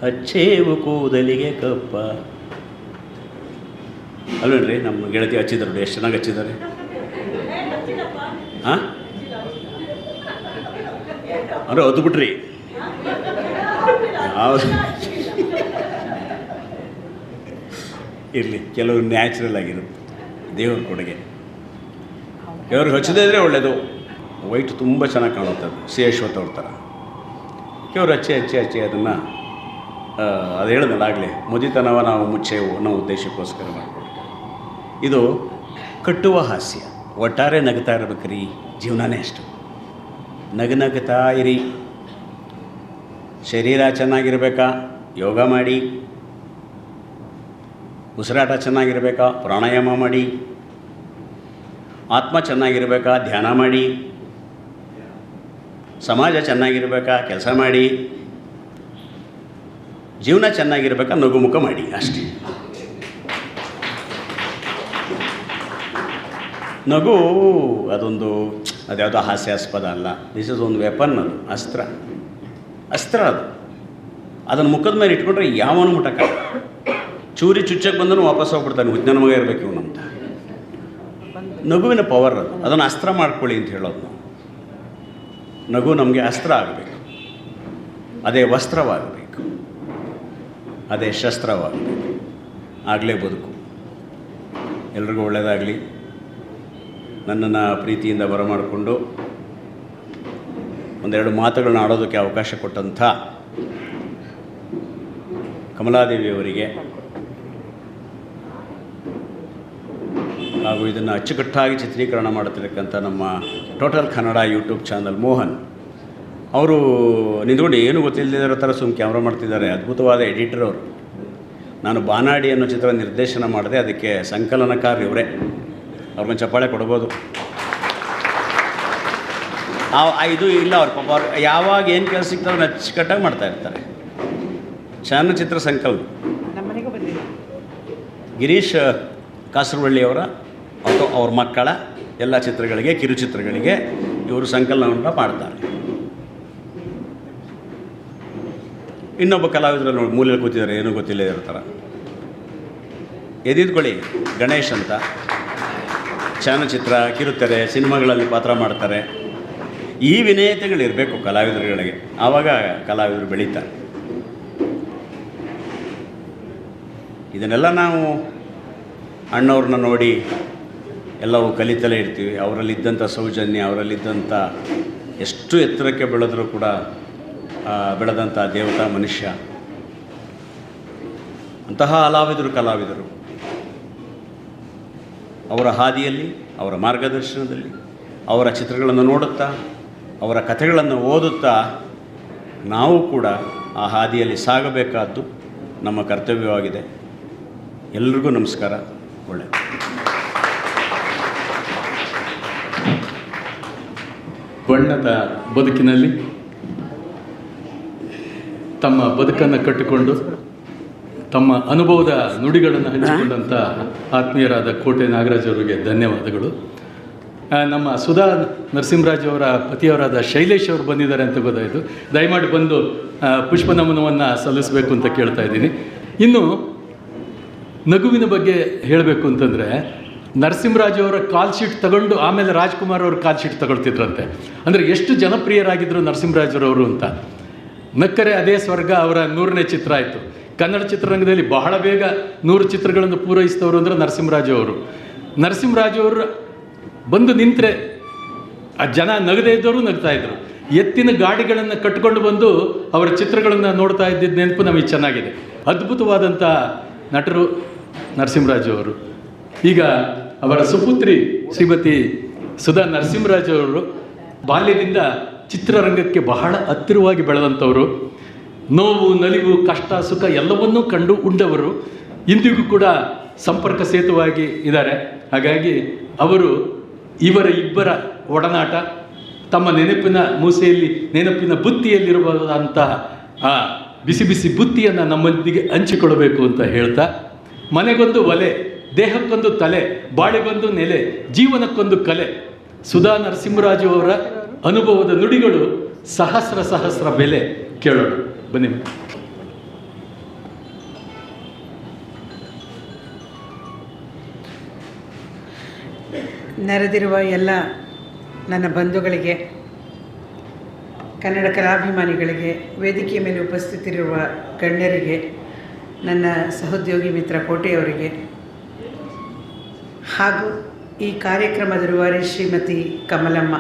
ಹಚ್ಚೇವು ಕೂದಲಿಗೆ ಕಪ್ಪ. ಅಲ್ವೇನ್ರಿ, ನಮ್ಮ ಗೆಳತಿ ಹಚ್ಚಿದ್ರು, ಎಷ್ಟು ಚೆನ್ನಾಗಿ ಹಚ್ಚಿದ್ದಾರೆ. ಹಾಂ ಅಂದರೆ ಹೊದ್ಬಿಟ್ರಿ. ಯಾವುದು ಇರಲಿ, ಕೆಲವರು ನ್ಯಾಚುರಲ್ ಆಗಿರುತ್ತೆ, ದೇವ್ರ ಕೊಡುಗೆ. ಕೆಲವ್ರಿಗೆ ಹಚ್ಚದೇ ಇದ್ದರೆ ಒಳ್ಳೆಯದು, ವೈಟ್ ತುಂಬ ಚೆನ್ನಾಗಿ ಕಾಣುತ್ತೆ, ಅದು ಸಿ ಅಶ್ವಥ್ ಅವ್ರ ಥರ. ಕೆಲವರು ಹಚ್ಚಿ ಅದನ್ನು ಅದು ಹೇಳಿದ್ನಲ್ಲ ಆಗಲೇ, ಮುದಿತನವ ನಾವು ಮುಚ್ಚೇವು ಅನ್ನೋ ಉದ್ದೇಶಕ್ಕೋಸ್ಕರ ಮಾಡಿಕೊಡ್ತೀವಿ. ಇದು ಕಟ್ಟುವ ಹಾಸ್ಯ. ಒಟ್ಟಾರೆ ನಗ್ತಾ ಇರ್ಬೇಕ್ರಿ, ಜೀವನನೇ ಅಷ್ಟು. ನಗ್ತಾ ಇರಿ. ಶರೀರ ಚೆನ್ನಾಗಿರಬೇಕಾ, ಯೋಗ ಮಾಡಿ. ಉಸಿರಾಟ ಚೆನ್ನಾಗಿರಬೇಕಾ, ಪ್ರಾಣಾಯಾಮ ಮಾಡಿ. ಆತ್ಮ ಚೆನ್ನಾಗಿರಬೇಕಾ, ಧ್ಯಾನ ಮಾಡಿ. ಸಮಾಜ ಚೆನ್ನಾಗಿರ್ಬೇಕಾ ಕೆಲಸ ಮಾಡಿ, ಜೀವನ ಚೆನ್ನಾಗಿರ್ಬೇಕಾ ನಗುಮುಖ ಮಾಡಿ ಅಷ್ಟೇ. ನಗು ಅದೊಂದು ಅದ್ಯಾವುದೋ ಹಾಸ್ಯಾಸ್ಪದ ಅಲ್ಲ. ದಿಸ್ ಇಸ್ ಒಂದು ವೆಪನ್, ಅದು ಅಸ್ತ್ರ ಅದು. ಅದನ್ನು ಮುಖದ ಮೇಲೆ ಇಟ್ಕೊಂಡ್ರೆ ಯಾವನು ಮುಟ್ಟಕ್ಕ ಚೂರಿ ಚುಚ್ಚಕ್ಕೆ ಬಂದನು ವಾಪಸ್ ಹೋಗ್ಬಿಡ್ತಾನೆ, ಹುಜ್ಜನ ಮಗ ಇರಬೇಕು ಇವನಂತ. ನಗುವಿನ ಪವರ್ ಅದು, ಅದನ್ನು ಅಸ್ತ್ರ ಮಾಡ್ಕೊಳ್ಳಿ ಅಂತ ಹೇಳೋದು ನಾವು. ನಗು ನಮಗೆ ಅಸ್ತ್ರ ಆಗಬೇಕು, ಅದೇ ವಸ್ತ್ರವಾಗಬೇಕು, ಅದೇ ಶಸ್ತ್ರವಾಗಬೇಕು, ಆಗಲೇ ಬದುಕು. ಎಲ್ರಿಗೂ ಒಳ್ಳೆಯದಾಗಲಿ. ನನ್ನನ್ನು ಪ್ರೀತಿಯಿಂದ ಬರಮಾಡಿಕೊಂಡು ಒಂದೆರಡು ಮಾತುಗಳನ್ನ ಆಡೋದಕ್ಕೆ ಅವಕಾಶ ಕೊಟ್ಟಂಥ ಕಮಲಾದೇವಿಯವರಿಗೆ ಹಾಗೂ ಇದನ್ನು ಅಚ್ಚುಕಟ್ಟಾಗಿ ಚಿತ್ರೀಕರಣ ಮಾಡುತ್ತಿರತಕ್ಕಂಥ ನಮ್ಮ total Kannada YouTube channel Mohan ಅವರು ನಿಂತ್ಕೊಂಡು ಏನು ಗೊತ್ತಿಲ್ಲದಿರೋ ಥರ ಕ್ಯಾಮ್ರಾ ಮಾಡ್ತಿದ್ದಾರೆ. ಅದ್ಭುತವಾದ ಎಡಿಟರ್ ಅವರು. ನಾನು ಬಾನಾಡಿ ಅನ್ನೋ ಚಿತ್ರ ನಿರ್ದೇಶನ ಮಾಡಿದೆ, ಅದಕ್ಕೆ ಸಂಕಲನಕಾರ ಇವರೇ. ಅವ್ರಿಗೊಂದು ಚಪ್ಪಾಳೆ ಕೊಡ್ಬೋದು. ಇದು ಇಲ್ಲ ಅವ್ರ ಪಾಪ, ಅವ್ರು ಯಾವಾಗ ಏನು ಕೆಲಸ ಸಿಗ್ತಾರೋ ಅಚ್ಚುಕಟ್ಟಾಗಿ ಮಾಡ್ತಾಯಿರ್ತಾರೆ. ಚಲನಚಿತ್ರ ಸಂಕಲನ ನಮ್ಮನೆಗೂ ಬಂದಿದೆ. ಗಿರೀಶ್ ಕಾಸರವಳ್ಳಿಯವರ ಅವ್ರ ಮಕ್ಕಳ ಎಲ್ಲ ಚಿತ್ರಗಳಿಗೆ, ಕಿರುಚಿತ್ರಗಳಿಗೆ ಇವರು ಸಂಕಲನವನ್ನು ಮಾಡ್ತಾರೆ. ಇನ್ನೊಬ್ಬ ಕಲಾವಿದರು ನೋಡಿ ಮೂಲೆಯಲ್ಲಿ ಕೂತಿದ್ದಾರೆ, ಏನೂ ಗೊತ್ತಿಲ್ಲ ಇರೋ ಥರ. ಎದಿದ್ಕೊಳ್ಳಿ, ಗಣೇಶ್ ಅಂತ ಚಲನಚಿತ್ರ, ಕಿರುತೆರೆ, ಸಿನಿಮಾಗಳಲ್ಲಿ ಪಾತ್ರ ಮಾಡ್ತಾರೆ. ಈ ವಿನಯತೆಗಳಿರಬೇಕು ಕಲಾವಿದರುಗಳಿಗೆ, ಆವಾಗ ಕಲಾವಿದರು ಬೆಳೀತಾರೆ. ಇದನ್ನೆಲ್ಲ ನಾವು ಅಣ್ಣವ್ರನ್ನ ನೋಡಿ ಎಲ್ಲವೂ ಕಲಿತಲೇ ಇರ್ತೀವಿ. ಅವರಲ್ಲಿದ್ದಂಥ ಸೌಜನ್ಯ, ಅವರಲ್ಲಿದ್ದಂಥ ಎಷ್ಟು ಎತ್ತರಕ್ಕೆ ಬೆಳೆದರೂ ಕೂಡ ಬೆಳೆದಂಥ ದೇವತಾ ಮನುಷ್ಯ, ಅಂತಹ ಕಲಾವಿದರು ಅವರ ಹಾದಿಯಲ್ಲಿ, ಅವರ ಮಾರ್ಗದರ್ಶನದಲ್ಲಿ, ಅವರ ಚಿತ್ರಗಳನ್ನು ನೋಡುತ್ತಾ, ಅವರ ಕಥೆಗಳನ್ನು ಓದುತ್ತಾ ನಾವು ಕೂಡ ಆ ಹಾದಿಯಲ್ಲಿ ಸಾಗಬೇಕಾದ್ದು ನಮ್ಮ ಕರ್ತವ್ಯವಾಗಿದೆ. ಎಲ್ರಿಗೂ ನಮಸ್ಕಾರ. ಒಳ್ಳೆಯದು. ಬಣ್ಣದ ಬದುಕಿನಲ್ಲಿ ತಮ್ಮ ಬದುಕನ್ನು ಕಟ್ಟಿಕೊಂಡು ತಮ್ಮ ಅನುಭವದ ನುಡಿಗಳನ್ನು ಹಂಚಿಕೊಂಡಂಥ ಆತ್ಮೀಯರಾದ ಕೋಟೆ ನಾಗರಾಜ್ ಅವರಿಗೆ ಧನ್ಯವಾದಗಳು. ನಮ್ಮ ಸುಧಾ ನರಸಿಂಹರಾಜ್ ಅವರ ಪತಿಯವರಾದ ಶೈಲೇಶ್ ಅವರು ಬಂದಿದ್ದಾರೆ ಅಂತ ಗೊತ್ತಾಯಿತು. ದಯಮಾಡಿ ಬಂದು ಪುಷ್ಪ ನಮನವನ್ನು ಸಲ್ಲಿಸಬೇಕು ಅಂತ ಕೇಳ್ತಾ ಇದ್ದೀನಿ. ಇನ್ನು ನಗುವಿನ ಬಗ್ಗೆ ಹೇಳಬೇಕು ಅಂತಂದರೆ, ನರಸಿಂಹರಾಜ್ ಅವರ ಕಾಲ್ ಶೀಟ್ ತಗೊಂಡು ಆಮೇಲೆ ರಾಜ್ಕುಮಾರ್ ಅವರು ಕಾಲ್ ಶೀಟ್ ತಗೊಳ್ತಿದ್ರಂತೆ. ಅಂದರೆ ಎಷ್ಟು ಜನಪ್ರಿಯರಾಗಿದ್ದರು ನರಸಿಂಹರಾಜರವರು ಅಂತ. ನಕ್ಕರೆ ಅದೇ ಸ್ವರ್ಗ ಅವರ 100ನೇ ಚಿತ್ರ ಆಯಿತು. ಕನ್ನಡ ಚಿತ್ರರಂಗದಲ್ಲಿ ಬಹಳ ಬೇಗ 100 ಚಿತ್ರಗಳನ್ನು ಪೂರೈಸಿದವರು ಅಂದರೆ ನರಸಿಂಹರಾಜು ಅವರು ಬಂದು ನಿಂತರೆ ಆ ಜನ ನಗದೇ ಇದ್ದವರು ನಗ್ತಾಯಿದ್ರು. ಎತ್ತಿನ ಗಾಡಿಗಳನ್ನು ಕಟ್ಟಿಕೊಂಡು ಬಂದು ಅವರ ಚಿತ್ರಗಳನ್ನು ನೋಡ್ತಾ ಇದ್ದಿದ್ದ ನೆನಪು ನಮಗೆ ಚೆನ್ನಾಗಿದೆ. ಅದ್ಭುತವಾದಂಥ ನಟರು ನರಸಿಂಹರಾಜು ಅವರು. ಈಗ ಅವರ ಸುಪುತ್ರಿ ಶ್ರೀಮತಿ ಸುಧಾ ನರಸಿಂಹರಾಜು ಅವರು ಬಾಲ್ಯದಿಂದ ಚಿತ್ರರಂಗಕ್ಕೆ ಬಹಳ ಹತ್ತಿರವಾಗಿ ಬೆಳೆದಂಥವರು. ನೋವು, ನಲಿವು, ಕಷ್ಟ, ಸುಖ ಎಲ್ಲವನ್ನೂ ಕಂಡು ಉಂಡವರು. ಇಂದಿಗೂ ಕೂಡ ಸಂಪರ್ಕ ಸೇತುವಾಗಿ ಇದ್ದಾರೆ. ಹಾಗಾಗಿ ಇವರ ಇಬ್ಬರ ಒಡನಾಟ ತಮ್ಮ ನೆನಪಿನ ಮೂಸೆಯಲ್ಲಿ, ನೆನಪಿನ ಬುತ್ತಿಯಲ್ಲಿರುವಂತಹ ಆ ಬಿಸಿ ಬಿಸಿ ಬುತ್ತಿಯನ್ನು ನಮ್ಮೊಂದಿಗೆ ಹಂಚಿಕೊಳ್ಳಬೇಕು ಅಂತ ಹೇಳ್ತಾ, ಮನೆಗೊಂದು ಒಲೆ, ದೇಹಕ್ಕೊಂದು ತಲೆ, ಬಾಳಿಗೊಂದು ನೆಲೆ, ಜೀವನಕ್ಕೊಂದು ಕಲೆ, ಸುಧಾ ನರಸಿಂಹರಾಜು ಅವರ ಅನುಭವದ ನುಡಿಗಳು ಸಹಸ್ರ ಬೆಲೆ. ಕೇಳೋಣ ಬನ್ನಿ. ನೆರೆದಿರುವ ಎಲ್ಲ ನನ್ನ ಬಂಧುಗಳಿಗೆ, ಕನ್ನಡ ಕಲಾಭಿಮಾನಿಗಳಿಗೆ, ವೇದಿಕೆಯ ಮೇಲೆ ಉಪಸ್ಥಿತರಿರುವ ಗಣ್ಯರಿಗೆ, ನನ್ನ ಸಹೋದ್ಯೋಗಿ ಮಿತ್ರ ಕೋಟೆಯವರಿಗೆ ಹಾಗೂ ಈ ಕಾರ್ಯಕ್ರಮದ ರೂವಾರಿ ಶ್ರೀಮತಿ ಕಮಲಮ್ಮ,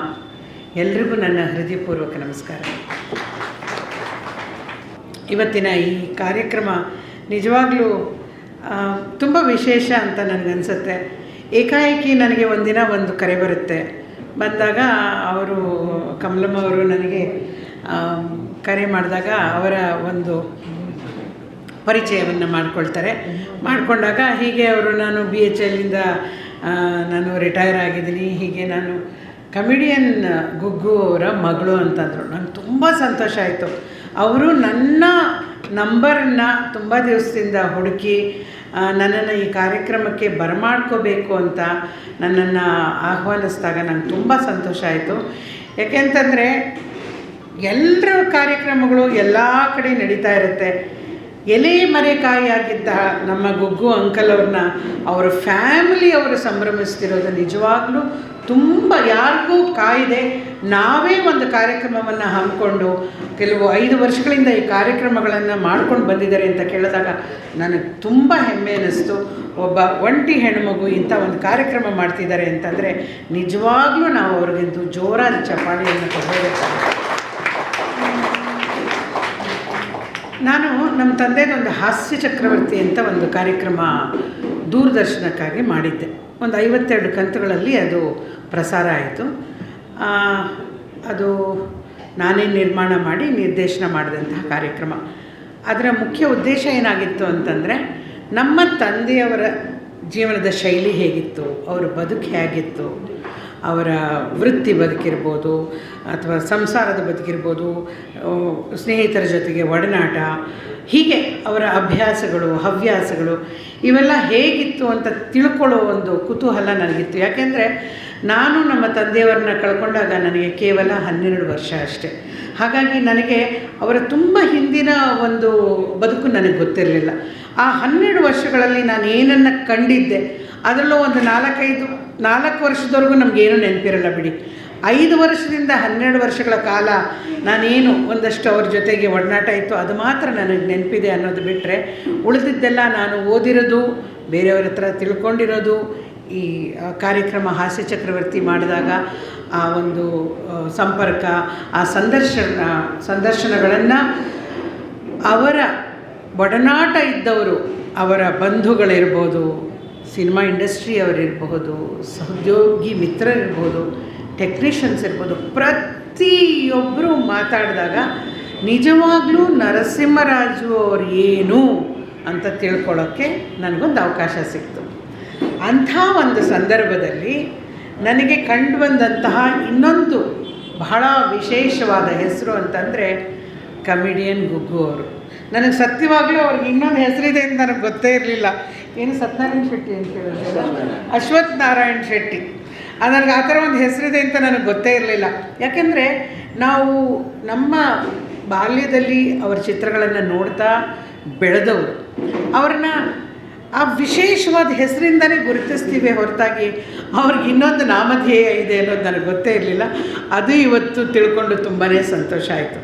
ಎಲ್ರಿಗೂ ನನ್ನ ಹೃದಯಪೂರ್ವಕ ನಮಸ್ಕಾರ. ಇವತ್ತಿನ ಈ ಕಾರ್ಯಕ್ರಮ ನಿಜವಾಗ್ಲೂ ತುಂಬ ವಿಶೇಷ ಅಂತ ನನಗನ್ಸುತ್ತೆ. ಏಕಾಏಕಿ ನನಗೆ ಒಂದಿನ ಒಂದು ಕರೆ ಬರುತ್ತೆ. ಬಂದಾಗ ಕಮಲಮ್ಮ ಅವರು ನನಗೆ ಕರೆ ಮಾಡಿದಾಗ ಅವರ ಒಂದು ಪರಿಚಯವನ್ನು ಮಾಡಿಕೊಂಡಾಗ ಹೀಗೆ ನಾನು BHLಯಿಂದ ನಾನು ರಿಟೈರ್ ಆಗಿದ್ದೀನಿ, ಹೀಗೆ ನಾನು ಕಮಿಡಿಯನ್ ಗುಗ್ಗು ಅವರ ಮಗಳು ಅಂತಂದರು. ನಂಗೆ ತುಂಬ ಸಂತೋಷ ಆಯಿತು. ಅವರು ನನ್ನ ನಂಬರನ್ನು ತುಂಬ ದಿವಸದಿಂದ ಹುಡುಕಿ ನನ್ನನ್ನು ಈ ಕಾರ್ಯಕ್ರಮಕ್ಕೆ ಬರಮಾಡ್ಕೋಬೇಕು ಅಂತ ನನ್ನನ್ನು ಆಹ್ವಾನಿಸಿದಾಗ ನಂಗೆ ತುಂಬ ಸಂತೋಷ ಆಯಿತು. ಯಾಕೆಂತಂದರೆ ಎಲ್ಲರ ಕಾರ್ಯಕ್ರಮಗಳು ಎಲ್ಲ ಕಡೆ ನಡೀತಾ ಇರುತ್ತೆ. ಎಲೆ ಮರೆಕಾಯಿಯಾಗಿದ್ದ ನಮ್ಮ ಗುಗ್ಗು ಅಂಕಲ್ ಅವ್ರನ್ನ ಅವರ ಫ್ಯಾಮಿಲಿ ಅವರು ಸಂಭ್ರಮಿಸ್ತಿರೋದು ನಿಜವಾಗ್ಲೂ ತುಂಬ ಯಾರಿಗೂ ಕಾಯಿದೆ. ನಾವೇ ಒಂದು ಕಾರ್ಯಕ್ರಮವನ್ನು ಹಮ್ಮಿಕೊಂಡು ಕೆಲವು 5 ವರ್ಷಗಳಿಂದ ಈ ಕಾರ್ಯಕ್ರಮಗಳನ್ನು ಮಾಡ್ಕೊಂಡು ಬಂದಿದ್ದಾರೆ ಅಂತ ಕೇಳಿದಾಗ ನನಗೆ ತುಂಬ ಹೆಮ್ಮೆ ಅನ್ನಿಸ್ತು. ಒಬ್ಬ ಒಂಟಿ ಹೆಣ್ಮಗು ಇಂಥ ಒಂದು ಕಾರ್ಯಕ್ರಮ ಮಾಡ್ತಿದ್ದಾರೆ ಅಂತಂದರೆ ನಿಜವಾಗ್ಲೂ ನಾವು ಅವ್ರಿಗಿಂತ ಜೋರಾದ ಚಪ್ಪಾಳೆಯನ್ನು ಕೊಡಬೇಕಾಗುತ್ತೆ. ನಾನು ನಮ್ಮ ತಂದೆದೊಂದು ಹಾಸ್ಯ ಚಕ್ರವರ್ತಿ ಅಂತ ಒಂದು ಕಾರ್ಯಕ್ರಮ ದೂರದರ್ಶನಕ್ಕಾಗಿ ಮಾಡಿದ್ದೆ. ಒಂದು 52 ಕಂತುಗಳಲ್ಲಿ ಅದು ಪ್ರಸಾರ ಆಯಿತು. ಅದು ನಾನೇ ನಿರ್ಮಾಣ ಮಾಡಿ ನಿರ್ದೇಶನ ಮಾಡಿದಂತಹ ಕಾರ್ಯಕ್ರಮ. ಅದರ ಮುಖ್ಯ ಉದ್ದೇಶ ಏನಾಗಿತ್ತು ಅಂತಂದರೆ, ನಮ್ಮ ತಂದೆಯವರ ಜೀವನದ ಶೈಲಿ ಹೇಗಿತ್ತು, ಅವರ ಬದುಕು ಹೇಗಿತ್ತು, ಅವರ ವೃತ್ತಿ ಬದುಕಿರ್ಬೋದು ಅಥವಾ ಸಂಸಾರದ ಬದುಕಿರ್ಬೋದು, ಸ್ನೇಹಿತರ ಜೊತೆಗೆ ಒಡನಾಟ, ಹೀಗೆ ಅವರ ಅಭ್ಯಾಸಗಳು ಹವ್ಯಾಸಗಳು ಇವೆಲ್ಲ ಹೇಗಿತ್ತು ಅಂತ ತಿಳ್ಕೊಳ್ಳೋ ಒಂದು ಕುತೂಹಲ ನನಗಿತ್ತು. ಯಾಕೆಂದರೆ ನಾನು ನಮ್ಮ ತಂದೆಯವರನ್ನ ಕಳ್ಕೊಂಡಾಗ ನನಗೆ ಕೇವಲ 12 ವರ್ಷ ಅಷ್ಟೆ. ಹಾಗಾಗಿ ನನಗೆ ಅವರ ತುಂಬ ಹಿಂದಿನ ಒಂದು ಬದುಕು ನನಗೆ ಗೊತ್ತಿರಲಿಲ್ಲ. ಆ 12 ವರ್ಷಗಳಲ್ಲಿ ನಾನು ಏನನ್ನು ಕಂಡಿದ್ದೆ ಅದರಲ್ಲೂ ಒಂದು 4 ವರ್ಷದವರೆಗೂ ನಮಗೇನೂ ನೆನಪಿರಲ್ಲ ಬಿಡಿ. 5 ವರ್ಷದಿಂದ 12 ವರ್ಷಗಳ ಕಾಲ ನಾನೇನು ಒಂದಷ್ಟು ಅವ್ರ ಜೊತೆಗೆ ಒಡನಾಟ ಇತ್ತು ಅದು ಮಾತ್ರ ನನಗೆ ನೆನಪಿದೆ ಅನ್ನೋದು ಬಿಟ್ಟರೆ ಉಳಿದಿದ್ದೆಲ್ಲ ನಾನು ಓದಿರೋದು, ಬೇರೆಯವ್ರ ಹತ್ರ ತಿಳ್ಕೊಂಡಿರೋದು, ಈ ಕಾರ್ಯಕ್ರಮ ಹಾಸ್ಯ ಚಕ್ರವರ್ತಿ ಮಾಡಿದಾಗ ಆ ಒಂದು ಸಂಪರ್ಕ, ಆ ಸಂದರ್ಶನಗಳನ್ನು ಅವರ ಒಡನಾಟ ಇದ್ದವರು, ಅವರ ಬಂಧುಗಳಿರ್ಬೋದು, ಸಿನಿಮಾ ಇಂಡಸ್ಟ್ರಿಯವರಿರಬಹುದು, ಸಹೋದ್ಯೋಗಿ ಮಿತ್ರರಿರ್ಬೋದು, ಟೆಕ್ನಿಷಿಯನ್ಸ್ ಇರ್ಬೋದು, ಪ್ರತಿಯೊಬ್ಬರು ಮಾತಾಡಿದಾಗ ನಿಜವಾಗ್ಲೂ ನರಸಿಂಹರಾಜು ಅವರು ಏನು ಅಂತ ತಿಳ್ಕೊಳ್ಳೋಕ್ಕೆ ನನಗೊಂದು ಅವಕಾಶ ಸಿಕ್ತು. ಅಂಥ ಒಂದು ಸಂದರ್ಭದಲ್ಲಿ ನನಗೆ ಕಂಡು ಬಂದಂತಹ ಇನ್ನೊಂದು ಬಹಳ ವಿಶೇಷವಾದ ಹೆಸರು ಅಂತಂದರೆ ಕಮಿಡಿಯನ್ ಗುಗ್ಗು ಅವರು. ನನಗೆ ಸತ್ಯವಾಗಲೂ ಅವ್ರಿಗೆ ಇನ್ನೊಂದು ಹೆಸರಿದೆ ಅಂತ ನನಗೆ ಗೊತ್ತೇ ಇರಲಿಲ್ಲ. ಏನು ಸತ್ಯನಾರಾಯಣ ಶೆಟ್ಟಿ ಅಂತ ಹೇಳಿದ್ರೆ ಅಶ್ವಥ್ ನಾರಾಯಣ್ ಶೆಟ್ಟಿ. ನನಗೆ ಆ ಥರ ಒಂದು ಹೆಸರಿದೆ ಅಂತ ನನಗೆ ಗೊತ್ತೇ ಇರಲಿಲ್ಲ. ಯಾಕೆಂದರೆ ನಾವು ನಮ್ಮ ಬಾಲ್ಯದಲ್ಲಿ ಅವರ ಚಿತ್ರಗಳನ್ನು ನೋಡ್ತಾ ಬೆಳೆದವರು, ಅವ್ರನ್ನ ಆ ವಿಶೇಷವಾದ ಹೆಸರಿಂದನೇ ಗುರುತಿಸ್ತೀವಿ ಹೊರತಾಗಿ ಅವ್ರಿಗೆ ಇನ್ನೊಂದು ನಾಮಧೇಯ ಇದೆ ಅನ್ನೋದು ನನಗೆ ಗೊತ್ತೇ ಇರಲಿಲ್ಲ. ಅದು ಇವತ್ತು ತಿಳ್ಕೊಂಡು ತುಂಬಾ ಸಂತೋಷ ಆಯಿತು.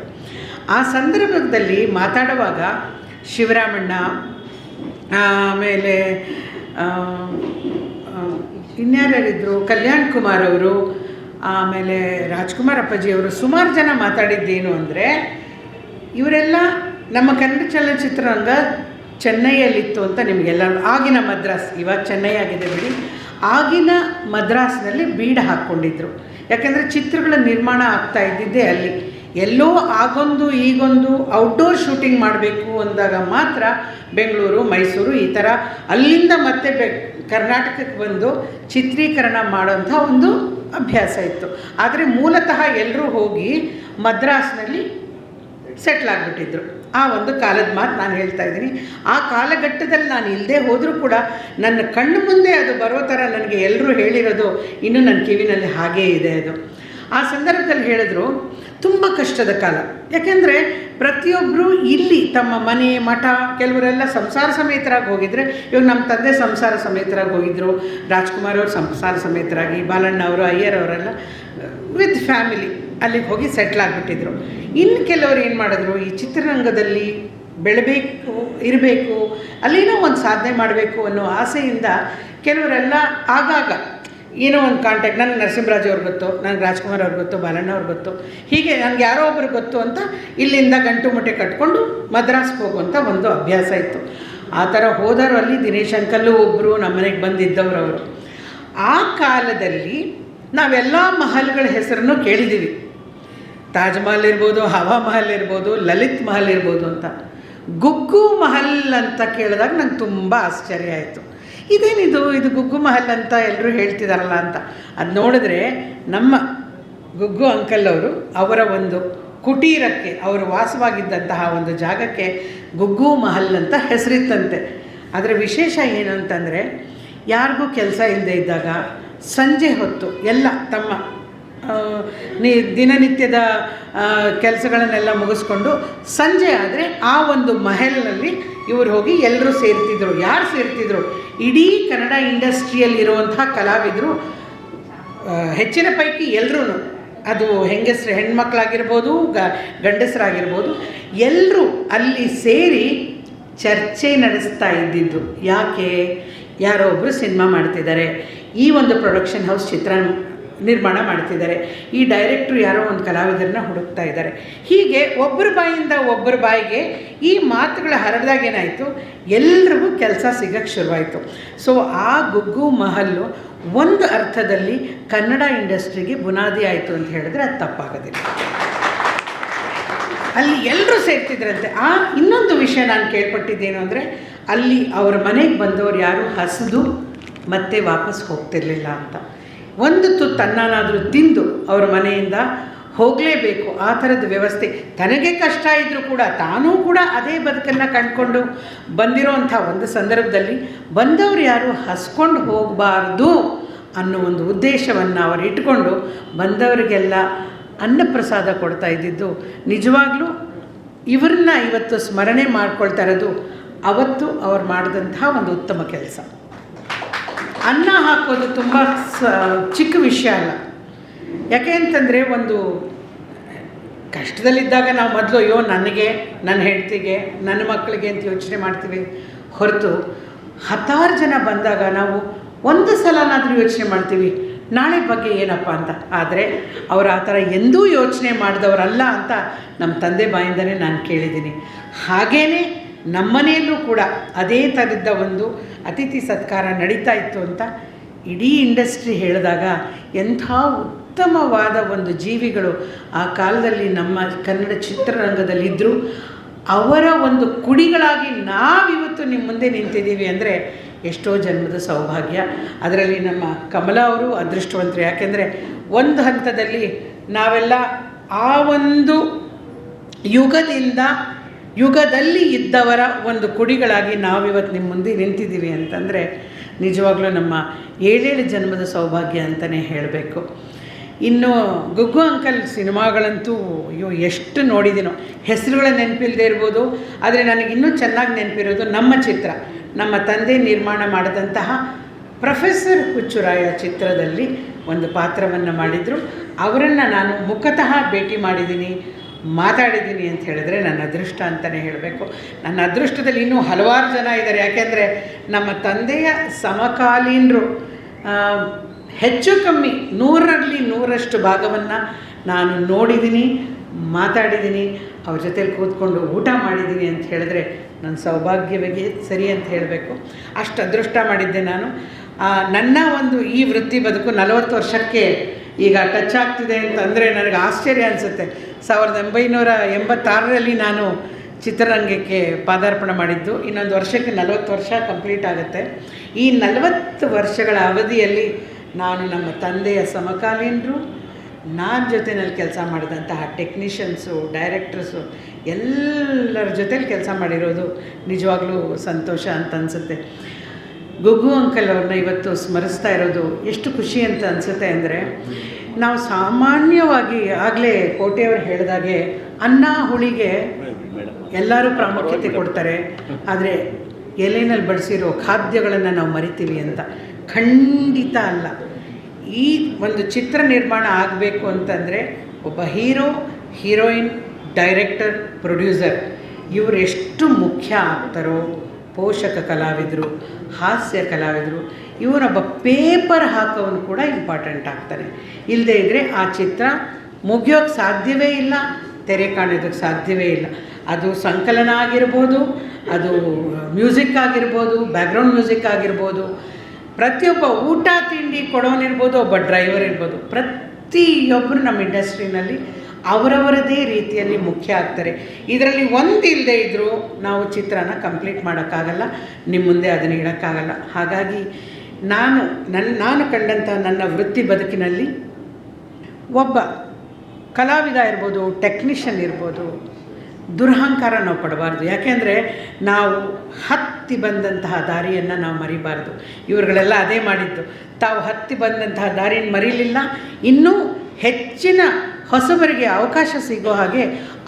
ಆ ಸಂದರ್ಭದಲ್ಲಿ ಮಾತಾಡುವಾಗ ಶಿವರಾಮಣ್ಣ, ಆಮೇಲೆ ಇನ್ಯಾರ್ಯಾರಿದ್ದರು, ಕಲ್ಯಾಣ್ ಕುಮಾರ್ ಅವರು, ಆಮೇಲೆ ರಾಜ್ಕುಮಾರ್ ಅಪ್ಪಾಜಿಯವರು, ಸುಮಾರು ಜನ ಮಾತಾಡಿದ್ದೇನು ಅಂದರೆ ಇವರೆಲ್ಲ ನಮ್ಮ ಕನ್ನಡ ಚಲನಚಿತ್ರರಂಗ ಚೆನ್ನೈಯಲ್ಲಿತ್ತು ಅಂತ ನಿಮಗೆಲ್ಲ, ಆಗಿನ ಮದ್ರಾಸ್, ಇವಾಗ ಚೆನ್ನೈ ಆಗಿದೆ ಬಿಡಿ, ಆಗಿನ ಮದ್ರಾಸ್ನಲ್ಲಿ ಬೀಡ ಹಾಕ್ಕೊಂಡಿದ್ರು. ಯಾಕೆಂದರೆ ಚಿತ್ರಗಳ ನಿರ್ಮಾಣ ಆಗ್ತಾ ಇದ್ದಿದ್ದೇ ಅಲ್ಲಿ. ಎಲ್ಲೋ ಆಗೊಂದು ಈಗೊಂದು ಔಟ್ಡೋರ್ ಶೂಟಿಂಗ್ ಮಾಡಬೇಕು ಅಂದಾಗ ಮಾತ್ರ ಬೆಂಗಳೂರು, ಮೈಸೂರು ಈ ಥರ ಅಲ್ಲಿಂದ ಮತ್ತೆ ಕರ್ನಾಟಕಕ್ಕೆ ಬಂದು ಚಿತ್ರೀಕರಣ ಮಾಡೋಂಥ ಒಂದು ಅಭ್ಯಾಸ ಇತ್ತು. ಆದರೆ ಮೂಲತಃ ಎಲ್ಲರೂ ಹೋಗಿ ಮದ್ರಾಸ್ನಲ್ಲಿ ಸೆಟ್ಲ್ ಆಗಿಬಿಟ್ಟಿದ್ರು. ಆ ಒಂದು ಕಾಲದ ಮಾತು ನಾನು ಹೇಳ್ತಾ ಇದ್ದೀನಿ. ಆ ಕಾಲಘಟ್ಟದಲ್ಲಿ ನಾನು ಇಲ್ಲದೆ ಹೋದರೂ ಕೂಡ ನನ್ನ ಕಣ್ಣು ಮುಂದೆ ಅದು ಬರೋ ಥರ ನನಗೆ ಎಲ್ಲರೂ ಹೇಳಿರೋದು ಇನ್ನೂ ನನ್ನ ಕಿವಿನಲ್ಲಿ ಹಾಗೇ ಇದೆ. ಅದು ಆ ಸಂದರ್ಭದಲ್ಲಿ ಹೇಳಿದ್ರು ತುಂಬ ಕಷ್ಟದ ಕಾಲ. ಯಾಕೆಂದರೆ ಪ್ರತಿಯೊಬ್ಬರು ಇಲ್ಲಿ ತಮ್ಮ ಮನೆ ಮಠ, ಕೆಲವರೆಲ್ಲ ಸಂಸಾರ ಸಮೇತರಾಗಿ ಹೋಗಿದ್ರೆ, ಇವಾಗ ನಮ್ಮ ತಂದೆ ಸಂಸಾರ ಸಮೇತರಾಗಿ ಹೋಗಿದ್ದರು, ರಾಜ್ಕುಮಾರ್ ಅವರು ಸಂಸಾರ ಸಮೇತರಾಗಿ, ಬಾಲಣ್ಣ ಅವರು, ಅಯ್ಯರ್ ಅವರೆಲ್ಲ ವಿತ್ ಫ್ಯಾಮಿಲಿ ಅಲ್ಲಿಗೆ ಹೋಗಿ ಸೆಟ್ಲ್ ಆಗಿಬಿಟ್ಟಿದ್ರು. ಇನ್ನು ಕೆಲವರು ಏನು ಮಾಡಿದ್ರು, ಈ ಚಿತ್ರರಂಗದಲ್ಲಿ ಬೆಳಬೇಕು, ಇರಬೇಕು, ಅಲ್ಲೇನೋ ಒಂದು ಸಾಧನೆ ಮಾಡಬೇಕು ಅನ್ನೋ ಆಸೆಯಿಂದ ಕೆಲವರೆಲ್ಲ ಆಗಾಗ ಏನೋ ಒಂದು ಕಾಂಟ್ಯಾಕ್ಟ್, ನನಗೆ ನರಸಿಂಹರಾಜು ಅವ್ರಿಗೆ ಗೊತ್ತು, ನನಗೆ ರಾಜ್ಕುಮಾರ್ ಅವ್ರಿಗೆ ಗೊತ್ತು, ಬಾಲಣ್ಣ ಅವ್ರಿಗೆ ಗೊತ್ತು, ಹೀಗೆ ನನಗೆ ಯಾರೋ ಒಬ್ರು ಗೊತ್ತು ಅಂತ ಇಲ್ಲಿಂದ ಗಂಟು ಮುಟ್ಟೆ ಕಟ್ಕೊಂಡು ಮದ್ರಾಸ್ಗೆ ಹೋಗುವಂಥ ಒಂದು ಅಭ್ಯಾಸ ಇತ್ತು. ಆ ಥರ ಹೋದವರು ಅಲ್ಲಿ ದಿನೇಶ್ ಅಂಕಲ್ಲು ಒಬ್ಬರು ನಮ್ಮ ಮನೆಗೆ ಬಂದಿದ್ದವರು ಅವರು. ಆ ಕಾಲದಲ್ಲಿ ನಾವೆಲ್ಲ ಮಹಲ್ಗಳ ಹೆಸರನ್ನು ಕೇಳಿದ್ದೀವಿ. ತಾಜ್ ಮಹಲ್ ಇರ್ಬೋದು, ಹವಾ ಮಹಲ್ ಇರ್ಬೋದು, ಲಲಿತ್ ಮಹಲ್ ಇರ್ಬೋದು ಅಂತ. ಗುಗ್ಗು ಮಹಲ್ ಅಂತ ಕೇಳಿದಾಗ ನಂಗೆ ತುಂಬ ಆಶ್ಚರ್ಯ ಆಯಿತು. ಇದು ಗುಗ್ಗು ಮಹಲ್ ಅಂತ ಎಲ್ಲರೂ ಹೇಳ್ತಿದಾರಲ್ಲ ಅಂತ. ಅದು ನೋಡಿದ್ರೆ ನಮ್ಮ ಗುಗ್ಗು ಅಂಕಲ್ ಅವರು ಅವರ ಒಂದು ಕುಟೀರಕ್ಕೆ ಅವರು ವಾಸವಾಗಿದ್ದಂತಹ ಒಂದು ಜಾಗಕ್ಕೆ ಗುಗ್ಗು ಮಹಲ್ ಅಂತ ಹೆಸರಿತ್ತಂತೆ. ಅದರ ವಿಶೇಷ ಏನು ಅಂತಂದರೆ, ಯಾರಿಗೂ ಕೆಲಸ ಇಲ್ಲದೆ ಇದ್ದಾಗ ಸಂಜೆ ಹೊತ್ತು ಎಲ್ಲ ತಮ್ಮ ದಿನನಿತ್ಯದ ಕೆಲಸಗಳನ್ನೆಲ್ಲ ಮುಗಿಸ್ಕೊಂಡು ಸಂಜೆ ಆದರೆ ಆ ಒಂದು ಮಹಲ್ನಲ್ಲಿ ಇವರು ಹೋಗಿ ಎಲ್ಲರೂ ಸೇರ್ತಿದ್ರು. ಯಾರು ಸೇರ್ತಿದ್ರು? ಇಡೀ ಕನ್ನಡ ಇಂಡಸ್ಟ್ರಿಯಲ್ಲಿರುವಂತಹ ಕಲಾವಿದರು, ಹೆಚ್ಚಿನ ಪೈಕಿ ಎಲ್ಲರೂ, ಅದು ಹೆಣ್ಮಕ್ಳಾಗಿರ್ಬೋದು ಗಂಡಸರಾಗಿರ್ಬೋದು, ಎಲ್ಲರೂ ಅಲ್ಲಿ ಸೇರಿ ಚರ್ಚೆ ನಡೆಸ್ತಾ ಇದ್ದಿದ್ದು. ಯಾಕೆ? ಯಾರೋ ಒಬ್ಬರು ಸಿನಿಮಾ ಮಾಡ್ತಿದ್ದಾರೆ, ಈ ಒಂದು ಪ್ರೊಡಕ್ಷನ್ ಹೌಸ್ ಚಿತ್ರ ನಿರ್ಮಾಣ ಮಾಡ್ತಿದ್ದಾರೆ, ಈ ಡೈರೆಕ್ಟ್ರು ಯಾರೋ ಒಂದು ಕಲಾವಿದರನ್ನ ಹುಡುಕ್ತಾ ಇದ್ದಾರೆ. ಹೀಗೆ ಒಬ್ಬರ ಬಾಯಿಂದ ಒಬ್ಬರ ಬಾಯಿಗೆ ಈ ಮಾತುಗಳ ಹರಡಿದಾಗ ಏನಾಯಿತು, ಎಲ್ರಿಗೂ ಕೆಲಸ ಸಿಗಕ್ಕೆ ಶುರುವಾಯಿತು. ಸೊ ಆ ಗುಗ್ಗು ಮಹಲ್ಲು ಒಂದು ಅರ್ಥದಲ್ಲಿ ಕನ್ನಡ ಇಂಡಸ್ಟ್ರಿಗೆ ಬುನಾದಿ ಆಯಿತು ಅಂತ ಹೇಳಿದ್ರೆ ಅದು ತಪ್ಪಾಗೋದಿಲ್ಲ. ಅಲ್ಲಿ ಎಲ್ಲರೂ ಸೇರ್ತಿದ್ರಂತೆ. ಇನ್ನೊಂದು ವಿಷಯ ನಾನು ಕೇಳ್ಪಟ್ಟಿದ್ದೇನು ಅಂದರೆ, ಅಲ್ಲಿ ಅವರ ಮನೆಗೆ ಬಂದವರು ಯಾರು ಹಸಿದು ಮತ್ತೆ ವಾಪಸ್ ಹೋಗ್ತಿರ್ಲಿಲ್ಲ ಅಂತ. ಒಂದು ತುತ್ತು ಅನ್ನನಾದರೂ ತಿಂದು ಅವರ ಮನೆಯಿಂದ ಹೋಗಲೇಬೇಕು, ಆ ಥರದ ವ್ಯವಸ್ಥೆ. ತನಗೆ ಕಷ್ಟ ಇದ್ದರೂ ಕೂಡ ತಾನೂ ಕೂಡ ಅದೇ ಬದುಕನ್ನು ಕಂಡುಕೊಂಡು ಬಂದಿರೋವಂಥ ಒಂದು ಸಂದರ್ಭದಲ್ಲಿ ಬಂದವರು ಯಾರು ಹಸ್ಕೊಂಡು ಹೋಗಬಾರ್ದು ಅನ್ನೋ ಒಂದು ಉದ್ದೇಶವನ್ನು ಅವರು ಇಟ್ಕೊಂಡು ಬಂದವರಿಗೆಲ್ಲ ಅನ್ನಪ್ರಸಾದ ಕೊಡ್ತಾ ಇದ್ದಿದ್ದು ನಿಜವಾಗ್ಲೂ ಇವ್ರನ್ನ ಇವತ್ತು ಸ್ಮರಣೆ ಮಾಡ್ಕೊಳ್ತಾ ಇರೋದು ಅವತ್ತು ಅವ್ರು ಮಾಡಿದಂತಹ ಒಂದು ಉತ್ತಮ ಕೆಲಸ. ಅನ್ನ ಹಾಕೋದು ತುಂಬ ಚಿಕ್ಕ ವಿಷಯ ಅಲ್ಲ. ಯಾಕೆ ಅಂತಂದರೆ, ಒಂದು ಕಷ್ಟದಲ್ಲಿದ್ದಾಗ ನಾವು ಮೊದಲು ಅಯ್ಯೋ ನನಗೆ, ನನ್ನ ಹೆಂಡತಿಗೆ, ನನ್ನ ಮಕ್ಕಳಿಗೆ ಅಂತ ಯೋಚನೆ ಮಾಡ್ತೀವಿ ಹೊರತು, 10 ಜನ ಬಂದಾಗ ನಾವು ಒಂದು ಸಲನಾದರೂ ಯೋಚನೆ ಮಾಡ್ತೀವಿ ನಾಳೆ ಬಗ್ಗೆ ಏನಪ್ಪ ಅಂತ. ಆದರೆ ಅವರು ಆ ಥರ ಎಂದೂ ಯೋಚನೆ ಮಾಡಿದವರಲ್ಲ ಅಂತ ನಮ್ಮ ತಂದೆ ಬಾಯಿಂದನೇ ನಾನು ಕೇಳಿದ್ದೀನಿ. ಹಾಗೇ ನಮ್ಮನೆಯಲ್ಲೂ ಕೂಡ ಅದೇ ಥರದ ಒಂದು ಅತಿಥಿ ಸತ್ಕಾರ ನಡೀತಾ ಇತ್ತು ಅಂತ ಇಡೀ ಇಂಡಸ್ಟ್ರಿ ಹೇಳಿದಾಗ ಎಂಥ ಉತ್ತಮವಾದ ಒಂದು ಜೀವಿಗಳು ಆ ಕಾಲದಲ್ಲಿ ನಮ್ಮ ಕನ್ನಡ ಚಿತ್ರರಂಗದಲ್ಲಿದ್ದರು. ಅವರ ಒಂದು ಕುಡಿಗಳಾಗಿ ನಾವಿವತ್ತು ನಿಮ್ಮ ಮುಂದೆ ನಿಂತಿದ್ದೀವಿ ಅಂದರೆ ಎಷ್ಟೋ ಜನ್ಮದ ಸೌಭಾಗ್ಯ. ಅದರಲ್ಲಿ ನಮ್ಮ ಕಮಲಾ ಅವರು ಅದೃಷ್ಟವಂತರು. ಯಾಕೆಂದರೆ ಒಂದು ಹಂತದಲ್ಲಿ ನಾವೆಲ್ಲ ಆ ಒಂದು ಯುಗದಲ್ಲಿ ಇದ್ದವರ ಒಂದು ಕುಡಿಗಳಾಗಿ ನಾವಿವತ್ತು ನಿಮ್ಮ ಮುಂದೆ ನಿಂತಿದ್ದೀವಿ ಅಂತಂದರೆ ನಿಜವಾಗ್ಲೂ ನಮ್ಮ 7 ಜನ್ಮದ ಸೌಭಾಗ್ಯ ಅಂತಲೇ ಹೇಳಬೇಕು. ಇನ್ನು ಗುಗ್ಗು ಅಂಕಲ್ ಸಿನಿಮಾಗಳಂತೂ ಅಯ್ಯೋ ಎಷ್ಟು ನೋಡಿದ್ದೀನೋ. ಹೆಸರುಗಳ ನೆನಪಿಲ್ಲದೆ ಇರ್ಬೋದು, ಆದರೆ ನನಗಿನ್ನೂ ಚೆನ್ನಾಗಿ ನೆನಪಿರೋದು ನಮ್ಮ ಚಿತ್ರ, ನಮ್ಮ ತಂದೆ ನಿರ್ಮಾಣ ಮಾಡಿದಂತಹ ಪ್ರೊಫೆಸರ್ ಹುಚ್ಚುರಾಯ ಚಿತ್ರದಲ್ಲಿ ಒಂದು ಪಾತ್ರವನ್ನು ಮಾಡಿದರು. ಅವರನ್ನು ನಾನು ಮುಖತಃ ಭೇಟಿ ಮಾಡಿದ್ದೀನಿ, ಮಾತಾಡಿದ್ದೀನಿ ಅಂತ ಹೇಳಿದ್ರೆ ನನ್ನ ಅದೃಷ್ಟ ಅಂತಲೇ ಹೇಳಬೇಕು. ನನ್ನ ಅದೃಷ್ಟದಲ್ಲಿ ಇನ್ನೂ ಹಲವಾರು ಜನ ಇದ್ದಾರೆ. ಯಾಕೆಂದರೆ ನಮ್ಮ ತಂದೆಯ ಸಮಕಾಲೀನರು ಹೆಚ್ಚು ಕಮ್ಮಿ 100ರಲ್ಲಿ 100ರಷ್ಟು ಭಾಗವನ್ನು ನಾನು ನೋಡಿದ್ದೀನಿ, ಮಾತಾಡಿದ್ದೀನಿ, ಅವ್ರ ಜೊತೇಲಿ ಕೂತ್ಕೊಂಡು ಊಟ ಮಾಡಿದ್ದೀನಿ ಅಂತ ಹೇಳಿದ್ರೆ ನನ್ನ ಸೌಭಾಗ್ಯವೇ ಸರಿ ಅಂತ ಹೇಳಬೇಕು. ಅಷ್ಟು ಅದೃಷ್ಟ ಮಾಡಿದ್ದೆ ನಾನು. ನನ್ನ ಒಂದು ಈ ವೃತ್ತಿ ಬದುಕು 40 ವರ್ಷಕ್ಕೆ ಈಗ ಟಚ್ ಆಗ್ತಿದೆ ಅಂತಂದರೆ ನನಗೆ ಆಶ್ಚರ್ಯ ಅನಿಸುತ್ತೆ. 1986ರಲ್ಲಿ ನಾನು ಚಿತ್ರರಂಗಕ್ಕೆ ಪಾದಾರ್ಪಣೆ ಮಾಡಿದ್ದು. ಇನ್ನೊಂದು ವರ್ಷಕ್ಕೆ 40 ವರ್ಷ ಕಂಪ್ಲೀಟ್ ಆಗುತ್ತೆ. ಈ 40 ವರ್ಷಗಳ ಅವಧಿಯಲ್ಲಿ ನಾನು ನಮ್ಮ ತಂದೆಯ ಸಮಕಾಲೀನರು, ನನ್ನ ಜೊತೆಯಲ್ಲಿ ಕೆಲಸ ಮಾಡಿದಂತಹ ಟೆಕ್ನಿಷಿಯನ್ಸು, ಡೈರೆಕ್ಟರ್ಸು ಎಲ್ಲರ ಜೊತೇಲಿ ಕೆಲಸ ಮಾಡಿರೋದು ನಿಜವಾಗ್ಲೂ ಸಂತೋಷ ಅಂತ ಅನಿಸುತ್ತೆ. ಗುಗ್ಗು ಅಂಕಲ್ ಅವ್ರನ್ನ ಇವತ್ತು ಸ್ಮರಿಸ್ತಾ ಇರೋದು ಎಷ್ಟು ಖುಷಿ ಅಂತ ಅನಿಸುತ್ತೆ ಅಂದರೆ, ನಾವು ಸಾಮಾನ್ಯವಾಗಿ ಆಗಲೇ ಕೋಟೆಯವರು ಹೇಳಿದಾಗೆ ಅನ್ನ ಹುಳಿಗೆ ಎಲ್ಲರೂ ಪ್ರಾಮುಖ್ಯತೆ ಕೊಡ್ತಾರೆ, ಆದರೆ ಎಲೆನಲ್ಲಿ ಬಡಿಸಿರೋ ಖಾದ್ಯಗಳನ್ನು ನಾವು ಮರಿತೀವಿ ಅಂತ. ಖಂಡಿತ ಅಲ್ಲ. ಈ ಒಂದು ಚಿತ್ರ ನಿರ್ಮಾಣ ಆಗಬೇಕು ಅಂತಂದರೆ ಒಬ್ಬ ಹೀರೋ, ಹೀರೋಯಿನ್, ಡೈರೆಕ್ಟರ್, ಪ್ರೊಡ್ಯೂಸರ್ ಇವರು ಎಷ್ಟು ಮುಖ್ಯ ಆಗ್ತಾರೋ, ಪೋಷಕ ಕಲಾವಿದರು, ಹಾಸ್ಯ ಕಲಾವಿದರು, ಇವನೊಬ್ಬ ಪೇಪರ್ ಹಾಕೋನು ಕೂಡ ಇಂಪಾರ್ಟೆಂಟ್ ಆಗ್ತಾನೆ. ಇಲ್ಲದೇ ಇದ್ದರೆ ಆ ಚಿತ್ರ ಮುಗಿಯೋಕ್ಕೆ ಸಾಧ್ಯವೇ ಇಲ್ಲ, ತೆರೆ ಕಾಣೋದಕ್ಕೆ ಸಾಧ್ಯವೇ ಇಲ್ಲ. ಅದು ಸಂಕಲನ ಆಗಿರ್ಬೋದು, ಅದು ಮ್ಯೂಸಿಕ್ ಆಗಿರ್ಬೋದು, ಬ್ಯಾಕ್ಗ್ರೌಂಡ್ ಮ್ಯೂಸಿಕ್ ಆಗಿರ್ಬೋದು, ಪ್ರತಿಯೊಬ್ಬ ಊಟ ತಿಂಡಿ ಕೊಡೋನಿರ್ಬೋದು, ಒಬ್ಬ ಡ್ರೈವರ್ ಇರ್ಬೋದು, ಪ್ರತಿಯೊಬ್ಬರು ನಮ್ಮ ಇಂಡಸ್ಟ್ರಿನಲ್ಲಿ ಅವರವರದೇ ರೀತಿಯಲ್ಲಿ ಮುಖ್ಯ ಆಗ್ತಾರೆ. ಇದರಲ್ಲಿ ಒಂದು ಇಲ್ಲದೆ ಇದ್ದರೂ ನಾವು ಚಿತ್ರನ ಕಂಪ್ಲೀಟ್ ಮಾಡೋಕ್ಕಾಗಲ್ಲ, ನಿಮ್ಮ ಮುಂದೆ ಅದನ್ನು ಇಡೋಕ್ಕಾಗಲ್ಲ. ಹಾಗಾಗಿ ನಾನು ಕಂಡಂಥ ನನ್ನ ವೃತ್ತಿ ಬದುಕಿನಲ್ಲಿ ಒಬ್ಬ ಕಲಾವಿದ ಇರ್ಬೋದು, ಟೆಕ್ನಿಷಿಯನ್ ಇರ್ಬೋದು, ದುರಹಂಕಾರ ನಾವು ಪಡಬಾರ್ದು. ಯಾಕೆಂದರೆ ನಾವು ಹತ್ತಿ ಬಂದಂತಹ ದಾರಿಯನ್ನು ನಾವು ಮರಿಬಾರ್ದು. ಇವರುಗಳೆಲ್ಲ ಅದೇ ಮಾಡಿದ್ದು. ತಾವು ಹತ್ತಿ ಬಂದಂತಹ ದಾರಿಯನ್ನು ಮರೀಲಿಲ್ಲ. ಇನ್ನೂ ಹೆಚ್ಚಿನ ಹೊಸಬರಿಗೆ ಅವಕಾಶ ಸಿಗೋ ಹಾಗೆ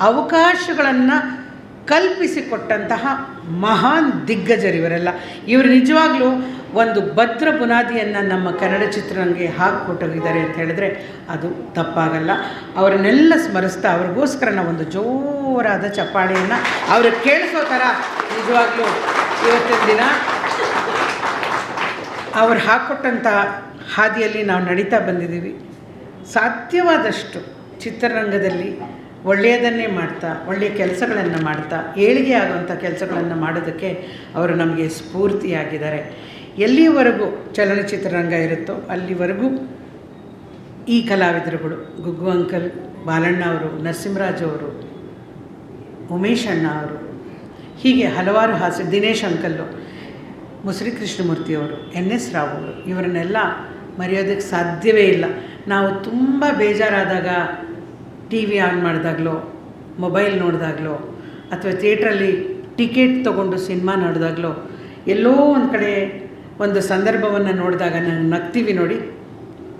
ಅವಕಾಶಗಳನ್ನು ಕಲ್ಪಿಸಿಕೊಟ್ಟಂತಹ ಮಹಾನ್ ದಿಗ್ಗಜರು ಇವರೆಲ್ಲ. ಇವರು ನಿಜವಾಗ್ಲೂ ಒಂದು ಭದ್ರ ಬುನಾದಿಯನ್ನು ನಮ್ಮ ಕನ್ನಡ ಚಿತ್ರರಂಗಕ್ಕೆ ಹಾಕಿಕೊಟ್ಟೋಗಿದ್ದಾರೆ ಅಂತ ಹೇಳಿದ್ರೆ ಅದು ತಪ್ಪಾಗಲ್ಲ. ಅವರನ್ನೆಲ್ಲ ಸ್ಮರಿಸ್ತಾ ಅವ್ರಿಗೋಸ್ಕರ ನಾವು ಒಂದು ಜೋರಾದ ಚಪ್ಪಾಳೆಯನ್ನು ಅವ್ರಿಗೆ ಕೇಳಿಸೋ ಥರ ನಿಜವಾಗ್ಲೂ ಇವತ್ತಿನ ದಿನ ಅವ್ರು ಹಾಕ್ಕೊಟ್ಟಂಥ ಹಾದಿಯಲ್ಲಿ ನಾವು ನಡೀತಾ ಬಂದಿದ್ದೀವಿ. ಸಾಧ್ಯವಾದಷ್ಟು ಚಿತ್ರರಂಗದಲ್ಲಿ ಒಳ್ಳೆಯದನ್ನೇ ಮಾಡ್ತಾ, ಒಳ್ಳೆಯ ಕೆಲಸಗಳನ್ನು ಮಾಡ್ತಾ, ಏಳಿಗೆ ಆಗುವಂಥ ಕೆಲಸಗಳನ್ನು ಮಾಡೋದಕ್ಕೆ ಅವರು ನಮಗೆ ಸ್ಫೂರ್ತಿಯಾಗಿದ್ದಾರೆ. ಎಲ್ಲಿವರೆಗೂ ಚಲನಚಿತ್ರರಂಗ ಇರುತ್ತೋ ಅಲ್ಲಿವರೆಗೂ ಈ ಕಲಾವಿದರುಗಳು, ಗುಗ್ಗು ಅಂಕಲ್, ಬಾಲಣ್ಣ ಅವರು, ನರಸಿಂಹರಾಜ್ ಅವರು, ಉಮೇಶ್ ಅಣ್ಣ ಅವರು, ಹೀಗೆ ಹಲವಾರು ದಿನೇಶ್ ಅಂಕಲ್ಲು, ಮುಸ್ರಿ ಕೃಷ್ಣಮೂರ್ತಿಯವರು, NS ರಾವ್ ಅವರು, ಇವರನ್ನೆಲ್ಲ ಮರೆಯೋದಕ್ಕೆ ಸಾಧ್ಯವೇ ಇಲ್ಲ. ನಾವು ತುಂಬ ಬೇಜಾರಾದಾಗ TV ಆನ್ ಮಾಡಿದಾಗಲೋ, ಮೊಬೈಲ್ ನೋಡಿದಾಗಲೋ, ಅಥವಾ ಥಿಯೇಟ್ರಲ್ಲಿ ಟಿಕೆಟ್ ತೊಗೊಂಡು ಸಿನಿಮಾ ನೋಡಿದಾಗಲೋ, ಎಲ್ಲೋ ಒಂದು ಕಡೆ ಒಂದು ಸಂದರ್ಭವನ್ನು ನೋಡಿದಾಗ ನಾವು ನಗ್ತೀವಿ ನೋಡಿ,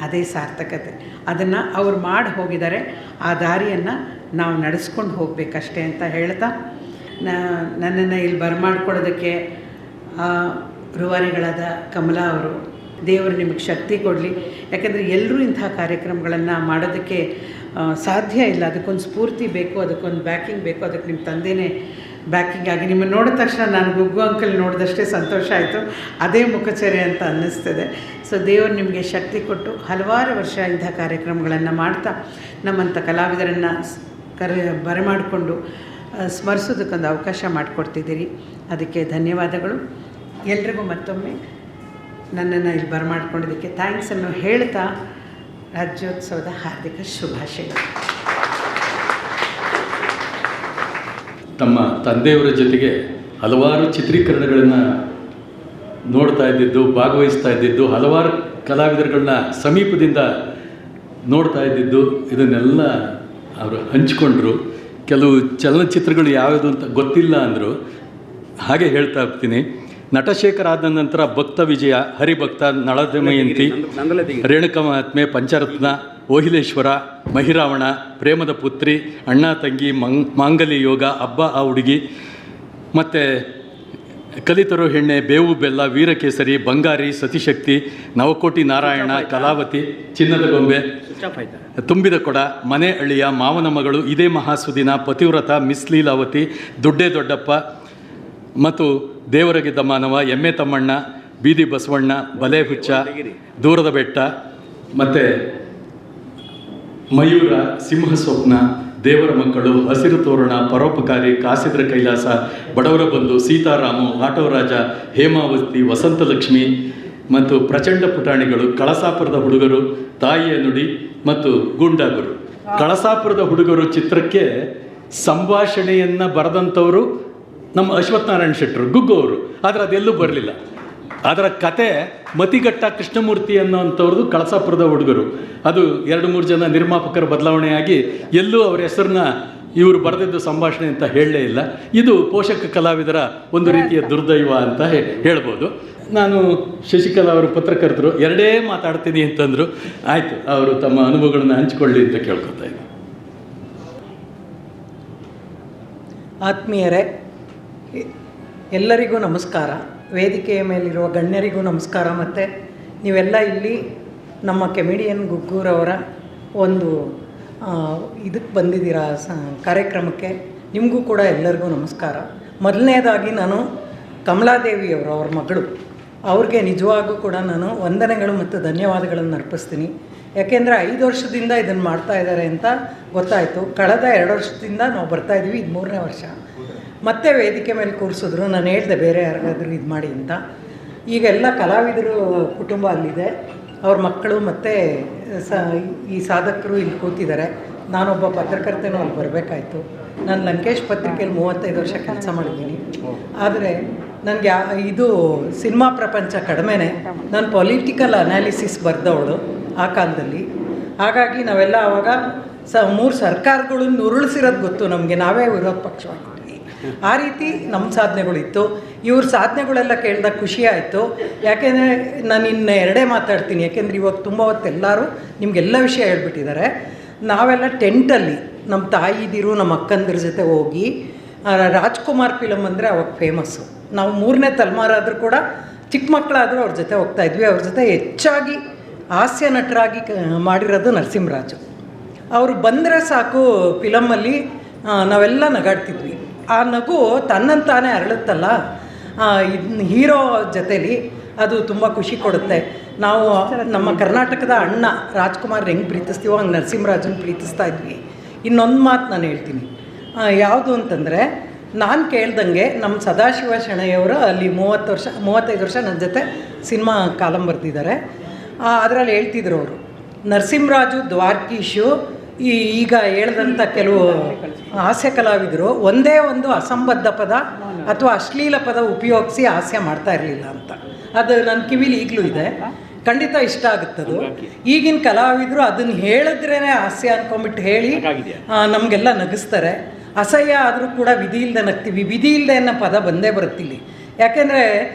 ಅದೇ ಸಾರ್ಥಕತೆ. ಅದನ್ನು ಅವ್ರು ಮಾಡಿ ಹೋಗಿದ್ದಾರೆ. ಆ ದಾರಿಯನ್ನು ನಾವು ನಡೆಸ್ಕೊಂಡು ಹೋಗಬೇಕಷ್ಟೇ ಅಂತ ಹೇಳ್ತಾ, ನನ್ನನ್ನು ಇಲ್ಲಿ ಬರಮಾಡ್ಕೊಳ್ಳೋದಕ್ಕೆ ರೂವಾರಿಗಳಾದ ಕಮಲಾ ಅವರು, ದೇವರು ನಿಮಗೆ ಶಕ್ತಿ ಕೊಡಲಿ. ಯಾಕೆಂದರೆ ಎಲ್ಲರೂ ಇಂಥ ಕಾರ್ಯಕ್ರಮಗಳನ್ನು ಮಾಡೋದಕ್ಕೆ ಸಾಧ್ಯ ಇಲ್ಲ. ಅದಕ್ಕೊಂದು ಸ್ಫೂರ್ತಿ ಬೇಕು, ಅದಕ್ಕೊಂದು ಬ್ಯಾಕಿಂಗ್ ಬೇಕು. ಅದಕ್ಕೆ ನಿಮ್ಮ ತಂದೆಯೇ ಬ್ಯಾಕಿಂಗ್ ಆಗಿ. ನಿಮ್ಮನ್ನು ನೋಡಿದ ತಕ್ಷಣ ನಾನು ಗುಗ್ಗು ಅಂಕಲ್ ನೋಡಿದಷ್ಟೇ ಸಂತೋಷ ಆಯಿತು. ಅದೇ ಮುಖಚರ್ಯೆ ಅಂತ ಅನ್ನಿಸ್ತದೆ. ಸೊ ದೇವರು ನಿಮಗೆ ಶಕ್ತಿ ಕೊಟ್ಟು ಹಲವಾರು ವರ್ಷ ಇಂಥ ಕಾರ್ಯಕ್ರಮಗಳನ್ನು ಮಾಡ್ತಾ ನಮ್ಮಂಥ ಕಲಾವಿದರನ್ನು ಬರಮಾಡಿಕೊಂಡು ಸ್ಮರಿಸೋದಕ್ಕೊಂದು ಅವಕಾಶ ಮಾಡಿಕೊಡ್ತಿದ್ದೀರಿ. ಅದಕ್ಕೆ ಧನ್ಯವಾದಗಳು. ಎಲ್ರಿಗೂ ಮತ್ತೊಮ್ಮೆ ನನ್ನನ್ನು ಇಲ್ಲಿ ಬರಮಾಡ್ಕೊಂಡಿದ್ದಕ್ಕೆ ಥ್ಯಾಂಕ್ಸನ್ನು ಹೇಳ್ತಾ ರಾಜ್ಯೋತ್ಸವದ ಹಾರ್ದಿಕ ಶುಭಾಶಯಗಳು. ತಮ್ಮ ತಂದೆಯವರ ಜೊತೆಗೆ ಹಲವಾರು ಚಿತ್ರೀಕರಣಗಳನ್ನು ನೋಡ್ತಾ ಇದ್ದಿದ್ದು, ಭಾಗವಹಿಸ್ತಾ ಇದ್ದಿದ್ದು, ಹಲವಾರು ಕಲಾವಿದರುಗಳನ್ನ ಸಮೀಪದಿಂದ ನೋಡ್ತಾ ಇದ್ದಿದ್ದು, ಇದನ್ನೆಲ್ಲ ಅವರು ಹಂಚಿಕೊಂಡ್ರು. ಕೆಲವು ಚಲನಚಿತ್ರಗಳು ಯಾವುದು ಅಂತ ಗೊತ್ತಿಲ್ಲ ಅಂದರು. ಹಾಗೆ ಹೇಳ್ತಾ ಇರ್ತೀನಿ. ನಟಶೇಖರ ಆದ ನಂತರ ಭಕ್ತ ವಿಜಯ, ಹರಿಭಕ್ತ, ನಳದಮಯಂತಿ, ರೇಣುಕ ಮಹಾತ್ಮೆ, ಪಂಚರತ್ನ, ಓಹಿಲೇಶ್ವರ, ಮಹಿರಾವಣ, ಪ್ರೇಮದ ಪುತ್ರಿ, ಅಣ್ಣ ತಂಗಿ, ಮಾಂಗಲ್ಯ ಯೋಗ, ಹಬ್ಬ ಆ ಹುಡುಗಿ, ಮತ್ತು ಕಲಿತರು ಹೆಣ್ಣೆ, ಬೇವು ಬೆಲ್ಲ, ವೀರಕೇಸರಿ, ಬಂಗಾರಿ, ಸತಿಶಕ್ತಿ, ನವಕೋಟಿ ನಾರಾಯಣ, ಕಲಾವತಿ, ಚಿನ್ನದ ಗೊಂಬೆ, ತುಂಬಿದ ಕೊಡ, ಮನೆ ಅಳಿಯ, ಮಾವನ ಮಗಳು, ಇದೇ ಮಹಾಸುದಿನ, ಪತಿವ್ರತ, ಮಿಸ್ ಲೀಲಾವತಿ, ದುಡ್ಡೇ ದೊಡ್ಡಪ್ಪ ಮತ್ತು ದೇವರಗಿದ್ದ ಮಾನವ, ಎಮ್ಮೆ ತಮ್ಮಣ್ಣ, ಬೀದಿ ಬಸವಣ್ಣ, ಬಲೆ ಹುಚ್ಚ, ದೂರದ ಬೆಟ್ಟ, ಮತ್ತು ಮಯೂರ, ಸಿಂಹ ಸ್ವಪ್ನ, ದೇವರ ಮಕ್ಕಳು, ಹಸಿರು ತೋರಣ, ಪರೋಪಕಾರಿ, ಕಾಸಿದ್ರ ಕೈಲಾಸ, ಬಡವರ ಬಂಧು, ಸೀತಾರಾಮು, ಆಟೋ ರಾಜ, ಹೇಮಾವತಿ, ವಸಂತಲಕ್ಷ್ಮಿ ಮತ್ತು ಪ್ರಚಂಡ ಪುಟಾಣಿಗಳು, ಕಳಸಾಪುರದ ಹುಡುಗರು, ತಾಯಿಯ ನುಡಿ ಮತ್ತು ಗೂಂಡಾಗುರು. ಕಳಸಾಪುರದ ಹುಡುಗರು ಚಿತ್ರಕ್ಕೆ ಸಂಭಾಷಣೆಯನ್ನು ಬರೆದಂಥವರು ನಮ್ಮ ಅಶ್ವಥ್ ನಾರಾಯಣ ಶೆಟ್ಟರು, ಗುಗ್ಗು ಅವರು. ಆದರೆ ಅದೆಲ್ಲೂ ಬರಲಿಲ್ಲ. ಅದರ ಕತೆ ಮತಿಘಟ್ಟ ಕೃಷ್ಣಮೂರ್ತಿ ಅನ್ನೋಂಥವ್ರದ್ದು ಕಳಸಾಪುರದ ಹುಡುಗರು. ಅದು 2-3 ಜನ ನಿರ್ಮಾಪಕರ ಬದಲಾವಣೆಯಾಗಿ ಎಲ್ಲೂ ಅವರ ಹೆಸರನ್ನ ಇವರು ಬರೆದಿದ್ದು ಸಂಭಾಷಣೆ ಅಂತ ಹೇಳಲೇ ಇಲ್ಲ. ಇದು ಪೋಷಕ ಕಲಾವಿದರ ಒಂದು ರೀತಿಯ ದುರ್ದೈವ ಅಂತ ಹೇಳ್ಬೋದು. ನಾನು ಶಶಿಕಲಾ ಅವರು ಪತ್ರಕರ್ತರು, 2 ಮಾತಾಡ್ತೀನಿ ಅಂತಂದರು. ಆಯಿತು, ಅವರು ತಮ್ಮ ಅನುಭವಗಳನ್ನು ಹಂಚಿಕೊಳ್ಳಿ ಅಂತ ಕೇಳ್ಕೊತಾ ಇದ್ದೀನಿ. ಆತ್ಮೀಯರೇ, ಎಲ್ಲರಿಗೂ ನಮಸ್ಕಾರ. ವೇದಿಕೆಯ ಮೇಲಿರುವ ಗಣ್ಯರಿಗೂ ನಮಸ್ಕಾರ. ಮತ್ತು ನೀವೆಲ್ಲ ಇಲ್ಲಿ ನಮ್ಮ ಕೆಮಿಡಿಯನ್ ಗುಗ್ಗೂರವರ ಒಂದು ಇದಕ್ಕೆ ಬಂದಿದ್ದೀರಾ ಕಾರ್ಯಕ್ರಮಕ್ಕೆ. ನಿಮಗೂ ಕೂಡ ಎಲ್ಲರಿಗೂ ನಮಸ್ಕಾರ. ಮೊದಲನೇದಾಗಿ ನಾನು ಕಮಲಾದೇವಿಯವರು, ಅವ್ರ ಮಗಳು, ಅವ್ರಿಗೆ ನಿಜವಾಗೂ ಕೂಡ ನಾನು ವಂದನೆಗಳು ಮತ್ತು ಧನ್ಯವಾದಗಳನ್ನು ಅರ್ಪಿಸ್ತೀನಿ. ಯಾಕೆಂದರೆ 5 ವರ್ಷದಿಂದ ಇದನ್ನು ಮಾಡ್ತಾ ಇದ್ದಾರೆ ಅಂತ ಗೊತ್ತಾಯಿತು. ಕಳೆದ 2 ವರ್ಷದಿಂದ ನಾವು ಬರ್ತಾಯಿದ್ದೀವಿ, ಇದು 3ನೇ ವರ್ಷ. ಮತ್ತೆ ವೇದಿಕೆ ಮೇಲೆ ಕೂರಿಸಿದ್ರು. ನಾನು ಹೇಳಿದೆ ಬೇರೆ ಯಾರಿಗಾದ್ರೂ ಇದು ಮಾಡಿ ಅಂತ. ಈಗೆಲ್ಲ ಕಲಾವಿದರು ಕುಟುಂಬ ಅಲ್ಲಿದೆ, ಅವ್ರ ಮಕ್ಕಳು ಮತ್ತು ಈ ಸಾಧಕರು ಇಲ್ಲಿ ಕೂತಿದ್ದಾರೆ. ನಾನೊಬ್ಬ ಪತ್ರಕರ್ತನೂ ಅಲ್ಲಿ ಬರಬೇಕಾಯ್ತು. ನಾನು ಲಂಕೇಶ್ ಪತ್ರಿಕೆಯಲ್ಲಿ 35 ವರ್ಷ ಕೆಲಸ ಮಾಡಿದ್ದೀನಿ. ಆದರೆ ನನಗೆ ಇದು ಸಿನಿಮಾ ಪ್ರಪಂಚ ಕಡಿಮೆನೇ. ನಾನು ಪೊಲಿಟಿಕಲ್ ಅನಾಲಿಸಿಸ್ ಬರೆದವಳು ಆ ಕಾಲದಲ್ಲಿ. ಹಾಗಾಗಿ ನಾವೆಲ್ಲ ಆವಾಗ 3 ಸರ್ಕಾರಗಳನ್ನು ಉರುಳಿಸಿರೋದು ಗೊತ್ತು ನಮಗೆ, ನಾವೇ ವಿರೋಧ ಪಕ್ಷವಾಗಿದ್ವಿ. ಆ ರೀತಿ ನಮ್ಮ ಸಾಧನೆಗಳಿತ್ತು. ಇವ್ರ ಸಾಧನೆಗಳೆಲ್ಲ ಕೇಳಿದಾಗ ಖುಷಿ ಆಯಿತು. ಯಾಕೆಂದರೆ ನಾನು ಇನ್ನು 2 ಮಾತಾಡ್ತೀನಿ, ಯಾಕೆಂದರೆ ಇವಾಗ ತುಂಬ ಹೊತ್ತು ಎಲ್ಲರೂ ನಿಮಗೆಲ್ಲ ವಿಷಯ ಹೇಳ್ಬಿಟ್ಟಿದ್ದಾರೆ. ನಾವೆಲ್ಲ ಟೆಂಟಲ್ಲಿ ನಮ್ಮ ತಾಯಿದಿರು ನಮ್ಮ ಅಕ್ಕಂದಿರ ಜೊತೆ ಹೋಗಿ ರಾಜ್ಕುಮಾರ್ ಫಿಲಮ್ ಅಂದರೆ ಅವಾಗ ಫೇಮಸ್ಸು. ನಾವು 3ನೇ ತಲೆಮಾರಾದರೂ ಕೂಡ ಚಿಕ್ಕ ಮಕ್ಕಳಾದರೂ ಅವ್ರ ಜೊತೆ ಹೋಗ್ತಾಯಿದ್ವಿ. ಅವ್ರ ಜೊತೆ ಹೆಚ್ಚಾಗಿ ಹಾಸ್ಯ ನಟರಾಗಿ ಮಾಡಿರೋದು ನರಸಿಂಹರಾಜು. ಅವರು ಬಂದರೆ ಸಾಕು ಫಿಲಮಲ್ಲಿ ನಾವೆಲ್ಲ ನಗಾಡ್ತಿದ್ವಿ. ಆ ನಗು ತನ್ನಂತಾನೇ ಅರಳುತ್ತಲ್ಲ ಹೀರೋ ಜೊತೇಲಿ, ಅದು ತುಂಬ ಖುಷಿ ಕೊಡುತ್ತೆ. ನಾವು ನಮ್ಮ ಕರ್ನಾಟಕದ ಅಣ್ಣ ರಾಜ್ಕುಮಾರ್ ಹೆಂಗೆ ಪ್ರೀತಿಸ್ತೀವೋ ಹಂಗೆ ನರಸಿಂಹರಾಜನ ಪ್ರೀತಿಸ್ತಾ ಇದ್ವಿ. ಇನ್ನೊಂದು ಮಾತು ನಾನು ಹೇಳ್ತೀನಿ, ಯಾವುದು ಅಂತಂದರೆ, ನಾನು ಕೇಳ್ದಂಗೆ ನಮ್ಮ ಸದಾಶಿವ ಶೆಣೈಯವರು ಅಲ್ಲಿ 35 ವರ್ಷ ನನ್ನ ಜೊತೆ ಸಿನಿಮಾ ಕಾಲಂ ಬರೆದಿದ್ದಾರೆ. ಅದರಲ್ಲಿ ಹೇಳ್ತಿದ್ರು ಅವರು, ನರಸಿಂಹರಾಜು, ದ್ವಾರಕೀಶು, ಈಗ ಹೇಳ್ದಂಥ ಕೆಲವು ಹಾಸ್ಯ ಕಲಾವಿದರು ಒಂದೇ ಒಂದು ಅಸಂಬದ್ಧ ಪದ ಅಥವಾ ಅಶ್ಲೀಲ ಪದ ಉಪಯೋಗಿಸಿ ಹಾಸ್ಯ ಮಾಡ್ತಾ ಇರಲಿಲ್ಲ ಅಂತ. ಅದು ನನ್ನ ಕಿವಿಲಿ ಈಗಲೂ ಇದೆ. ಖಂಡಿತ ಇಷ್ಟ ಆಗುತ್ತದು. ಈಗಿನ ಕಲಾವಿದರು ಅದನ್ನು ಹೇಳಿದ್ರೇ ಹಾಸ್ಯ ಅಂದ್ಕೊಂಬಿಟ್ಟು ಹೇಳಿ ನಮಗೆಲ್ಲ ನಗಿಸ್ತಾರೆ. ಅಸಹ್ಯ ಆದರೂ ಕೂಡ ವಿಧಿ ಇಲ್ಲದೆ ನಗ್ತೀವಿ. ವಿಧಿ ಇಲ್ಲದೆ ಅನ್ನೋ ಪದ ಬಂದೇ ಬರುತ್ತಿಲ್ಲಿ. ಯಾಕೆಂದರೆ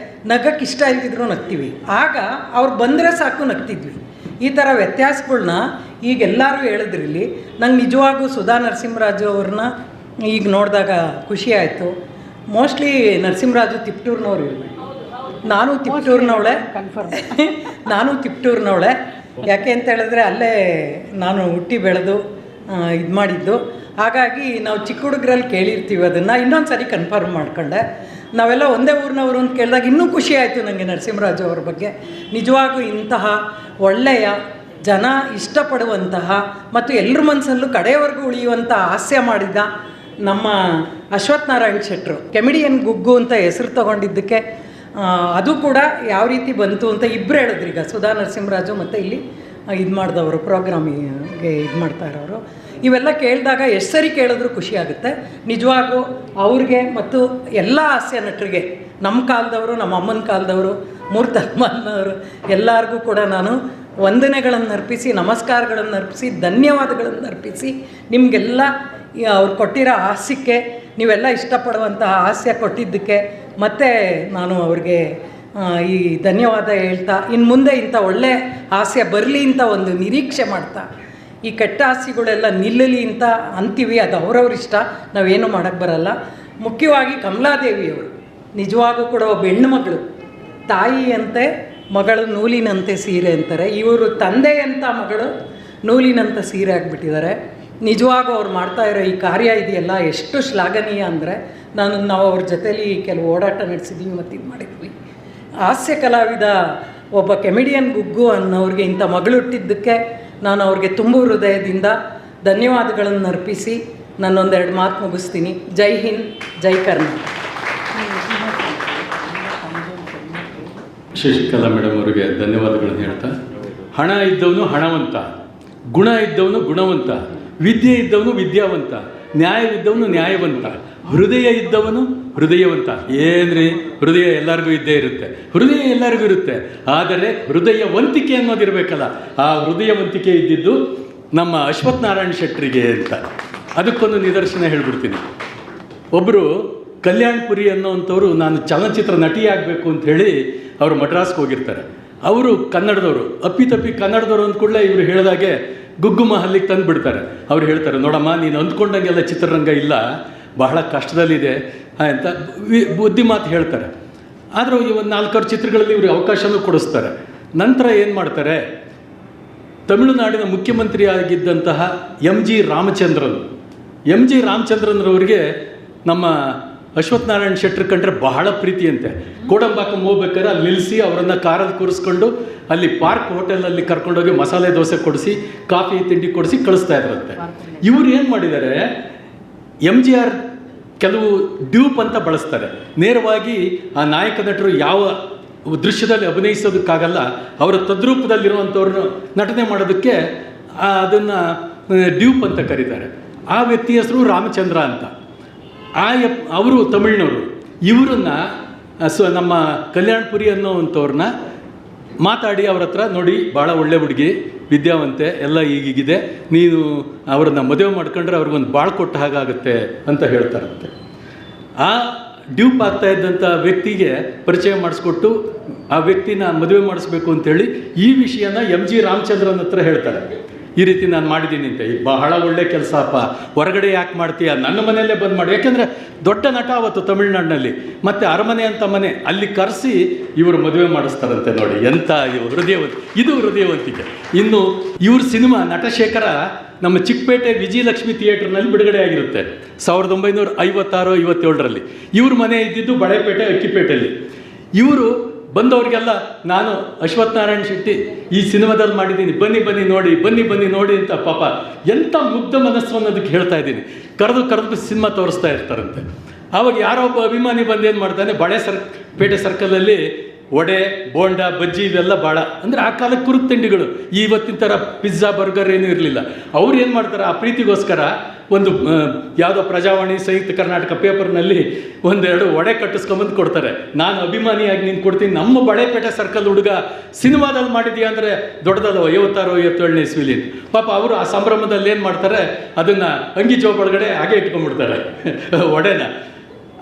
ನಗಕ್ಕೆ ಇಷ್ಟ ಇಲ್ದಿದ್ರು ನಗ್ತೀವಿ. ಆಗ ಅವ್ರು ಬಂದರೆ ಸಾಕು ನಗ್ತಿದ್ವಿ. ಈ ಥರ ವ್ಯತ್ಯಾಸಗಳ್ನ ಈಗೆಲ್ಲರೂ ಹೇಳಿದ್ರಿಲ್ಲಿ. ನಂಗೆ ನಿಜವಾಗೂ ಸುಧಾ ನರಸಿಂಹರಾಜು ಅವ್ರನ್ನ ಈಗ ನೋಡಿದಾಗ ಖುಷಿ ಆಯಿತು. ಮೋಸ್ಟ್ಲಿ ನರಸಿಂಹರಾಜು ತಿಪ್ಟೂರಿನವ್ರು ಇರಬೇಕು. ನಾನು ತಿಪ್ಟೂರಿನವಳೆ. ಯಾಕೆ ಅಂತ ಹೇಳಿದ್ರೆ ಅಲ್ಲೇ ನಾನು ಹುಟ್ಟಿ ಬೆಳೆದು ಇದು ಮಾಡಿದ್ದು. ಹಾಗಾಗಿ ನಾವು ಚಿಕ್ಕ ಹುಡುಗರಲ್ಲಿ ಕೇಳಿರ್ತೀವಿ. ಅದನ್ನು ಇನ್ನೊಂದು ಸರಿ ಕನ್ಫರ್ಮ್ ಮಾಡ್ಕೊಂಡೆ. ನಾವೆಲ್ಲ ಒಂದೇ ಊರಿನವರು ಅಂತ ಕೇಳಿದಾಗ ಇನ್ನೂ ಖುಷಿ ಆಯಿತು ನನಗೆ ನರಸಿಂಹರಾಜು ಅವ್ರ ಬಗ್ಗೆ. ನಿಜವಾಗೂ ಇಂತಹ ಒಳ್ಳೆಯ ಜನ ಇಷ್ಟಪಡುವಂತಹ ಮತ್ತು ಎಲ್ಲರ ಮನಸ್ಸಲ್ಲೂ ಕಡೆಯವರೆಗೂ ಉಳಿಯುವಂಥ ಹಾಸ್ಯ ಮಾಡಿದ ನಮ್ಮ ಅಶ್ವಥ್ ನಾರಾಯಣ್ ಶೆಟ್ಟರು ಕೆಮಿಡಿಯನ್ ಗುಗ್ಗು ಅಂತ ಹೆಸರು ತಗೊಂಡಿದ್ದಕ್ಕೆ ಅದು ಕೂಡ ಯಾವ ರೀತಿ ಬಂತು ಅಂತ ಇಬ್ಬರು ಹೇಳಿದ್ರು. ಈಗ ಸುಧಾ ನರಸಿಂಹರಾಜು ಮತ್ತು ಇಲ್ಲಿ ಇದು ಮಾಡಿದವರು ಪ್ರೋಗ್ರಾಮಿಗೆ ಇದು ಮಾಡ್ತಾ ಇರೋರು. ಇವೆಲ್ಲ ಕೇಳಿದಾಗ ಎಷ್ಟು ಸರಿ ಕೇಳಿದ್ರು ಖುಷಿ ಆಗುತ್ತೆ. ನಿಜವಾಗೂ ಅವ್ರಿಗೆ ಮತ್ತು ಎಲ್ಲ ಹಾಸ್ಯ ನಟರಿಗೆ, ನಮ್ಮ ಕಾಲದವರು, ನಮ್ಮ ಅಮ್ಮನ ಕಾಲದವರು, 3 ತಲೆಮಾರಿನವರು ಎಲ್ಲರಿಗೂ ಕೂಡ ನಾನು ವಂದನೆಗಳನ್ನು ಅರ್ಪಿಸಿ, ನಮಸ್ಕಾರಗಳನ್ನು ಅರ್ಪಿಸಿ, ಧನ್ಯವಾದಗಳನ್ನು ಅರ್ಪಿಸಿ, ನಿಮಗೆಲ್ಲ ಅವ್ರು ಕೊಟ್ಟಿರೋ ಹಾಸ್ಯಕ್ಕೆ, ನೀವೆಲ್ಲ ಇಷ್ಟಪಡುವಂತಹ ಹಾಸ್ಯ ಕೊಟ್ಟಿದ್ದಕ್ಕೆ ಮತ್ತು ನಾನು ಅವ್ರಿಗೆ ಈ ಧನ್ಯವಾದ ಹೇಳ್ತಾ, ಇನ್ನು ಮುಂದೆ ಇಂಥ ಒಳ್ಳೆ ಹಾಸ್ಯ ಬರಲಿ ಅಂತ ಒಂದು ನಿರೀಕ್ಷೆ ಮಾಡ್ತಾ, ಈ ಕೆಟ್ಟ ಹಾಸ್ಯಗಳೆಲ್ಲ ನಿಲ್ಲಲಿ ಅಂತ ಅಂತೀವಿ. ಅದು ಅವ್ರವ್ರ ಇಷ್ಟ, ನಾವೇನು ಮಾಡೋಕ್ಕೆ ಬರಲ್ಲ. ಮುಖ್ಯವಾಗಿ ಕಮಲಾದೇವಿಯವರು ನಿಜವಾಗೂ ಕೂಡ ಒಬ್ಬ ಹೆಣ್ಣುಮಗಳು, ತಾಯಿಯಂತೆ ಮಗಳು ನೂಲಿನಂತೆ ಸೀರೆ ಅಂತಾರೆ. ಇವರು ತಂದೆಯಂಥ ಮಗಳು ನೂಲಿನಂಥ ಸೀರೆ ಆಗಿಬಿಟ್ಟಿದ್ದಾರೆ. ನಿಜವಾಗೂ ಅವ್ರು ಮಾಡ್ತಾ ಇರೋ ಈ ಕಾರ್ಯ ಇದೆಯಲ್ಲ ಎಷ್ಟು ಶ್ಲಾಘನೀಯ ಅಂದರೆ, ನಾವು ಅವ್ರ ಜೊತೇಲಿ ಕೆಲವು ಓಡಾಟ ನಡೆಸಿದ್ವಿ ಮತ್ತು ಇದು ಮಾಡಿದ್ವಿ. ಹಾಸ್ಯ ಕಲಾವಿದ ಒಬ್ಬ ಕೆಮಿಡಿಯನ್ ಗುಗ್ಗು ಅನ್ನೋರಿಗೆ ಇಂಥ ಮಗಳು ಹುಟ್ಟಿದ್ದಕ್ಕೆ ನಾನು ಅವ್ರಿಗೆ ತುಂಬ ಹೃದಯದಿಂದ ಧನ್ಯವಾದಗಳನ್ನು ಅರ್ಪಿಸಿ ನಾನೊಂದೆರಡು ಮಾತು ಮುಗಿಸ್ತೀನಿ. ಜೈ ಹಿಂದ್, ಜೈ ಕರ್ನಾಟಕ. ಶಶಿಕಲಾ ಮೇಡಮ್ ಅವರಿಗೆ ಧನ್ಯವಾದಗಳನ್ನು ಹೇಳ್ತಾ, ಹಣ ಇದ್ದವನು ಹಣವಂತ, ಗುಣ ಇದ್ದವನು ಗುಣವಂತ, ವಿದ್ಯೆ ಇದ್ದವನು ವಿದ್ಯಾವಂತ, ನ್ಯಾಯವಿದ್ದವನು ನ್ಯಾಯವಂತ, ಹೃದಯ ಇದ್ದವನು ಹೃದಯವಂತ. ಏನ್ರಿ, ಹೃದಯ ಎಲ್ಲರಿಗೂ ಇದ್ದೇ ಇರುತ್ತೆ, ಹೃದಯ ಎಲ್ಲರಿಗೂ ಇರುತ್ತೆ. ಆದರೆ ಹೃದಯವಂತಿಕೆ ಅನ್ನೋದಿರಬೇಕಲ್ಲ, ಆ ಹೃದಯವಂತಿಕೆ ಇದ್ದಿದ್ದು ನಮ್ಮ ಅಶ್ವಥ್ ನಾರಾಯಣ್ ಶೆಟ್ಟರಿಗೆ ಅಂತ. ಅದಕ್ಕೊಂದು ನಿದರ್ಶನ ಹೇಳ್ಬಿಡ್ತೀನಿ. ಒಬ್ಬರು ಕಲ್ಯಾಣ್ಪುರಿ ಅನ್ನೋವಂಥವ್ರು ನಾನು ಚಲನಚಿತ್ರ ನಟಿ ಆಗಬೇಕು ಅಂತ ಹೇಳಿ ಅವರು ಮಡ್ರಾಸ್ಗೆ ಹೋಗಿರ್ತಾರೆ. ಅವರು ಕನ್ನಡದವರು, ಅಪ್ಪಿತಪ್ಪಿ ಕನ್ನಡದವರು ಅಂದ್ಕೂಡಲೇ ಇವರು ಹೇಳಿದಾಗೆ ಗುಗ್ಗು ಮಹಲ್ಲಿಗೆ ತಂದು ಬಿಡ್ತಾರೆ. ಅವ್ರು ಹೇಳ್ತಾರೆ, ನೋಡಮ್ಮ ನೀನು ಅಂದ್ಕೊಂಡಂಗೆಲ್ಲ ಚಿತ್ರರಂಗ ಇಲ್ಲ, ಬಹಳ ಕಷ್ಟದಲ್ಲಿದೆ ಅಂತ ಬುದ್ಧಿ ಮಾತು ಹೇಳ್ತಾರೆ. ಆದರೂ ಈ ಒಂದು 4 ಚಿತ್ರಗಳಲ್ಲಿ ಇವ್ರಿಗೆ ಅವಕಾಶನೂ ಕೊಡಿಸ್ತಾರೆ. ನಂತರ ಏನು ಮಾಡ್ತಾರೆ, ತಮಿಳುನಾಡಿನ ಮುಖ್ಯಮಂತ್ರಿ ಆಗಿದ್ದಂತಹ ಎಮ್ ಜಿ ರಾಮಚಂದ್ರನ್ರವರಿಗೆ ನಮ್ಮ ಅಶ್ವಥ್ ನಾರಾಯಣ್ ಶೆಟ್ಟರ್ ಕಂಡ್ರೆ ಬಹಳ ಪ್ರೀತಿಯಂತೆ. ಕೋಡಂಬಾಕಂ ಹೋಗ್ಬೇಕಾದ್ರೆ ಅಲ್ಲಿ ನಿಲ್ಲಿಸಿ ಅವರನ್ನು ಕಾರಲ್ಲಿ ಕೂರಿಸ್ಕೊಂಡು ಅಲ್ಲಿ ಪಾರ್ಕ್ ಹೋಟೆಲಲ್ಲಿ ಕರ್ಕೊಂಡೋಗಿ ಮಸಾಲೆ ದೋಸೆ ಕೊಡಿಸಿ, ಕಾಫಿ ತಿಂಡಿ ಕೊಡಿಸಿ ಕಳಿಸ್ತಾ ಇದ್ರಂತೆ. ಇವ್ರು ಏನು ಮಾಡಿದ್ದಾರೆ, MGR ಕೆಲವು ಡ್ಯೂಪ್ ಅಂತ ಬಳಸ್ತಾರೆ. ನೇರವಾಗಿ ಆ ನಾಯಕ ನಟರು ಯಾವ ದೃಶ್ಯದಲ್ಲಿ ಅಭಿನಯಿಸೋದಕ್ಕಾಗಲ್ಲ, ಅವರ ತದ್ರೂಪದಲ್ಲಿರುವಂಥವ್ರನ್ನ ನಟನೆ ಮಾಡೋದಕ್ಕೆ ಅದನ್ನು ಡ್ಯೂಪ್ ಅಂತ ಕರೀತಾರೆ. ಆ ವ್ಯಕ್ತಿ ಹೆಸರು ರಾಮಚಂದ್ರ ಅಂತ. ಅವರು ತಮಿಳ್ನವರು. ಇವರನ್ನ ನಮ್ಮ ಕಲ್ಯಾಣ್ಪುರಿ ಅನ್ನೋವಂಥವ್ರನ್ನ ಮಾತಾಡಿ ಅವ್ರ ಹತ್ರ, ನೋಡಿ ಭಾಳ ಒಳ್ಳೆ ಹುಡುಗಿ, ವಿದ್ಯಾವಂತೆ ಎಲ್ಲ ಈಗೀಗಿದೆ, ನೀನು ಅವ್ರನ್ನ ಮದುವೆ ಮಾಡ್ಕೊಂಡ್ರೆ ಅವ್ರಿಗೊಂದು ಬಾಳು ಕೊಟ್ಟ ಹಾಗಾಗುತ್ತೆ ಅಂತ ಹೇಳ್ತಾರಂತೆ. ಆ ಡ್ಯೂಪ್ ಆಗ್ತಾ ಇದ್ದಂಥ ವ್ಯಕ್ತಿಗೆ ಪರಿಚಯ ಮಾಡಿಸ್ಕೊಟ್ಟು ಆ ವ್ಯಕ್ತಿನ ಮದುವೆ ಮಾಡಿಸ್ಬೇಕು ಅಂತೇಳಿ ಈ ವಿಷಯನ MG ರಾಮಚಂದ್ರನ್ ಹತ್ರ ಹೇಳ್ತಾರೆ. ಈ ರೀತಿ ನಾನು ಮಾಡಿದ್ದೀನಿ ಅಂತ. ಬಹಳ ಒಳ್ಳೆ ಕೆಲಸ ಅಪ್ಪ, ಹೊರಗಡೆ ಯಾಕೆ ಮಾಡ್ತೀಯ, ನನ್ನ ಮನೆಯಲ್ಲೇ ಬಂದು ಮಾಡಿ. ಯಾಕೆಂದರೆ ದೊಡ್ಡ ನಟ ಅವತ್ತು ತಮಿಳ್ನಾಡಿನಲ್ಲಿ, ಮತ್ತು ಅರಮನೆ ಅಂತ ಮನೆ ಅಲ್ಲಿ ಕರೆಸಿ ಇವರು ಮದುವೆ ಮಾಡಿಸ್ತಾರಂತೆ. ನೋಡಿ ಎಂಥ ಇದು ಹೃದಯವಂತಿಕೆ. ಇನ್ನು ಇವ್ರ ಸಿನಿಮಾ ನಟಶೇಖರ ನಮ್ಮ ಚಿಕ್ಕಪೇಟೆ ವಿಜಯಲಕ್ಷ್ಮಿ ಥಿಯೇಟರ್ನಲ್ಲಿ ಬಿಡುಗಡೆ ಆಗಿರುತ್ತೆ 1956-57ರಲ್ಲಿ. ಇವ್ರ ಮನೆ ಇದ್ದಿದ್ದು ಬಳೆಪೇಟೆ ಅಕ್ಕಿಪೇಟೆಯಲ್ಲಿ. ಇವರು ಬಂದವರಿಗೆಲ್ಲ ನಾನು ಅಶ್ವಥ್ ನಾರಾಯಣ್ ಶೆಟ್ಟಿ ಈ ಸಿನಿಮಾದಲ್ಲಿ ಮಾಡಿದ್ದೀನಿ, ಬನ್ನಿ ನೋಡಿ ಅಂತ ಪಾಪ ಎಂಥ ಮುಗ್ಧ ಮನಸ್ಸು ಅನ್ನೋದಕ್ಕೆ ಹೇಳ್ತಾ ಇದ್ದೀನಿ. ಕರೆದು ಸಿನಿಮಾ ತೋರಿಸ್ತಾ ಇರ್ತಾರಂತೆ. ಆವಾಗ ಯಾರೋ ಒಬ್ಬ ಅಭಿಮಾನಿ ಬಂದೇನು ಮಾಡ್ತಾನೆ, ಪೇಟೆ ಸರ್ಕಲಲ್ಲಿ ವಡೆ, ಬೋಂಡ, ಬಜ್ಜಿ ಇವೆಲ್ಲ ಭಾಳ ಅಂದರೆ ಆ ಕಾಲಕ್ಕೆ ಕುರುಕು ತಿಂಡಿಗಳು, ಇವತ್ತಿನ ಥರ ಪಿಜ್ಜಾ, ಬರ್ಗರ್ ಏನೂ ಇರಲಿಲ್ಲ. ಅವ್ರು ಏನು ಮಾಡ್ತಾರೆ, ಆ ಪ್ರೀತಿಗೋಸ್ಕರ ಒಂದು ಯಾವುದೋ ಪ್ರಜಾವಾಣಿ, ಸಂಯುಕ್ತ ಕರ್ನಾಟಕ ಪೇಪರ್ನಲ್ಲಿ ಒಂದೆರಡು ವಡೆ ಕಟ್ಟಿಸ್ಕೊಂಬಂದು ಕೊಡ್ತಾರೆ. ನಾನು ಅಭಿಮಾನಿಯಾಗಿ ನೀನು ಕೊಡ್ತೀನಿ, ನಮ್ಮ ಬಳೆಪೇಟೆ ಸರ್ಕಲ್ ಹುಡುಗ ಸಿನಿಮಾದಲ್ಲಿ ಮಾಡಿದೀಯ ಅಂದರೆ ದೊಡ್ಡದಲ್ಲ, 56-57ನೇ ಇಸ್ವಿಲಿ. ಪಾಪ ಅವರು ಆ ಸಂಭ್ರಮದಲ್ಲಿ ಏನು ಮಾಡ್ತಾರೆ, ಅದನ್ನು ಅಂಗಿ ಜೋಬ್ ಒಳಗಡೆ ಹಾಗೆ ಇಟ್ಕೊಂಡ್ಬಿಡ್ತಾರೆ ವಡೆನ.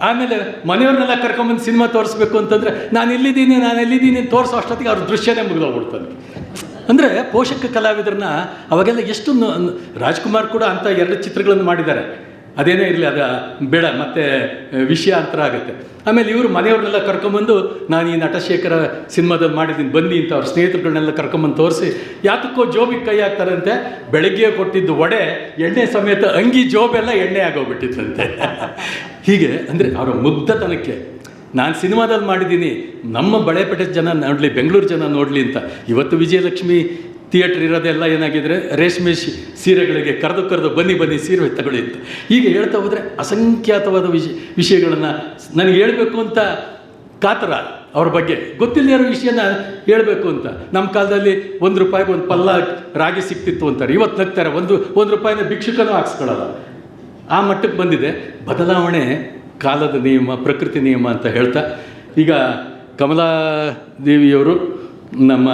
ಆಮೇಲೆ ಮನೆಯವ್ರನ್ನೆಲ್ಲ ಕರ್ಕೊಂಬಂದು ಸಿನಿಮಾ ತೋರಿಸ್ಬೇಕು ಅಂತಂದರೆ ನಾನು ಎಲ್ಲಿದ್ದೀನಿ ತೋರಿಸೋ ಅಷ್ಟೊತ್ತಿಗೆ ಅವ್ರ ದೃಶ್ಯನೇ ಮುಗಿದೋಗ್ಬಿಡ್ತಾನೆ. ಅಂದರೆ ಪೋಷಕ ಕಲಾವಿದರನ್ನ ಅವಾಗೆಲ್ಲ ಎಷ್ಟು ರಾಜ್ಕುಮಾರ್ ಕೂಡ ಅಂಥ 2 ಚಿತ್ರಗಳನ್ನು ಮಾಡಿದ್ದಾರೆ. ಅದೇನೇ ಇರಲಿ, ಅದು ಬೇಡ, ಮತ್ತು ವಿಷಯ ಅಂತರ ಆಗುತ್ತೆ. ಆಮೇಲೆ ಇವರು ಮನೆಯವ್ರನ್ನೆಲ್ಲ ಕರ್ಕೊಂಬಂದು ನಾನು ಈ ನಟಶೇಖರ ಸಿನಿಮಾದಲ್ಲಿ ಮಾಡಿದ್ದೀನಿ ಬನ್ನಿ ಅಂತ ಅವ್ರ ಸ್ನೇಹಿತರುಗಳನ್ನೆಲ್ಲ ಕರ್ಕೊಂಬಂದು ತೋರಿಸಿ ಯಾತಕ್ಕೋ ಜೋಬಿಗೆ ಕೈ ಹಾಕ್ತಾರಂತೆ. ಬೆಳಗ್ಗೆ ಕೊಟ್ಟಿದ್ದು ವಡೆ ಎಣ್ಣೆ ಸಮೇತ ಅಂಗಿ ಜೋಬೆಲ್ಲ ಎಣ್ಣೆ ಆಗೋಗ್ಬಿಟ್ಟಿತ್ತಂತೆ. ಹೀಗೆ ಅಂದರೆ ಅವರ ಮುಗ್ಧತನಕ್ಕೆ ನಾನು ಸಿನಿಮಾದಲ್ಲಿ ಮಾಡಿದ್ದೀನಿ, ನಮ್ಮ ಬಳೆಪೇಟೆ ಜನ ನೋಡಲಿ, ಬೆಂಗಳೂರು ಜನ ನೋಡಲಿ ಅಂತ. ಇವತ್ತು ವಿಜಯಲಕ್ಷ್ಮಿ ಥಿಯೇಟ್ರ್ ಇರೋದೆಲ್ಲ ಏನಾಗಿದ್ರೆ ರೇಷ್ಮೆ ಸೀರೆಗಳಿಗೆ ಕರೆದು ಬನ್ನಿ ಸೀರೆ ತಗೊಳ್ಳಿ ಅಂತ. ಹೀಗೆ ಹೇಳ್ತಾ ಹೋದರೆ ಅಸಂಖ್ಯಾತವಾದ ವಿಷಯಗಳನ್ನು ನನಗೆ ಹೇಳಬೇಕು ಅಂತ ಕಾತರ, ಅವ್ರ ಬಗ್ಗೆ ಗೊತ್ತಿಲ್ಲ ಇರೋ ವಿಷಯನ ಹೇಳಬೇಕು ಅಂತ. ನಮ್ಮ ಕಾಲದಲ್ಲಿ ₹1 ಒಂದು ಪಲ್ಲ ರಾಗಿ ಸಿಕ್ತಿತ್ತು ಅಂತಾರೆ, ಇವತ್ತು ನಗ್ತಾರೆ. ಒಂದು ರೂಪಾಯಿನ ಭಿಕ್ಷುಕನೂ ಹಾಕ್ಸ್ಕೊಳ್ಳಲ್ಲ, ಆ ಮಟ್ಟಕ್ಕೆ ಬಂದಿದೆ. ಬದಲಾವಣೆ ಕಾಲದ ನಿಯಮ, ಪ್ರಕೃತಿ ನಿಯಮ ಅಂತ ಹೇಳ್ತಾ, ಈಗ ಕಮಲಾದೇವಿಯವರು ನಮ್ಮ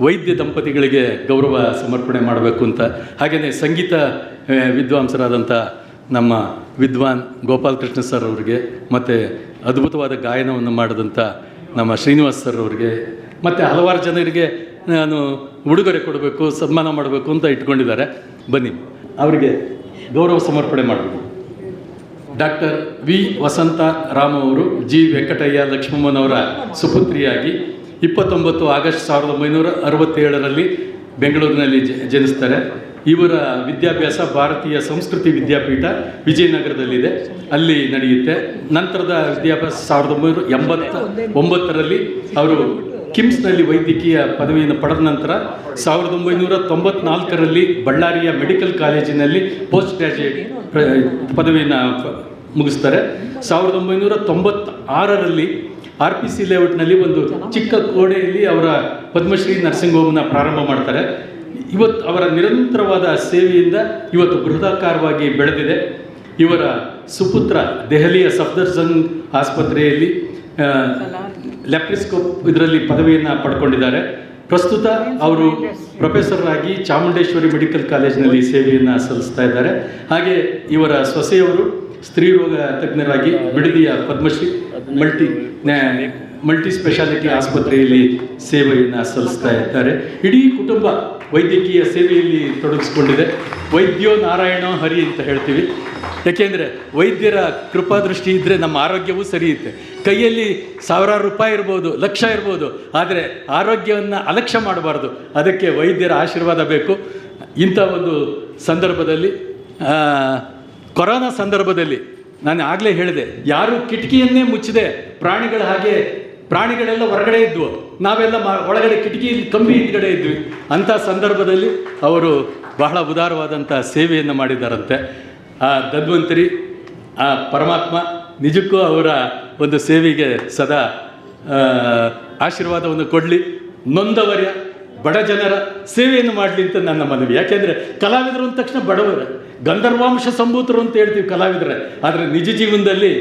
ವೈದ್ಯ ದಂಪತಿಗಳಿಗೆ ಗೌರವ ಸಮರ್ಪಣೆ ಮಾಡಬೇಕು ಅಂತ, ಹಾಗೆಯೇ ಸಂಗೀತ ವಿದ್ವಾಂಸರಾದಂಥ ನಮ್ಮ ವಿದ್ವಾನ್ ಗೋಪಾಲಕೃಷ್ಣ ಸರ್ ಅವರಿಗೆ, ಮತ್ತು ಅದ್ಭುತವಾದ ಗಾಯನವನ್ನು ಮಾಡಿದಂಥ ನಮ್ಮ ಶ್ರೀನಿವಾಸ್ ಸರ್ ಅವರಿಗೆ, ಮತ್ತು ಹಲವಾರು ಜನರಿಗೆ ನಾನು ಉಡುಗೊರೆ ಕೊಡಬೇಕು, ಸನ್ಮಾನ ಮಾಡಬೇಕು ಅಂತ ಇಟ್ಕೊಂಡಿದ್ದಾರೆ. ಬನ್ನಿ ಅವರಿಗೆ ಗೌರವ ಸಮರ್ಪಣೆ ಮಾಡಬೇಕು. ಡಾಕ್ಟರ್ ವಿ ವಸಂತ ರಾಮ್ ಅವರು ಜಿ ವೆಂಕಟಯ್ಯ ಲಕ್ಷ್ಮಮ್ಮನವರ ಸುಪುತ್ರಿಯಾಗಿ 29 ಆಗಸ್ಟ್ 1967ರಲ್ಲಿ ಬೆಂಗಳೂರಿನಲ್ಲಿ ಜನಿಸ್ತಾರೆ. ಇವರ ವಿದ್ಯಾಭ್ಯಾಸ ಭಾರತೀಯ ಸಂಸ್ಕೃತಿ ವಿದ್ಯಾಪೀಠ ವಿಜಯನಗರದಲ್ಲಿದೆ, ಅಲ್ಲಿ ನಡೆಯುತ್ತೆ. ನಂತರದ ವಿದ್ಯಾಭ್ಯಾಸ 1989ರಲ್ಲಿ ಅವರು ಕಿಮ್ಸ್ನಲ್ಲಿ ವೈದ್ಯಕೀಯ ಪದವಿಯನ್ನು ಪಡೆದ ನಂತರ 1994ರಲ್ಲಿ ಬಳ್ಳಾರಿಯ ಮೆಡಿಕಲ್ ಕಾಲೇಜಿನಲ್ಲಿ ಪೋಸ್ಟ್ ಗ್ರ್ಯಾಜುಯೇಟ್ ಪದವಿಯನ್ನು ಮುಗಿಸ್ತಾರೆ. 1996ರಲ್ಲಿ RPC ಲೇಔಟ್ನಲ್ಲಿ ಒಂದು ಚಿಕ್ಕ ಕೋಣೆಯಲ್ಲಿ ಅವರ ಪದ್ಮಶ್ರೀ ನರ್ಸಿಂಗ್ ಹೋಮ್ನ ಪ್ರಾರಂಭ ಮಾಡ್ತಾರೆ. ಇವತ್ತು ಅವರ ನಿರಂತರವಾದ ಸೇವೆಯಿಂದ ಇವತ್ತು ಬೃಹದಾಕಾರವಾಗಿ ಬೆಳೆದಿದೆ. ಇವರ ಸುಪುತ್ರ ದೆಹಲಿಯ ಸಫ್ದರ್ಜಂಗ್ ಆಸ್ಪತ್ರೆಯಲ್ಲಿ ಲ್ಯಾಪ್ರಿಸ್ಕೋಪ್ ಇದರಲ್ಲಿ ಪದವಿಯನ್ನು ಪಡ್ಕೊಂಡಿದ್ದಾರೆ. ಪ್ರಸ್ತುತ ಅವರು ಪ್ರೊಫೆಸರ್ ಆಗಿ ಚಾಮುಂಡೇಶ್ವರಿ ಮೆಡಿಕಲ್ ಕಾಲೇಜಿನಲ್ಲಿ ಸೇವೆಯನ್ನು ಸಲ್ಲಿಸ್ತಾ ಇದ್ದಾರೆ. ಹಾಗೆ ಇವರ ಸೊಸೆಯವರು ಸ್ತ್ರೀರೋಗ ತಜ್ಞರಾಗಿ ಬಿಡದಿಯ ಪದ್ಮಶ್ರೀ ಮಲ್ಟಿ ಸ್ಪೆಷಾಲಿಟಿ ಆಸ್ಪತ್ರೆಯಲ್ಲಿ ಸೇವೆಯನ್ನು ಸಲ್ಲಿಸ್ತಾ ಇದ್ದಾರೆ. ಇಡೀ ಕುಟುಂಬ ವೈದ್ಯಕೀಯ ಸೇವೆಯಲ್ಲಿ ತೊಡಗಿಸ್ಕೊಂಡಿದೆ. ವೈದ್ಯೋ ನಾರಾಯಣೋ ಹರಿ ಅಂತ ಹೇಳ್ತೀವಿ. ಯಾಕೆಂದರೆ ವೈದ್ಯರ ಕೃಪಾದೃಷ್ಟಿ ಇದ್ದರೆ ನಮ್ಮ ಆರೋಗ್ಯವೂ ಸರಿಯುತ್ತೆ. ಕೈಯಲ್ಲಿ ₹1000 ಇರ್ಬೋದು, ಲಕ್ಷ ಇರ್ಬೋದು, ಆದರೆ ಆರೋಗ್ಯವನ್ನು ಅಲಕ್ಷ್ಯ ಮಾಡಬಾರ್ದು. ಅದಕ್ಕೆ ವೈದ್ಯರ ಆಶೀರ್ವಾದ ಬೇಕು. ಇಂಥ ಒಂದು ಸಂದರ್ಭದಲ್ಲಿ, ಕೊರೋನಾ ಸಂದರ್ಭದಲ್ಲಿ ನಾನು ಆಗಲೇ ಹೇಳಿದೆ, ಯಾರು ಕಿಟಕಿಯನ್ನೇ ಮುಚ್ಚಿದೆ ಪ್ರಾಣಿಗಳ ಹಾಗೆ, ಪ್ರಾಣಿಗಳೆಲ್ಲ ಹೊರಗಡೆ ಇದ್ವು, ನಾವೆಲ್ಲ ಒಳಗಡೆ ಕಿಟಕಿಯಲ್ಲಿ ಕಂಬಿ ಹಿಂದ್ಗಡೆ ಇದ್ವಿ. ಅಂಥ ಸಂದರ್ಭದಲ್ಲಿ ಅವರು ಬಹಳ ಉದಾರವಾದಂಥ ಸೇವೆಯನ್ನು ಮಾಡಿದ್ದಾರಂತೆ. ಆ ಧನ್ವಂತರಿ, ಆ ಪರಮಾತ್ಮ ನಿಜಕ್ಕೂ ಅವರ ಒಂದು ಸೇವೆಗೆ ಸದಾ ಆಶೀರ್ವಾದವನ್ನು ಕೊಡಲಿ. ನೊಂದವರ ಬಡ ಜನರ ಸೇವೆಯನ್ನು ಮಾಡಲಿ ಅಂತ ನನ್ನ ಮನವಿ. ಯಾಕೆಂದರೆ ಕಲಾವಿದರು ಅಂದ ತಕ್ಷಣ ಬಡವರೇ, ಗಂಧರ್ವಾಂಶ ಸಂಭೂತರು ಅಂತ ಹೇಳ್ತೀವಿ ಕಲಾವಿದರೇ. ಆದರೆ ನಿಜ ಜೀವನದಲ್ಲಿ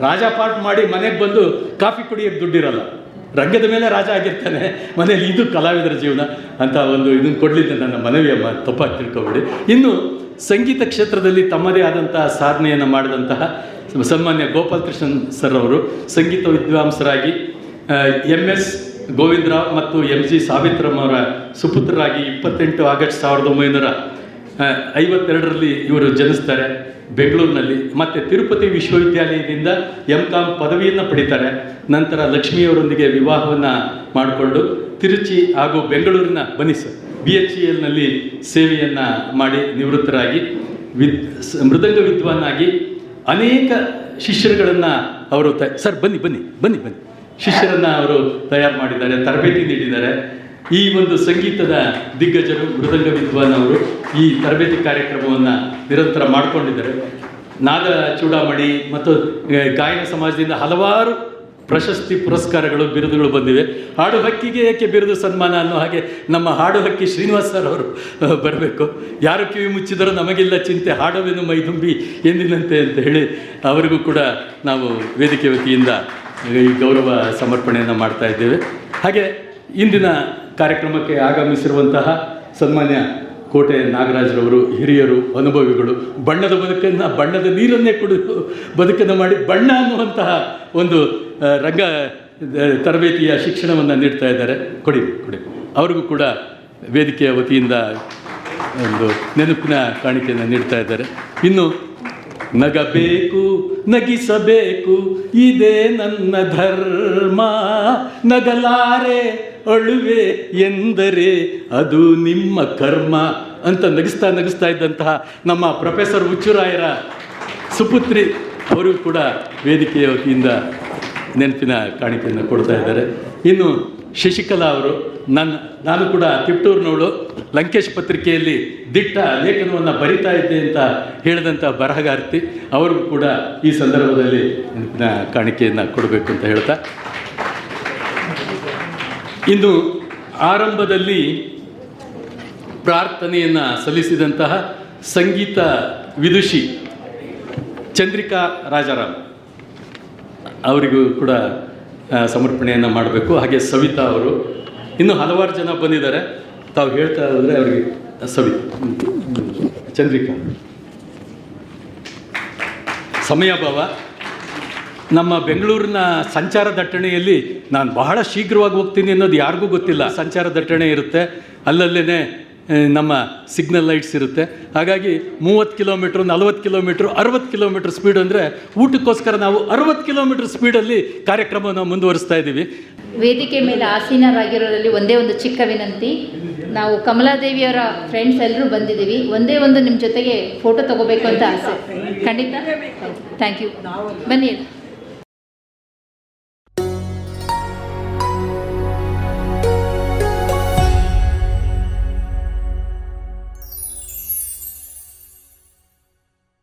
ರಾಜಪಾಟ್ ಮಾಡಿ ಮನೆಗೆ ಬಂದು ಕಾಫಿ ಕುಡಿಯೋಕ್ಕೆ ದುಡ್ಡಿರಲ್ಲ. ರಂಗದ ಮೇಲೆ ರಾಜ ಆಗಿರ್ತಾನೆ, ಮನೆಯಲ್ಲಿ ಇದು ಕಲಾವಿದರ ಜೀವನ ಅಂತ ಒಂದು ಇದನ್ನು ಕೊಡಲಿದ್ದ ನನ್ನ ಮನವಿಯಮ್ಮ, ತಪ್ಪಾಗಿ ತಿಳ್ಕೊಬೇಡಿ. ಇನ್ನು ಸಂಗೀತ ಕ್ಷೇತ್ರದಲ್ಲಿ ತಮ್ಮದೇ ಆದಂತಹ ಸಾಧನೆಯನ್ನು ಮಾಡಿದಂತಹ ಸನ್ಮಾನ್ಯ ಗೋಪಾಲ್ ಕೃಷ್ಣನ್ ಸರ್ ಅವರು ಸಂಗೀತ ವಿದ್ವಾಂಸರಾಗಿ MS ಗೋವಿಂದರಾವ್ ಮತ್ತು MG ಸಾವಿತ್ರಮ್ಮ ಅವರ ಸುಪುತ್ರರಾಗಿ 28 ಆಗಸ್ಟ್ 1952ರಲ್ಲಿ ಇವರು ಜನಿಸ್ತಾರೆ ಬೆಂಗಳೂರಿನಲ್ಲಿ. ಮತ್ತು ತಿರುಪತಿ ವಿಶ್ವವಿದ್ಯಾಲಯದಿಂದ MCom ಪದವಿಯನ್ನು ಪಡಿತಾರೆ. ನಂತರ ಲಕ್ಷ್ಮಿಯವರೊಂದಿಗೆ ವಿವಾಹವನ್ನು ಮಾಡಿಕೊಂಡು ತಿರುಚಿ ಹಾಗೂ ಬೆಂಗಳೂರಿನ BHELನಲ್ಲಿ ಸೇವೆಯನ್ನು ಮಾಡಿ ನಿವೃತ್ತರಾಗಿ ಮೃದಂಗ ವಿದ್ವಾನಾಗಿ ಅನೇಕ ಶಿಷ್ಯರುಗಳನ್ನು ಅವರು ಸರ್ ಬನ್ನಿ ಶಿಷ್ಯರನ್ನು ಅವರು ತಯಾರು ಮಾಡಿದ್ದಾರೆ, ತರಬೇತಿ ನೀಡಿದ್ದಾರೆ. ಈ ಒಂದು ಸಂಗೀತದ ದಿಗ್ಗಜರು ಮೃದಂಗ ವಿದ್ವಾನ್ ಅವರು ಈ ತರಬೇತಿ ಕಾರ್ಯಕ್ರಮವನ್ನು ನಿರಂತರ ಮಾಡಿಕೊಂಡಿದ್ದಾರೆ. ನಾದ ಚೂಡಾಮಣಿ ಮತ್ತು ಗಾಯನ ಸಮಾಜದಿಂದ ಹಲವಾರು ಪ್ರಶಸ್ತಿ ಪುರಸ್ಕಾರಗಳು ಬಿರುದುಗಳು ಬಂದಿವೆ. ಹಾಡು ಹಕ್ಕಿಗೆ ಏಕೆ ಬಿರುದು ಸನ್ಮಾನ ಅನ್ನೋ ಹಾಗೆ ನಮ್ಮ ಹಾಡು ಹಕ್ಕಿ ಶ್ರೀನಿವಾಸ್ ಸರ್ ಅವರು ಬರಬೇಕು. ಯಾರು ಕಿವಿ ಮುಚ್ಚಿದರೂ ನಮಗಿಲ್ಲ ಚಿಂತೆ, ಹಾಡುವೆನು ಮೈದುಂಬಿ ಎಂದಿನಂತೆ ಅಂತ ಹೇಳಿ ಅವರಿಗೂ ಕೂಡ ನಾವು ವೇದಿಕೆ ವತಿಯಿಂದ ಈ ಗೌರವ ಸಮರ್ಪಣೆಯನ್ನು ಮಾಡ್ತಾ ಇದ್ದೇವೆ. ಹಾಗೆ ಇಂದಿನ ಕಾರ್ಯಕ್ರಮಕ್ಕೆ ಆಗಮಿಸಿರುವಂತಹ ಸನ್ಮಾನ್ಯ ಕೋಟೆ ನಾಗರಾಜರವರು ಹಿರಿಯರು, ಅನುಭವಿಗಳು, ಬಣ್ಣದ ನೀರನ್ನೇ ಕುಡಿದು ಬದುಕನ್ನು ಮಾಡಿ ಬಣ್ಣ ಅನ್ನುವಂತಹ ಒಂದು ರಂಗ ತರಬೇತಿಯ ಶಿಕ್ಷಣವನ್ನು ನೀಡ್ತಾ ಇದ್ದಾರೆ. ಕೊಡಿ ಅವ್ರಿಗೂ ಕೂಡ ವೇದಿಕೆಯ ವತಿಯಿಂದ ಒಂದು ನೆನಪಿನ ಕಾಣಿಕೆಯನ್ನು ನೀಡ್ತಾ ಇದ್ದಾರೆ. ಇನ್ನು ನಗಬೇಕು, ನಗಿಸಬೇಕು, ಇದೇ ನನ್ನ ಧರ್ಮ, ನಗಲಾರೆ ಅಳುವೆ ಎಂದರೆ ಅದು ನಿಮ್ಮ ಕರ್ಮ ಅಂತ ನಗಿಸ್ತಾ ಇದ್ದಂತಹ ನಮ್ಮ ಪ್ರೊಫೆಸರ್ ಹುಚ್ಚುರಾಯರ ಸುಪುತ್ರಿ ಅವರು ಕೂಡ ವೇದಿಕೆಯ ವತಿಯಿಂದ ನೆನಪಿನ ಕಾಣಿಕೆಯನ್ನು ಕೊಡ್ತಾ ಇದ್ದಾರೆ. ಇನ್ನು ಶಶಿಕಲಾ ಅವರು, ನಾನು ಕೂಡ ತಿಪ್ಟೂರಿನವಳು, ಲಂಕೇಶ್ ಪತ್ರಿಕೆಯಲ್ಲಿ ದಿಟ್ಟ ಲೇಖನವನ್ನು ಬರಿತಾ ಇದ್ದೆ ಅಂತ ಹೇಳಿದಂಥ ಬರಹಗಾರ್ತಿ, ಅವ್ರಿಗೂ ಕೂಡ ಈ ಸಂದರ್ಭದಲ್ಲಿ ನೆನಪಿನ ಕಾಣಿಕೆಯನ್ನು ಕೊಡಬೇಕು ಅಂತ ಹೇಳ್ತಾ, ಇನ್ನು ಆರಂಭದಲ್ಲಿ ಪ್ರಾರ್ಥನೆಯನ್ನು ಸಲ್ಲಿಸಿದಂತಹ ಸಂಗೀತ ವಿದುಷಿ ಚಂದ್ರಿಕಾ ರಾಜಾರಾಮ್ ಅವರಿಗೂ ಕೂಡ ಸಮರ್ಪಣೆಯನ್ನು ಮಾಡಬೇಕು. ಹಾಗೆ ಸವಿತಾ ಅವರು, ಇನ್ನೂ ಹಲವಾರು ಜನ ಬಂದಿದ್ದಾರೆ. ತಾವು ಹೇಳ್ತಾ ಹೋದರೆ ಅವರಿಗೆ ಚಂದ್ರಿಕಾ. ಸಮಯಾಭಾವ, ನಮ್ಮ ಬೆಂಗಳೂರಿನ ಸಂಚಾರ ದಟ್ಟಣೆಯಲ್ಲಿ ನಾನು ಬಹಳ ಶೀಘ್ರವಾಗಿ ಹೋಗ್ತೀನಿ ಅನ್ನೋದು ಯಾರಿಗೂ ಗೊತ್ತಿಲ್ಲ. ಸಂಚಾರ ದಟ್ಟಣೆ ಇರುತ್ತೆ, ಅಲ್ಲಲ್ಲೇ ನಮ್ಮ ಸಿಗ್ನಲ್ ಲೈಟ್ಸ್ ಇರುತ್ತೆ. ಹಾಗಾಗಿ 30 ಕಿಲೋಮೀಟ್ರ್, 40 ಕಿಲೋಮೀಟ್ರ್, 60 ಕಿಲೋಮೀಟ್ರ್ ಸ್ಪೀಡ್ ಅಂದರೆ ಊಟಕ್ಕೋಸ್ಕರ ನಾವು 60 ಕಿಲೋಮೀಟ್ರ್ ಸ್ಪೀಡಲ್ಲಿ ಕಾರ್ಯಕ್ರಮವನ್ನು ಮುಂದುವರಿಸ್ತಾ ಇದ್ದೀವಿ. ವೇದಿಕೆ ಮೇಲೆ ಆಸೀನರಾಗಿರೋರಲ್ಲಿ ಒಂದೇ ಒಂದು ಚಿಕ್ಕ ವಿನಂತಿ, ನಾವು ಕಮಲಾದೇವಿಯವರ ಫ್ರೆಂಡ್ಸ್ ಎಲ್ಲರೂ ಬಂದಿದ್ದೀವಿ, ಒಂದೇ ಒಂದು ನಿಮ್ಮ ಜೊತೆಗೆ ಫೋಟೋ ತೊಗೋಬೇಕು ಅಂತ ಆಸೆ. ಖಂಡಿತ ಥ್ಯಾಂಕ್ ಯು, ಬನ್ನಿ.